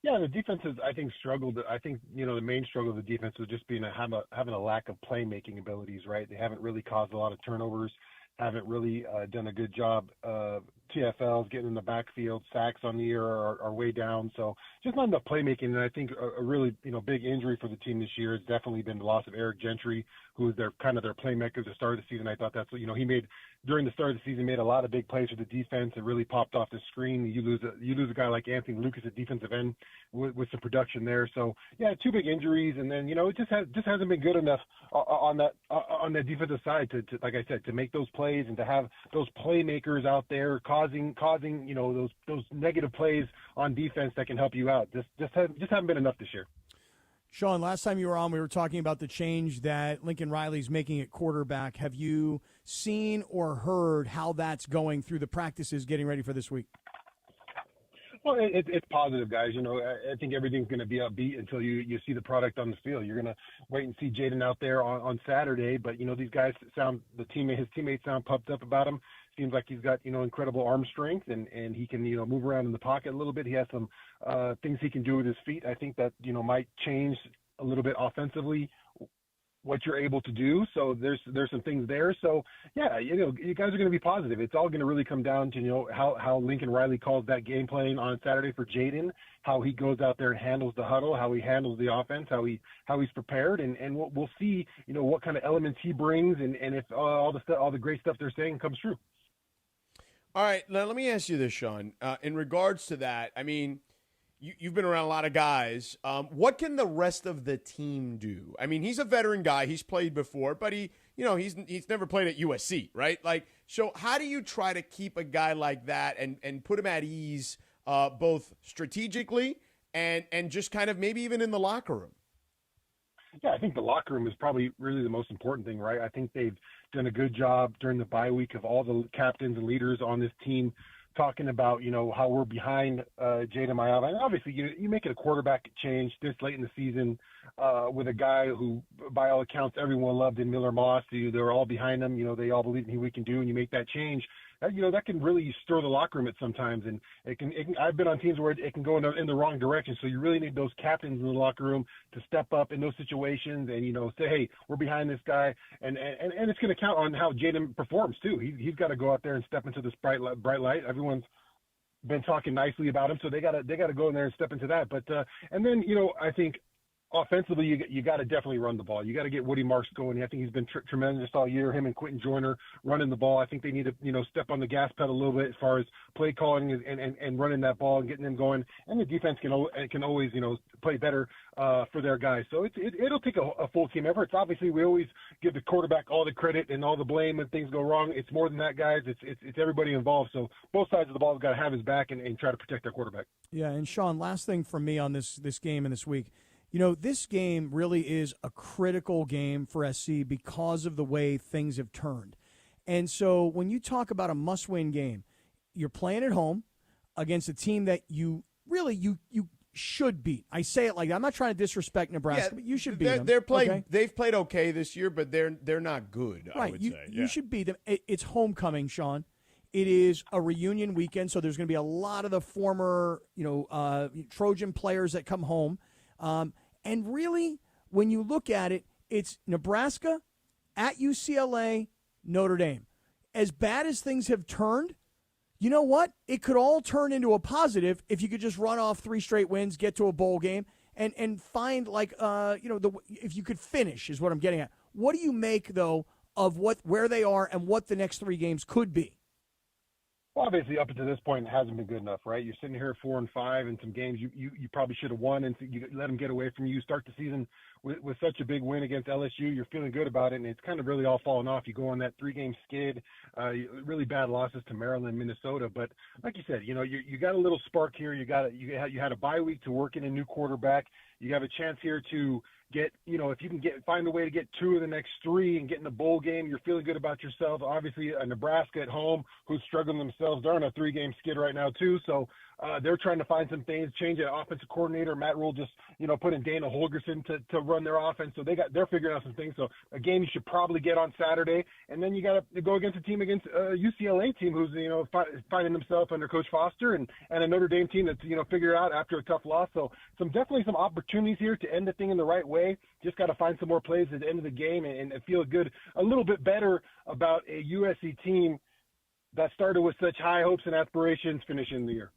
Yeah, the defense has, I think, struggled. I think, the main struggle of the defense was just having a lack of playmaking abilities, right? They haven't really caused a lot of turnovers, haven't really done a good job of TFLs, getting in the backfield, sacks on the year are way down. So just not enough playmaking. And I think a really, big injury for the team this year has definitely been the loss of Eric Gentry, who was their playmaker at the start of the season. I thought that's what, he made during the start of the season, made a lot of big plays for the defense. It really popped off the screen. You lose a guy like Anthony Lucas at defensive end with some production there. So yeah, 2 big injuries. And then, it just hasn't been good enough on that defensive side to, like I said, to make those plays and to have those playmakers out there causing those negative plays on defense that can help you out. Just haven't been enough this year. Sean, last time you were on, we were talking about the change that Lincoln Riley's making at quarterback. Have you seen or heard how that's going through the practices getting ready for this week? Well, it's positive, guys. I think everything's going to be upbeat until you see the product on the field. You're going to wait and see Jaden out there on Saturday, but these guys his teammates sound pumped up about him. Seems like he's got incredible arm strength and he can move around in the pocket a little bit. He has some things he can do with his feet. I think that might change a little bit offensively what you're able to do. So there's some things there. So yeah, you guys are going to be positive. It's all going to really come down to how Lincoln Riley calls that game plan on Saturday for Jaden, how he goes out there and handles the huddle, how he handles the offense, how he's prepared, and we'll see what kind of elements he brings and if all the great stuff they're saying comes true. All right, now let me ask you this, Sean. In regards to that, I mean, you've been around a lot of guys. What can the rest of the team do? I mean, he's a veteran guy. He's played before, but he's never played at USC, right? Like, so how do you try to keep a guy like that and put him at ease, both strategically and just kind of maybe even in the locker room? Yeah, I think the locker room is probably really the most important thing, right? I think they've done a good job during the bye week of all the captains and leaders on this team talking about, how we're behind Jada Mayava. And obviously, you make it a quarterback change this late in the season with a guy who, by all accounts, everyone loved in Miller Moss. They're all behind him. They all believe in what we can do, and you make that change. That can really stir the locker room at sometimes, and it can. I've been on teams where it can go in the wrong direction. So you really need those captains in the locker room to step up in those situations and say, hey, we're behind this guy, and it's going to count on how Jaden performs too. He's got to go out there and step into this bright light. Everyone's been talking nicely about him, so they got to go in there and step into that. But and then I think offensively, you got to definitely run the ball. You got to get Woody Marks going. I think he's been tremendous all year. Him and Quentin Joyner running the ball. I think they need to step on the gas pedal a little bit as far as play calling and running that ball and getting them going. And the defense can always play better for their guys. So it'll take a full team effort. It's obviously we always give the quarterback all the credit and all the blame when things go wrong. It's more than that, guys. It's everybody involved. So both sides of the ball have got to have his back and try to protect their quarterback. Yeah, and Sean, last thing from me on this game and this week. This game really is a critical game for SC because of the way things have turned. And so when you talk about a must-win game, you're playing at home against a team that you should beat. I say it like that. I'm not trying to disrespect Nebraska, but you should beat them. They're playing. Okay? They've played okay this year, but they're not good. Right. I would say You should beat them. It's homecoming, Sean. It is a reunion weekend, so there's going to be a lot of the former, Trojan players that come home. And really, when you look at it, it's Nebraska at UCLA, Notre Dame. As bad as things have turned, you know what? It could all turn into a positive if you could just run off 3 straight wins, get to a bowl game, and find if you could finish is what I'm getting at. What do you make though of where they are and what the next 3 games could be? Well, obviously, up until this point, it hasn't been good enough, right? You're sitting here 4-5, and some games you probably should have won, and you let them get away from you. Start the season with such a big win against LSU. You're feeling good about it, and it's kind of really all fallen off. You go on that 3-game skid, really bad losses to Maryland, Minnesota. But like you said, you got a little spark here. You had a bye week to work in a new quarterback. You have a chance here to get, if you can find a way to get 2 of the next 3 and get in the bowl game, you're feeling good about yourself. Obviously, Nebraska at home, who's struggling themselves. They're on a 3-game skid right now too. So they're trying to find some things, change the offensive coordinator. Matt Rule just, put in Dana Holgerson to run their offense. So they're figuring out some things. So a game you should probably get on Saturday. And then you got to go against a UCLA team who's, finding themselves under Coach Foster and a Notre Dame team that's, figured out after a tough loss. So definitely some opportunities here to end the thing in the right way. Just got to find some more plays at the end of the game and feel good, a little bit better about a USC team that started with such high hopes and aspirations finishing the year.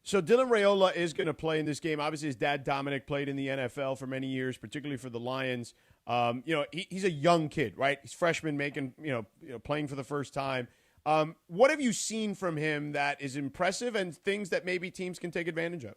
So Dylan Raiola is going to play in this game. Obviously, his dad Dominic played in the NFL for many years, particularly for the Lions. He's a young kid, right? He's freshman, making playing for the first time. What have you seen from him that is impressive and things that maybe teams can take advantage of?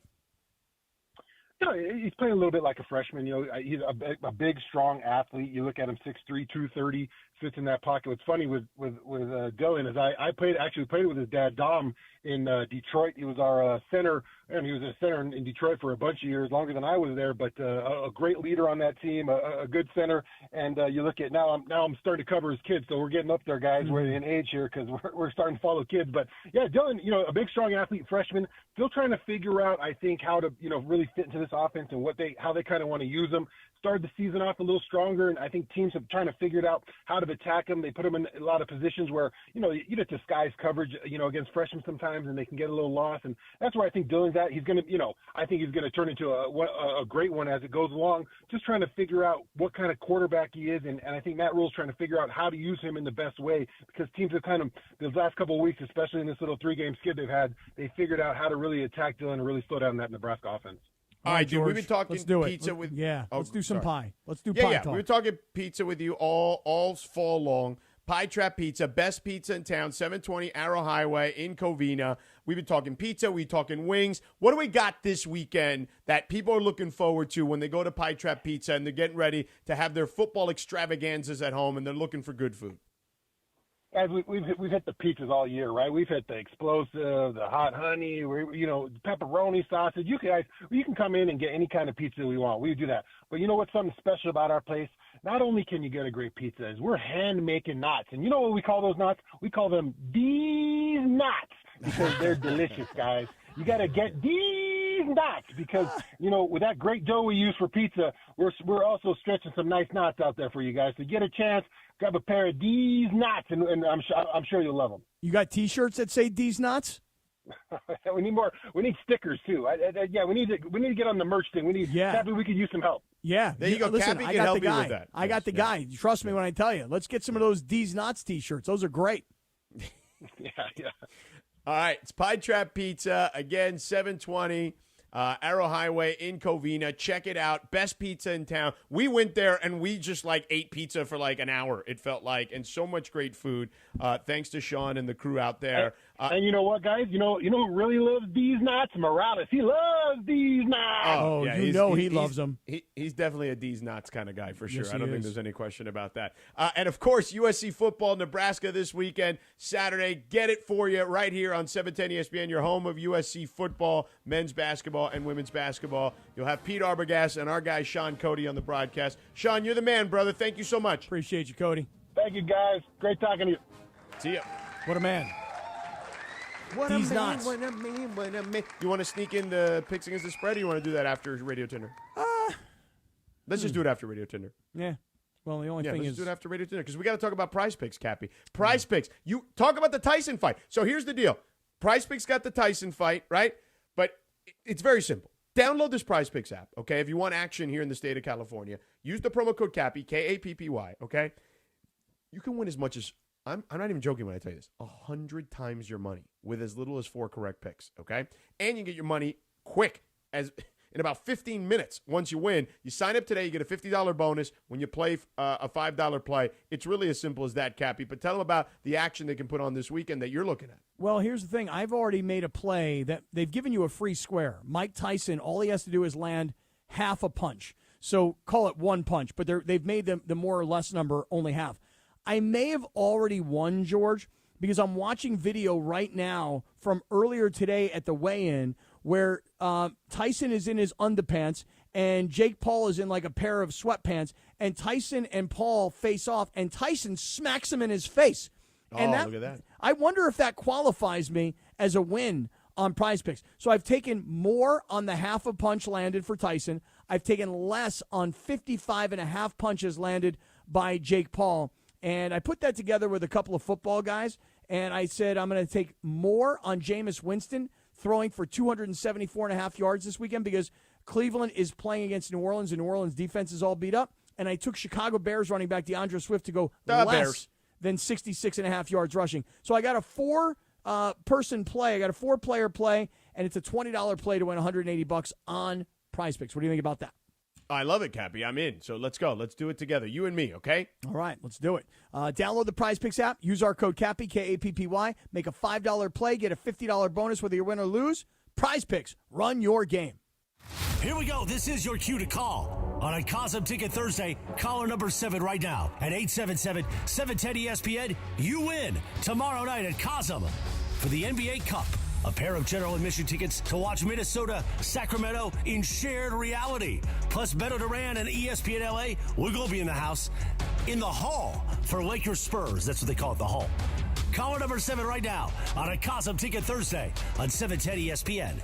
He's playing a little bit like a freshman. He's a big, strong athlete. You look at him, 6'3", 230, fits in that pocket. What's funny with Dylan is I played with his dad Dom in Detroit. He was our center, and he was a center in Detroit for a bunch of years, longer than I was there. But a great leader on that team, a good center. And you look at now I'm starting to cover his kids, so we're getting up there, guys. Mm-hmm. We're in age here because we're starting to follow kids. But yeah, Dylan, a big, strong athlete, freshman, still trying to figure out, I think, how to really fit into this offense and how they kind of want to use him. Started the season off a little stronger, and I think teams have trying to figure out how to attack him. They put him in a lot of positions where you get disguise coverage against freshmen sometimes, and they can get a little lost. And that's where I think Dylan's at. He's going to I think he's going to turn into a great one as it goes along. Just trying to figure out what kind of quarterback he is, and I think Matt Rule's trying to figure out how to use him in the best way, because teams have kind of those last couple of weeks, especially in this little 3-game skid they've had, they figured out how to really attack Dylan and really slow down that Nebraska offense. All right, dude. George, We've been talking let's do pizza it. with let's do some pie. Let's do pie talk. We were talking pizza with you all fall long. Pie Trap Pizza, best pizza in town, 720 Arrow Highway in Covina. We've been talking pizza. We're talking wings. What do we got this weekend that people are looking forward to when they go to Pie Trap Pizza and they're getting ready to have their football extravaganzas at home and they're looking for good food? Guys, we've hit the pizzas all year, right? We've hit the explosive, the hot honey, pepperoni sausage. You can come in and get any kind of pizza we want. We do that. But you know what's something special about our place? Not only can you get a great pizza, is we're hand-making knots. And you know what we call those knots? We call them these knots because they're delicious, guys. You got to get these knots because, with that great dough we use for pizza, we're also stretching some nice knots out there for you guys. So get a chance, grab a pair of these knots, and I'm sure you'll love them. You got T-shirts that say these knots? We need more. We need stickers too. We need to get on the merch thing. Happy we could use some help. Yeah, there you go. Listen, Cappy I can got help the guy. you with that. I got the guy. Trust me when I tell you. Let's get some of those D's Knots T-shirts. Those are great. Yeah. All right, it's Pie Trap Pizza again, 720 Arrow Highway in Covina. Check it out. Best pizza in town. We went there and we just ate pizza for an hour, it felt like, and so much great food. Thanks to Sean and the crew out there. And you know what, guys? You know who really loves these knots? Morales. He loves these knots. Oh, yeah, he loves them. He's definitely a D's Knots kind of guy for sure. Yes, I don't think there's any question about that. And, of course, USC football, Nebraska this weekend, Saturday. Get it for you right here on 710 ESPN, your home of USC football, men's basketball, and women's basketball. You'll have Pete Arbogast and our guy Sean Cody on the broadcast. Sean, you're the man, brother. Thank you so much. Appreciate you, Cody. Thank you, guys. Great talking to you. See ya. What a man. What He's a man, not. what a man, what a man. You want to sneak in the picks against the spread, or you want to do that after Radio Tinder? Let's just do it after Radio Tinder. Yeah. Well, the only thing let's is, do it after Radio Tinder because we got to talk about Prize Picks, Cappy. Prize Picks. You talk about the Tyson fight. So here's the deal. Prize Picks got the Tyson fight, right? But it's very simple. Download this Prize Picks app, okay? If you want action here in the state of California, use the promo code Cappy, Kappy, okay? You can win as much as, I'm not even joking when I tell you this, 100 times your money with as little as 4 correct picks, okay? And you get your money quick, as in about 15 minutes. Once you win, you sign up today, you get a $50 bonus when you play a $5 play. It's really as simple as that, Cappy. But tell them about the action they can put on this weekend that you're looking at. well, here's the thing. I've already made a play that they've given you a free square. Mike Tyson, all he has to do is land half a punch. So call it one punch, but they've made the more or less number only half. I may have already won, George, because I'm watching video right now from earlier today at the weigh-in where Tyson is in his underpants and Jake Paul is in like a pair of sweatpants, and Tyson and Paul face off, and Tyson smacks him in his face. And look at that. I wonder if that qualifies me as a win on Prize Picks. So I've taken more on the half a punch landed for Tyson. I've taken less on 55.5 punches landed by Jake Paul. And I put that together with a couple of football guys, and I said I'm going to take more on Jameis Winston throwing for 274.5 yards this weekend because Cleveland is playing against New Orleans, and New Orleans' defense is all beat up. And I took Chicago Bears running back DeAndre Swift to go less than 66.5 yards rushing. So I got a 4-person play. I got a 4-player play, and it's a $20 play to win $180 on Prize Picks. What do you think about that? I love it, Cappy. I'm in. So let's go. Let's do it together. You and me, okay? All right, let's do it. Download the Prize Picks app. Use our code Cappy, Kappy. Make a $5 play. Get a $50 bonus whether you win or lose. Prize Picks. Run your game. Here we go. This is your cue to call. On a Cosm Ticket Thursday, caller number 7 right now at 877-710-ESPN. You win tomorrow night at Cosm for the NBA Cup. A pair of general admission tickets to watch Minnesota, Sacramento in shared reality. Plus Beto Duran and ESPN LA. We're going to be in the house, in the hall for Lakers Spurs. That's what they call it, the hall. Caller number 7 right now on a Cosm Ticket Thursday on 710 ESPN.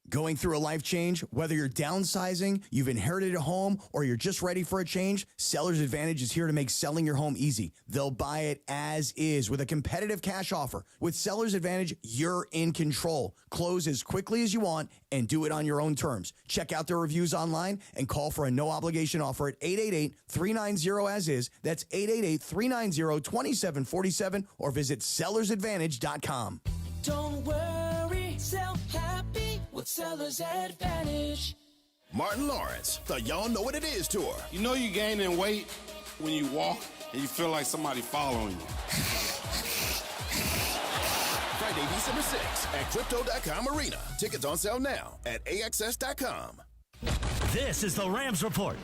Going through a life change, whether you're downsizing, you've inherited a home, or you're just ready for a change, Seller's Advantage is here to make selling your home easy. They'll buy it as is with a competitive cash offer. With Seller's Advantage, you're in control. Close as quickly as you want and do it on your own terms. Check out their reviews online and call for a no-obligation offer at 888-390-AS-IS. That's 888-390-2747 or visit sellersadvantage.com. Don't worry, sell happy with Seller's Advantage. Martin Lawrence, the Y'all Know What It Is tour. You know you gaining weight when you walk and you feel like somebody following you. Friday, December 6th at Crypto.com Arena. Tickets on sale now at AXS.com. This is the Rams Report.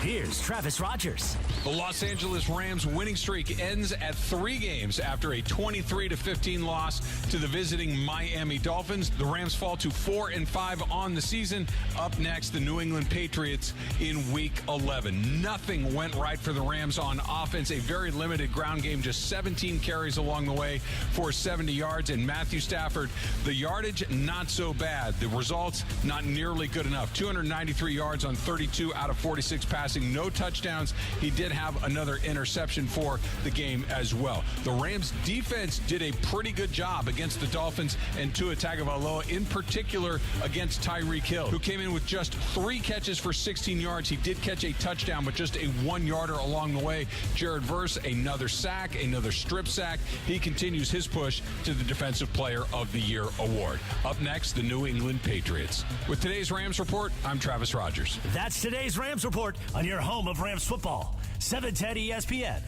Here's Travis Rogers. The Los Angeles Rams winning streak ends at 3 games after a 23-15 loss to the visiting Miami Dolphins. The Rams fall to 4-5 on the season. Up next, the New England Patriots in Week 11. Nothing went right for the Rams on offense. A very limited ground game, just 17 carries along the way for 70 yards. And Matthew Stafford, the yardage, not so bad. The results, not nearly good enough. 293 yards on 32 out of 46 passes. No touchdowns. He did have another interception for the game as well. The Rams defense did a pretty good job against the Dolphins and Tua Tagovailoa, in particular against Tyreek Hill, who came in with just 3 catches for 16 yards. He did catch a touchdown, but just a 1-yarder along the way. Jared Verse, another sack, another strip sack. He continues his push to the Defensive Player of the Year award. Up next, the New England Patriots. With today's Rams Report, I'm Travis Rogers. That's today's Rams Report on your home of Rams football, 710 ESPN.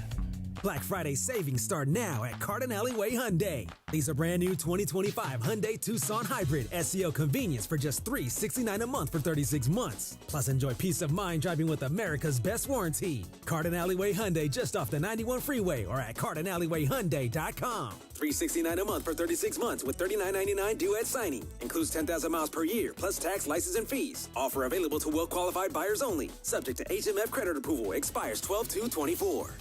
Black Friday savings start now at Cardinale Way Hyundai. These are brand new 2025 Hyundai Tucson Hybrid SEO convenience for just $369 a month for 36 months. Plus, enjoy peace of mind driving with America's best warranty. Cardinale Way Hyundai just off the 91 freeway or at CardinaleWayHyundai.com. $369 a month for 36 months with $39.99 due at signing. Includes 10,000 miles per year plus tax, license, and fees. Offer available to well-qualified buyers only. Subject to HMF credit approval. Expires 12/2/24.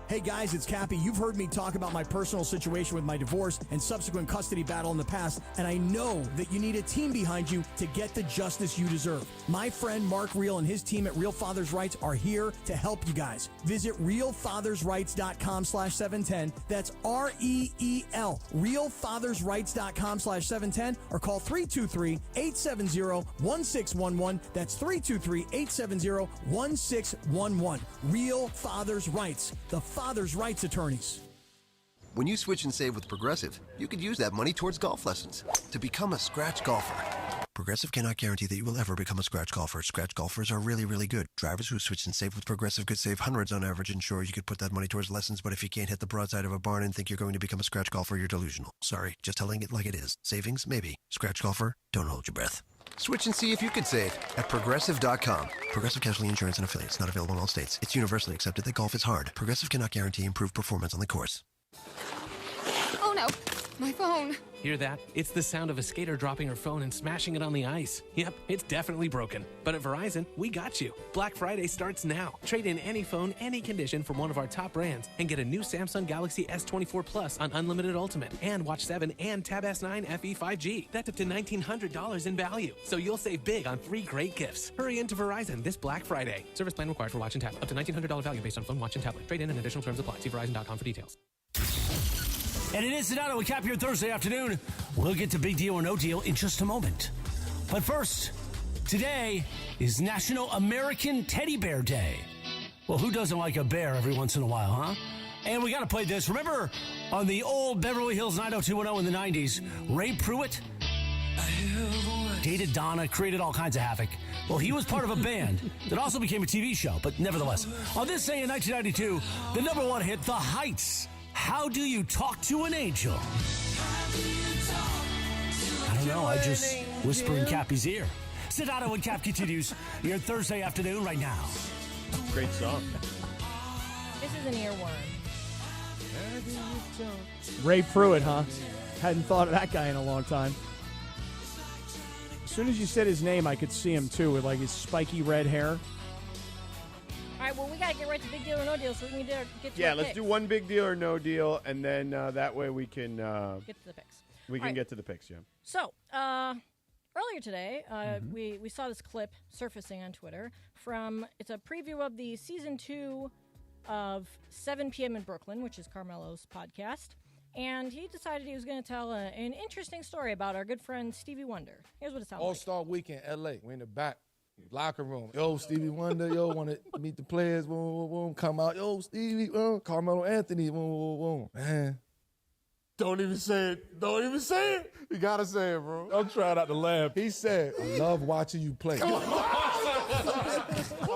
Hey guys, it's Cappy. You've heard me talk about my personal situation with my divorce and subsequent custody battle in the past, and I know that you need a team behind you to get the justice you deserve. My friend Mark Reel and his team at Real Fathers Rights are here to help you guys. Visit realfathersrights.com/710. That's REEL, realfathersrights.com/710, or call 323-870-1611. That's 323-870-1611. Real Fathers Rights, the Father's Rights Attorneys. When you switch and save with Progressive, you could use that money towards golf lessons to become a scratch golfer. Progressive cannot guarantee that you will ever become a scratch golfer. Scratch golfers are really, really good. Drivers who switch and save with Progressive could save hundreds on average, and sure, you could put that money towards lessons, but if you can't hit the broadside of a barn and think you're going to become a scratch golfer, you're delusional. Sorry, just telling it like it is. Savings? Maybe. Scratch golfer? Don't hold your breath. Switch and see if you could save at Progressive.com. Progressive Casualty Insurance and Affiliates. Not available in all states. It's universally accepted that golf is hard. Progressive cannot guarantee improved performance on the course. Oh no, my phone. Hear that? It's the sound of a skater dropping her phone and smashing it on the ice. Yep, it's definitely broken. But at Verizon, we got you. Black Friday starts now. Trade in any phone, any condition from one of our top brands and get a new Samsung Galaxy S24 Plus on Unlimited Ultimate and Watch 7 and Tab S9 FE 5G. That's up to $1,900 in value. So you'll save big on 3 great gifts. Hurry into Verizon this Black Friday. Service plan required for Watch and Tablet. Up to $1,900 value based on phone, watch, and tablet. Trade in and additional terms apply. See Verizon.com for details. And it is Sedano. We cap your Thursday afternoon. We'll get to Big Deal or No Deal in just a moment. But first, today is National American Teddy Bear Day. Well, who doesn't like a bear every once in a while, huh? And we got to play this. Remember on the old Beverly Hills 90210 in the 90s, Ray Pruitt dated Donna, created all kinds of havoc. Well, he was part of a band that also became a TV show, but nevertheless. On this day in 1992, the number one hit, The Heights. How do you talk to an angel? I don't know. I just whisper in Cappy's ear. Sedano and Cap continues your Thursday afternoon right now. Great song. This is an earworm. Ray Pruitt, huh? Hadn't thought of that guy in a long time. As soon as you said his name, I could see him, too, with, like, his spiky red hair. All right, well, we got to get right to Big Deal or No Deal so we can get to Yeah, our let's picks. do one big deal or no deal, and then that way we can Get to the picks. We All can right. get to the picks, yeah. So, earlier today, we saw this clip surfacing on Twitter it's a preview of the season 2 of 7 p.m. in Brooklyn, which is Carmelo's podcast. And he decided he was going to tell an interesting story about our good friend Stevie Wonder. Here's what it sounds like. All-Star Weekend, L.A. We're in the back locker room. Yo, Stevie Wonder, yo, want to meet the players, come out. Yo, Stevie, Carmelo Anthony, man. Don't even say it. Don't even say it. You got to say it, bro. I'm trying not to laugh. He said, I love watching you play. I'm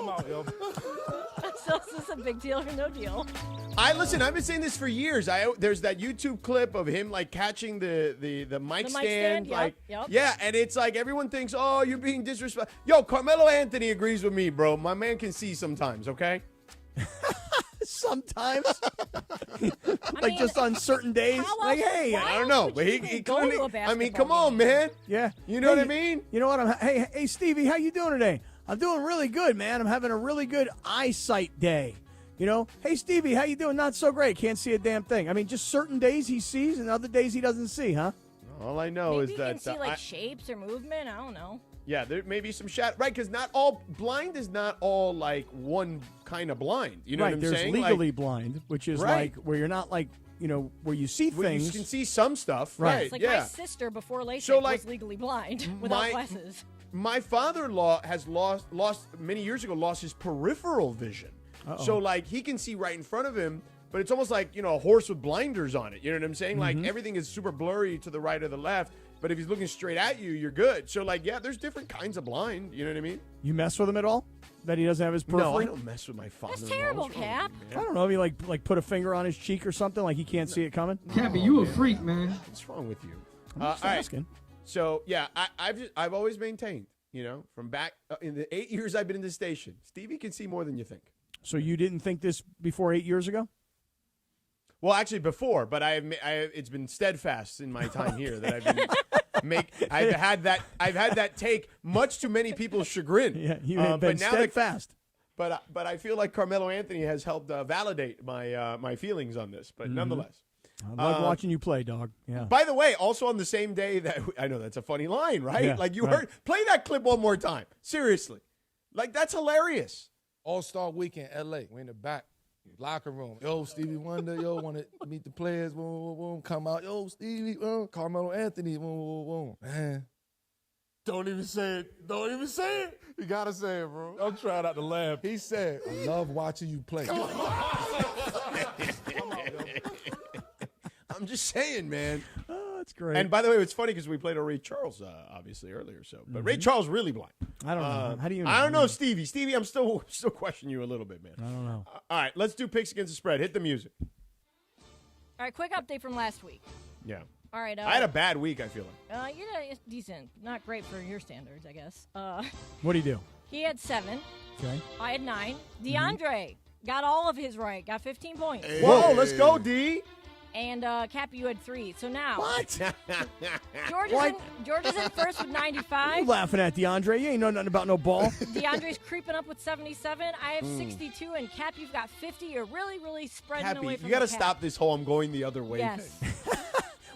out, yo. So is this a big deal or no deal? Listen, I've been saying this for years. There's that YouTube clip of him like catching the mic stand. Yep. Yeah, and it's like everyone thinks, oh, you're being disrespectful. Yo, Carmelo Anthony agrees with me, bro. My man can see sometimes, okay? Sometimes. Just on certain days. Like, hey, I don't know. But he clearly, I mean, come on, man. Yeah. You know what I mean? You know what? Hey, Stevie, how you doing today? I'm doing really good, man. I'm having a really good eyesight day. You know, hey, Stevie, how you doing? Not so great. Can't see a damn thing. I mean, just certain days he sees and other days he doesn't see, huh? All I know Maybe is you that can see like shapes or movement. I don't know. Yeah, there may be some shadow. Right, because not all blind is not all like one kind of blind. You know what I'm there's saying? legally blind, which is like where you're not like, you know, where you see where things. you can see some stuff. Right. It's like yeah. my sister before LASIK So, like, was legally blind without glasses. My father-in-law has lost many years ago, lost his peripheral vision. Uh-oh. So, like, he can see right in front of him, but it's almost like, you know, a horse with blinders on it. You know what I'm saying? Like, everything is super blurry to the right or the left, but if he's looking straight at you, you're good. So, like, yeah, there's different kinds of blind. You know what I mean? You mess with him at all? That he doesn't have his periphery? No, I don't mess with my father. That's terrible, Cap. I don't know. If he like put a finger on his cheek or something, like he can't see it coming. Cappy, you a freak, man. What's wrong with you? I'm just asking. So, yeah, I've always maintained, you know, from back in the 8 years I've been in this station, Stevie can see more than you think. So you didn't think this before 8 years ago? Well, actually before, but it's been steadfast in my time here that I've been I've had that take much to many people's chagrin. Yeah, you've been steadfast. But I feel like Carmelo Anthony has helped validate my feelings on this. But nonetheless. I love watching you play, dog. Yeah. By the way, also on the same day that I know that's a funny line, right? Yeah, like you right. heard, play that clip one more time. Seriously, like that's hilarious. All-Star Weekend, L.A. We in the back locker room. Yo, Stevie Wonder. Yo, want to meet the players. Boom, boom, boom. Come out. Yo, Stevie. Carmelo Anthony. Boom, boom, boom. Man. Don't even say it. Don't even say it. You got to say it, bro. I'm trying not to laugh. He said, I love watching you play. I'm just saying, man. Oh, that's great. And by the way, it's funny because we played a Ray Charles, obviously, earlier. So, but Ray Charles really blind. I don't know. How do you know? I don't know, Stevie. Stevie, I'm still questioning you a little bit, man. I don't know. All right, let's do picks against the spread. Hit the music. All right, quick update from last week. Yeah. All right. I had a bad week, I feel like. It's decent. Not great for your standards, I guess. What do you do? He had 7. Okay. I had 9. DeAndre got all of his right. Got 15 points. Hey. Whoa, let's go, D. And Cappy, you had 3. So now. What? George is in first with 95. You laughing at DeAndre? You ain't know nothing about no ball. DeAndre's creeping up with 77. I have 62. And Cap, you've got 50. You're really, really spreading Happy, away from you got to the Cap. stop this whole I'm going the other way Yes. thing.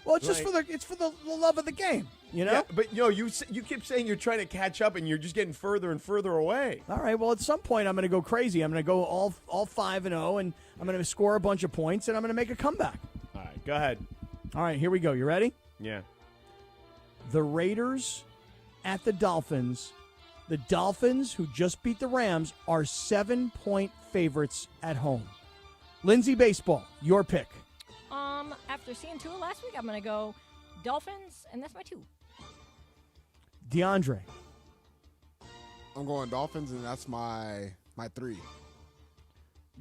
Well, it's just for the love of the game, you know? Yeah, but you keep saying you're trying to catch up and you're just getting further and further away. All right, well, at some point I'm going to go crazy. I'm going to go all 5-0 and I'm going to score a bunch of points and I'm going to make a comeback. All right, go ahead. All right, here we go. You ready? Yeah. The Raiders at the Dolphins. The Dolphins, who just beat the Rams, are 7-point favorites at home. Lindsay Baseball, your pick. After seeing Tua last week, I'm going to go Dolphins, and that's my 2. DeAndre. I'm going Dolphins, and that's my 3.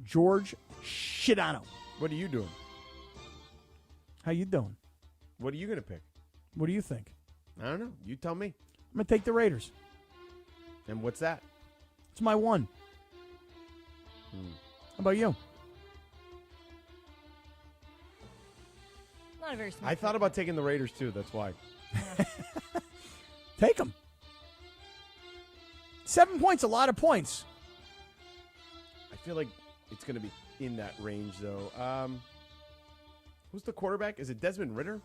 George Sedano. What are you doing? How you doing? What are you going to pick? What do you think? I don't know. You tell me. I'm going to take the Raiders. And what's that? It's my 1. How about you? Not a very smart I thought about taking the Raiders, too. That's why. Take them. 7 points, a lot of points. I feel like it's going to be in that range, though. Who's the quarterback? Is it Desmond Ridder?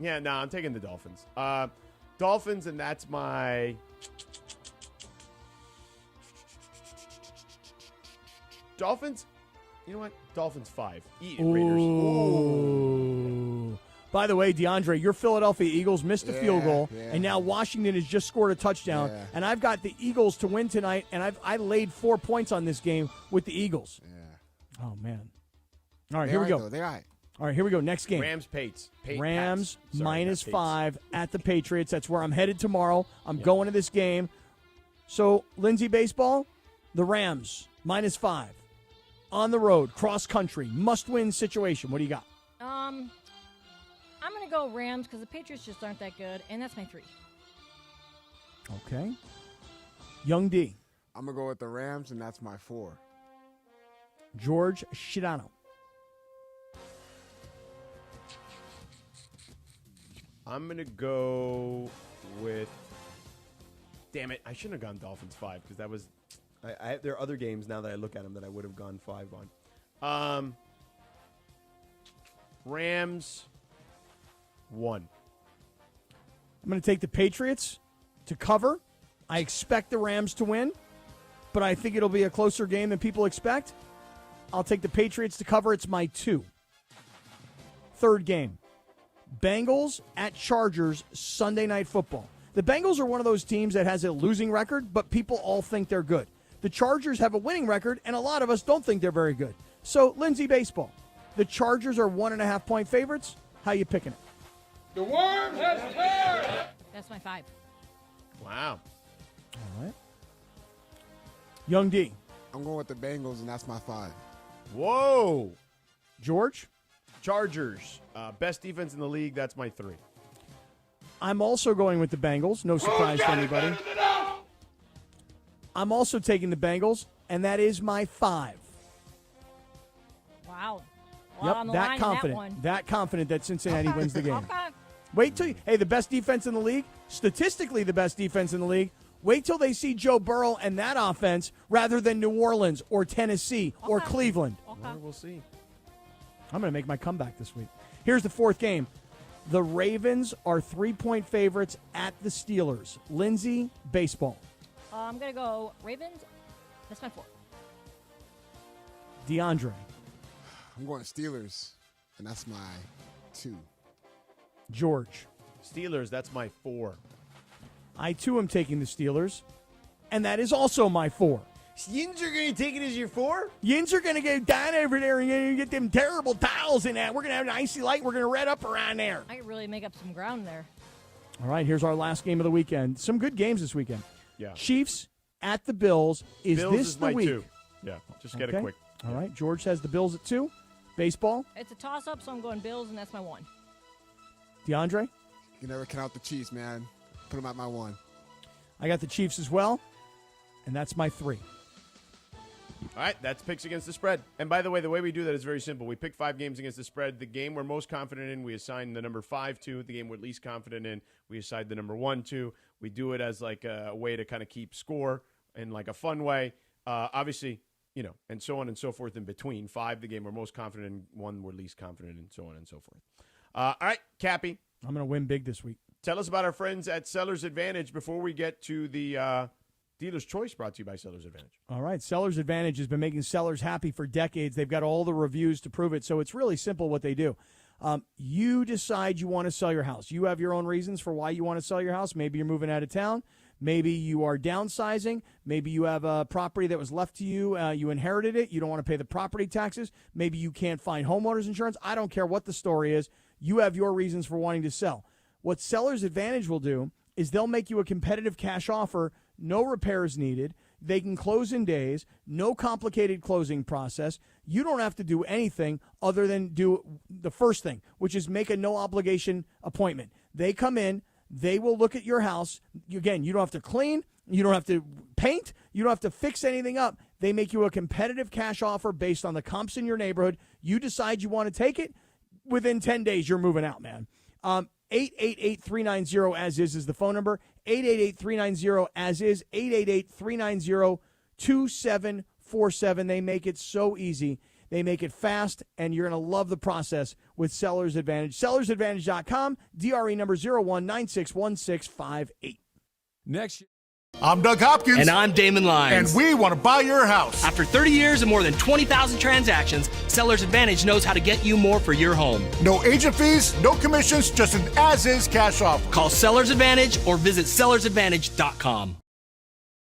Yeah, no, I'm taking the Dolphins. Dolphins, and that's my... Dolphins? You know what? Dolphins 5. Raiders. Ooh. By the way, DeAndre, your Philadelphia Eagles missed a field goal, and now Washington has just scored a touchdown. Yeah. And I've got the Eagles to win tonight, and I laid 4 points on this game with the Eagles. Yeah. Oh, man. All right, here we go. They're all right. All right, here we go. Next game. Rams-Pates. Rams Sorry, minus not Pates. 5 at the Patriots. That's where I'm headed tomorrow. I'm going to this game. So, Lindsay Baseball, the Rams minus 5. On the road, cross country, must-win situation. What do you got? I'm going to go Rams because the Patriots just aren't that good, and that's my 3. Okay. Young D. I'm going to go with the Rams, and that's my 4. George Sedano. I'm going to go with... Damn it. I shouldn't have gone Dolphins 5 because that was... there are other games now that I look at them that I would have gone 5 on. Rams 1. I'm going to take the Patriots to cover. I expect the Rams to win, but I think it'll be a closer game than people expect. I'll take the Patriots to cover. It's my 2. Third game. Bengals at Chargers, Sunday Night Football. The Bengals are one of those teams that has a losing record, but people all think they're good. The Chargers have a winning record, and a lot of us don't think they're very good. So, Lindsay Baseball, the Chargers are 1.5-point favorites. How you picking it? The worm has returned. That's my 5. Wow. All right. Young D. I'm going with the Bengals, and that's my 5. Whoa. George? Chargers. Best defense in the league. That's my 3. I'm also going with the Bengals. No surprise to anybody. I'm also taking the Bengals, and that is my 5. Wow. Yep, On the that line confident. In that one. That confident that Cincinnati wins the game. Okay. Wait till hey, the best defense in the league, statistically the best defense in the league, Wait till they see Joe Burrow and that offense rather than New Orleans or Tennessee or Cleveland. We'll see. I'm going to make my comeback this week. Here's the fourth game. The Ravens are 3-point favorites at the Steelers. Lindsay, baseball. I'm going to go Ravens. That's my 4. DeAndre. I'm going Steelers, and that's my 2. George. Steelers, that's my 4. I, too, am taking the Steelers, and that is also my 4. Yins are going to take it as your 4? Yins are going to get down over there and going to get them terrible towels in that. We're going to have an icy light. We're going to red up around there. I could really make up some ground there. All right, here's our last game of the weekend. Some good games this weekend. Yeah. Chiefs at the Bills. Is Bills this is the my week? 2. Yeah, just get it quick. All right, George has the Bills at 2. Baseball. It's a toss-up, so I'm going Bills, and that's my 1. DeAndre? You never count out the Chiefs, man. Put them at my 1. I got the Chiefs as well, and that's my 3. All right, that's picks against the spread. And by the way we do that is very simple. We pick 5 games against the spread. The game we're most confident in, we assign the number 5 to. The game we're least confident in, we assign the number 1 to. We do it as like a way to kind of keep score in like a fun way. Obviously, and so on and so forth in between. 5, the game we're most confident in. 1, we're least confident in, so on and so forth. All right, Cappy. I'm going to win big this week. Tell us about our friends at Sellers Advantage before we get to the Dealer's Choice, brought to you by Sellers Advantage. All right, Sellers Advantage has been making sellers happy for decades. They've got all the reviews to prove it, so it's really simple what they do. You decide you want to sell your house. You have your own reasons for why you want to sell your house. Maybe you're moving out of town. Maybe you are downsizing. Maybe you have a property that was left to you. You inherited it. You don't want to pay the property taxes. Maybe you can't find homeowners insurance. I don't care what the story is. You have your reasons for wanting to sell. What Sellers Advantage will do is they'll make you a competitive cash offer, no repairs needed. They can close in days, no complicated closing process. You don't have to do anything other than do the first thing, which is make a no-obligation appointment. They come in. They will look at your house. Again, you don't have to clean. You don't have to paint. You don't have to fix anything up. They make you a competitive cash offer based on the comps in your neighborhood. You decide you want to take it. Within 10 days, you're moving out, man. 888-390-AS-IS is the phone number. 888-390-AS-IS. 888-390-2747. They make it so easy. They make it fast, and you're going to love the process with Sellers Advantage. SellersAdvantage.com, DRE number 01961658. Next year. I'm Doug Hopkins. And I'm Damon Lyons. And we want to buy your house. After 30 years and more than 20,000 transactions, Sellers Advantage knows how to get you more for your home. No agent fees, no commissions, just an as-is cash offer. Call Sellers Advantage or visit SellersAdvantage.com.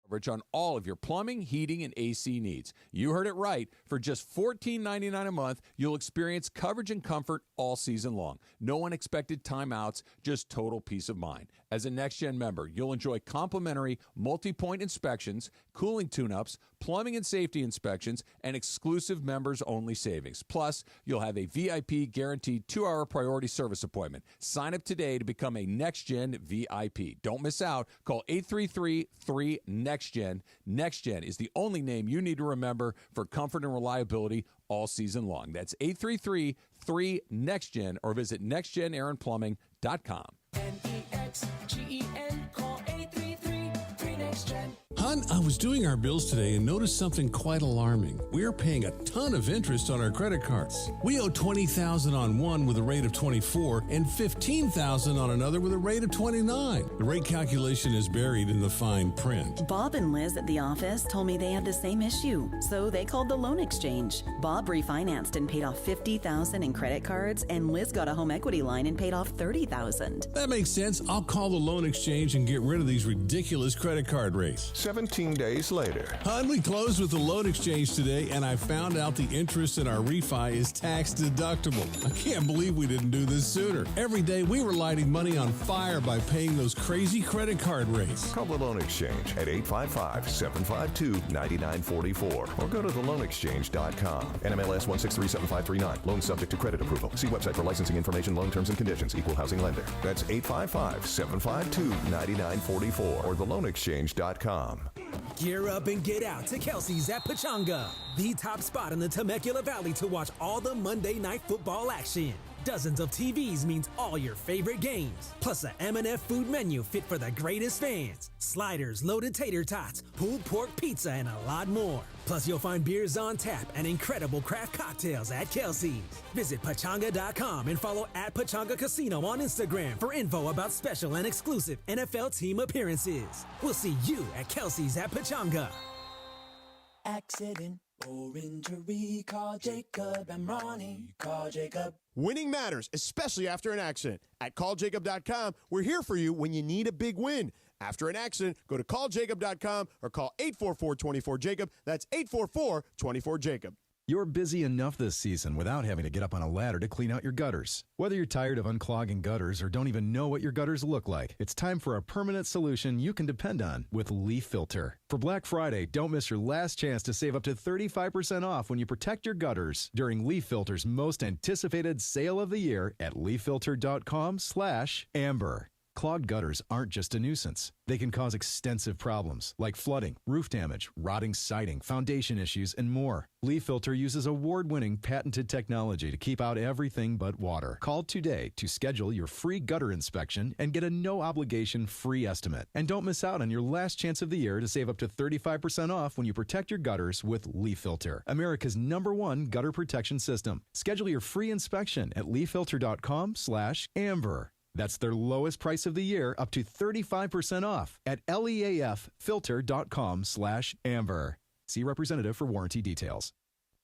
Coverage on all of your plumbing, heating, and AC needs. You heard it right. For just $14.99 a month, you'll experience coverage and comfort all season long. No unexpected timeouts, just total peace of mind. As a Next Gen member, you'll enjoy complimentary multi-point inspections, cooling tune-ups, plumbing and safety inspections, and exclusive members-only savings. Plus, you'll have a VIP guaranteed 2-hour priority service appointment. Sign up today to become a Next Gen VIP. Don't miss out. Call 833-3-NEXT-GEN. Next Gen is the only name you need to remember for comfort and reliability all season long. That's 833-3-NEXT-GEN or visit nextgenaironplumbing.com. NEXGEN, call 833-3-NEXT-GEN. Hon, I was doing our bills today and noticed something quite alarming. We're paying a ton of interest on our credit cards. We owe $20,000 on one with a rate of 24 and $15,000 on another with a rate of 29. The rate calculation is buried in the fine print. Bob and Liz at the office told me they had the same issue, so they called the Loan Exchange. Bob refinanced and paid off $50,000 in credit cards, and Liz got a home equity line and paid off $30,000. That makes sense. I'll call the Loan Exchange and get rid of these ridiculous credit card rates. 17 days later. Hon, we closed with the Loan Exchange today, and I found out the interest in our refi is tax deductible. I can't believe we didn't do this sooner. Every day we were lighting money on fire by paying those crazy credit card rates. Call the Loan Exchange at 855-752-9944 or go to theloanexchange.com. NMLS 1637539. Loan subject to credit approval. See website for licensing information, loan terms and conditions. Equal housing lender. That's 855-752-9944 or theloanexchange.com. Gear up and get out to Kelsey's at Pachanga, the top spot in the Temecula Valley to watch all the Monday Night Football action. Dozens of TVs means all your favorite games. Plus a M&F food menu fit for the greatest fans. Sliders, loaded tater tots, pulled pork pizza, and a lot more. Plus you'll find beers on tap and incredible craft cocktails at Kelsey's. Visit Pachanga.com and follow at Pachanga Casino on Instagram for info about special and exclusive NFL team appearances. We'll see you at Kelsey's at Pachanga. Accident or injury, call Jacob and Ronnie. Call Jacob. Winning matters, especially after an accident. At calljacob.com, we're here for you when you need a big win. After an accident, go to calljacob.com or call 844-24-JACOB. That's 844-24-JACOB. You're busy enough this season without having to get up on a ladder to clean out your gutters. Whether you're tired of unclogging gutters or don't even know what your gutters look like, it's time for a permanent solution you can depend on with Leaf Filter. For Black Friday, don't miss your last chance to save up to 35% off when you protect your gutters during Leaf Filter's most anticipated sale of the year at leaffilter.com/amber. Clogged gutters aren't just a nuisance. They can cause extensive problems like flooding, roof damage, rotting siding, foundation issues, and more. Leaf Filter uses award-winning patented technology to keep out everything but water. Call today to schedule your free gutter inspection and get a no-obligation free estimate. And don't miss out on your last chance of the year to save up to 35% off when you protect your gutters with Leaf Filter, America's #1 gutter protection system. Schedule your free inspection at leaffilter.com/amber. That's their lowest price of the year, up to 35% off at leaffilter.com/amber. See representative for warranty details.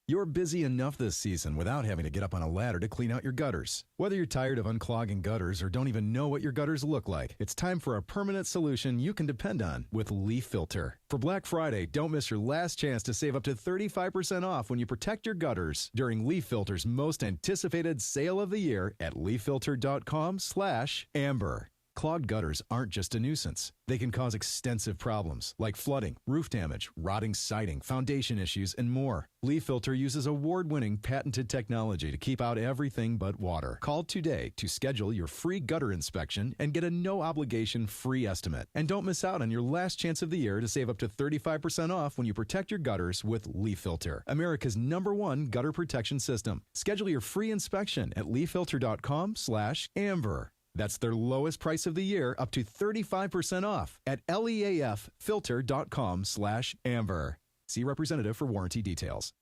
You're busy enough this season without having to get up on a ladder to clean out your gutters. Whether you're tired of unclogging gutters or don't even know what your gutters look like, it's time for a permanent solution you can depend on with Leaf Filter. For Black Friday, don't miss your last chance to save up to 35% off when you protect your gutters during Leaf Filter's most anticipated sale of the year at leaffilter.com/amber. Clogged gutters aren't just a nuisance. They can cause extensive problems like flooding, roof damage, rotting siding, foundation issues, and more. Leaf Filter uses award-winning patented technology to keep out everything but water. Call today to schedule your free gutter inspection and get a no-obligation free estimate. And don't miss out on your last chance of the year to save up to 35% off when you protect your gutters with Leaf Filter, America's #1 gutter protection system. Schedule your free inspection at leaffilter.com/amber. That's their lowest price of the year, up to 35% off at leaffilter.com/amber. See representative for warranty details.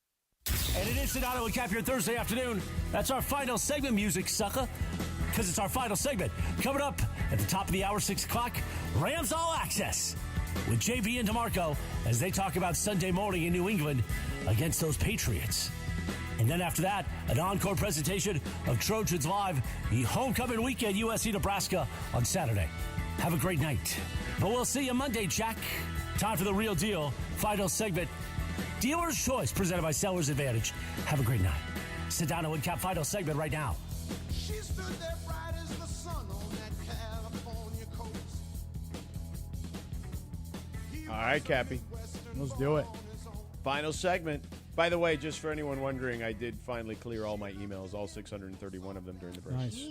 And it is Sedano and Cap your Thursday afternoon. That's our final segment music, sucker. Because it's our final segment. Coming up at the top of the hour, 6 o'clock, Rams All Access with JB and DeMarco as they talk about Sunday morning in New England against those Patriots. And then after that, an encore presentation of Trojans Live, the homecoming weekend, USC Nebraska on Saturday. Have a great night. But we'll see you Monday, Jack. Time for the real deal. Final segment. Dealer's Choice, presented by Sellers Advantage. Have a great night. Sedano and Cap, final segment right now. She stood there bright as the sun on that California coast. All right, Cappy. Let's do it. Final segment. By the way, just for anyone wondering, I did finally clear all my emails, all 631 of them during the break. Nice.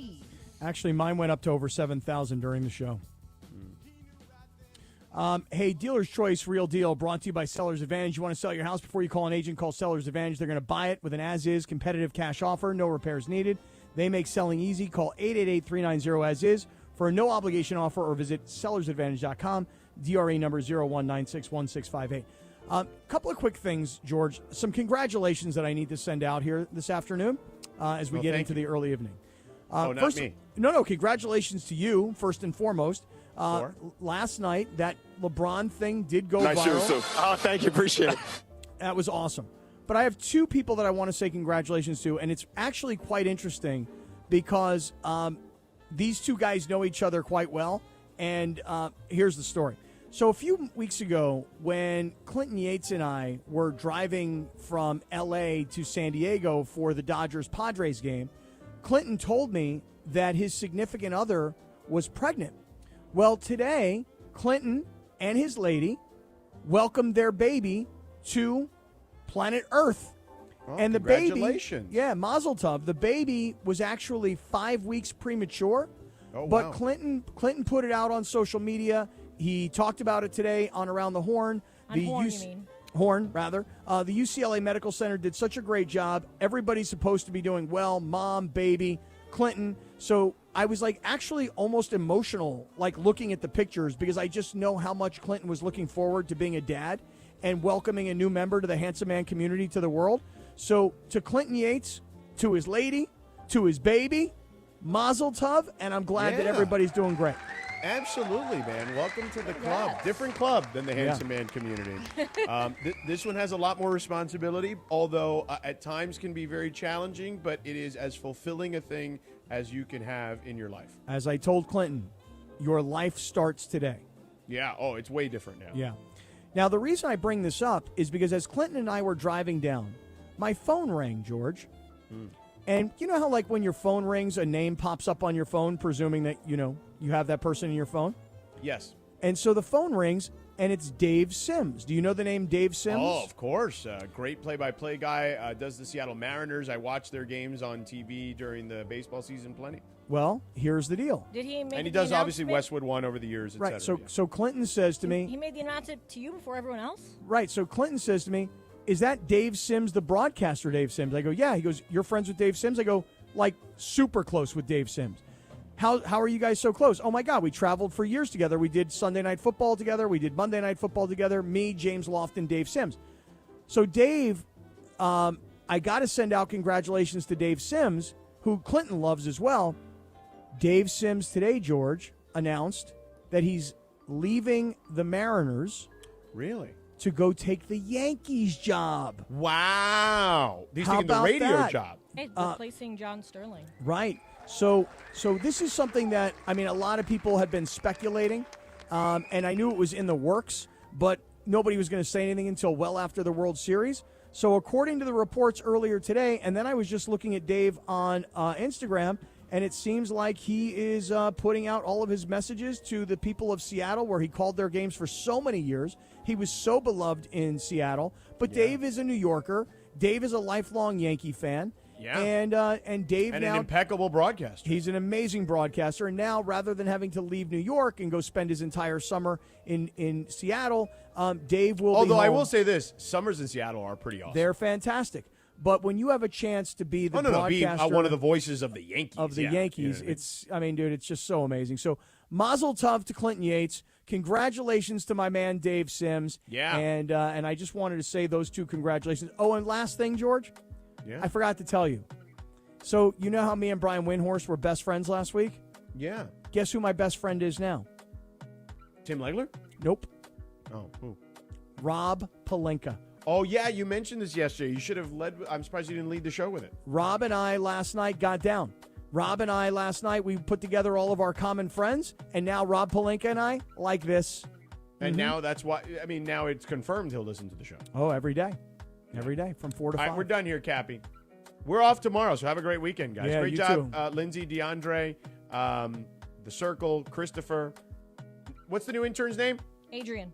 Actually, mine went up to over 7,000 during the show. Hey, Dealer's Choice, real deal, brought to you by Sellers Advantage. You want to sell your house before you call an agent, call Sellers Advantage. They're going to buy it with an as-is competitive cash offer, no repairs needed. They make selling easy. Call 888-390-AS-IS for a no-obligation offer or visit sellersadvantage.com. DRE number 01961658. Couple of quick things, George. Some congratulations that I need to send out here this afternoon as we get into the early evening. Not first, me. No, congratulations to you, first and foremost. Last night, that LeBron thing did go nice viral. shoes, too. Oh, thank you. Appreciate it. That was awesome. But I have two people that I want to say congratulations to, and it's actually quite interesting because these two guys know each other quite well, and here's the story. So a few weeks ago, when Clinton Yates and I were driving from L.A. to San Diego for the Dodgers-Padres game, Clinton told me that his significant other was pregnant. Well, today, Clinton and his lady welcomed their baby to planet Earth. Oh, and the baby, congratulations. yeah, Mazel Tov. The baby was actually 5 weeks premature, but wow. Clinton put it out on social media. He talked about it today on Around the Horn. Horn, rather. The UCLA Medical Center did such a great job. Everybody's supposed to be doing well. Mom, baby. Clinton. So I was like actually almost emotional, like looking at the pictures, because I just know how much Clinton was looking forward to being a dad and welcoming a new member to the Handsome Man community to the world. So to Clinton Yates, to his lady, to his baby, Mazel Tov, and I'm glad that everybody's doing great. Absolutely, man. Welcome to the club. Different club than the Handsome Man community. This one has a lot more responsibility, although at times can be very challenging, but it is as fulfilling a thing as you can have in your life. As I told Clinton, your life starts today. Yeah. Oh, it's way different now. Yeah. Now, the reason I bring this up is because as Clinton and I were driving down, my phone rang, George. And you know how, like, when your phone rings, a name pops up on your phone, presuming that, you have that person in your phone? Yes. And so the phone rings, and it's Dave Sims. Do you know the name Dave Sims? Oh, of course. Great play-by-play guy. Does the Seattle Mariners. I watch their games on TV during the baseball season plenty. Well, here's the deal. Did he make And he the does, obviously, announcement? Westwood One over the years, et Right, cetera. so Clinton says to me... He made the announcement to you before everyone else? Right, so Clinton says to me, is that Dave Sims, the broadcaster Dave Sims? I go, yeah. He goes, you're friends with Dave Sims? I go, like, super close with Dave Sims. How are you guys so close? Oh, my God, we traveled for years together. We did Sunday Night Football together. We did Monday Night Football together. Me, James Lofton, Dave Sims. So Dave, I got to send out congratulations to Dave Sims, who Clinton loves as well. Dave Sims today, George, announced that he's leaving the Mariners. Really? To go take the Yankees job. Wow. He's How taking the about radio that? job. Hey, replacing John Sterling. Right. So this is something that, I mean, a lot of people have been speculating, and I knew it was in the works, but nobody was going to say anything until well after the World Series. So according to the reports earlier today, and then I was just looking at Dave on Instagram, and it seems like he is putting out all of his messages to the people of Seattle, where he called their games for so many years. He was so beloved in Seattle. But Dave is a New Yorker. Dave is a lifelong Yankee fan. Yeah. And Dave And now... an impeccable broadcaster. He's an amazing broadcaster. And now, rather than having to leave New York and go spend his entire summer in Seattle, Dave will Although be I home. will say this, summers in Seattle are pretty awesome. They're fantastic. But when you have a chance to be the be broadcaster one of the voices of the Yankees. of the yeah. Yankees, You know what I mean? it's, I mean, dude, it's just so amazing. So Mazel Tov to Clinton Yates. Congratulations to my man Dave Sims. Yeah. And I just wanted to say those two congratulations. Oh, and last thing, George. Yeah. I forgot to tell you. So you know how me and Brian Windhorst were best friends last week? Yeah. Guess who my best friend is now? Tim Legler? Nope. Oh, who? Rob Pelinka. Oh, yeah, you mentioned this yesterday. You should have led. I'm surprised you didn't lead the show with it. Rob and I last night got down. Rob and I last night, we put together all of our common friends, and now Rob Pelinka and I like this. And now that's why, I mean, now it's confirmed he'll listen to the show. Oh, every day. Every day from 4 to 5. All right, we're done here, Cappy. We're off tomorrow, so have a great weekend, guys. Yeah, great you job, too. Lindsay, DeAndre, The Circle, Christopher. What's the new intern's name? Adrian.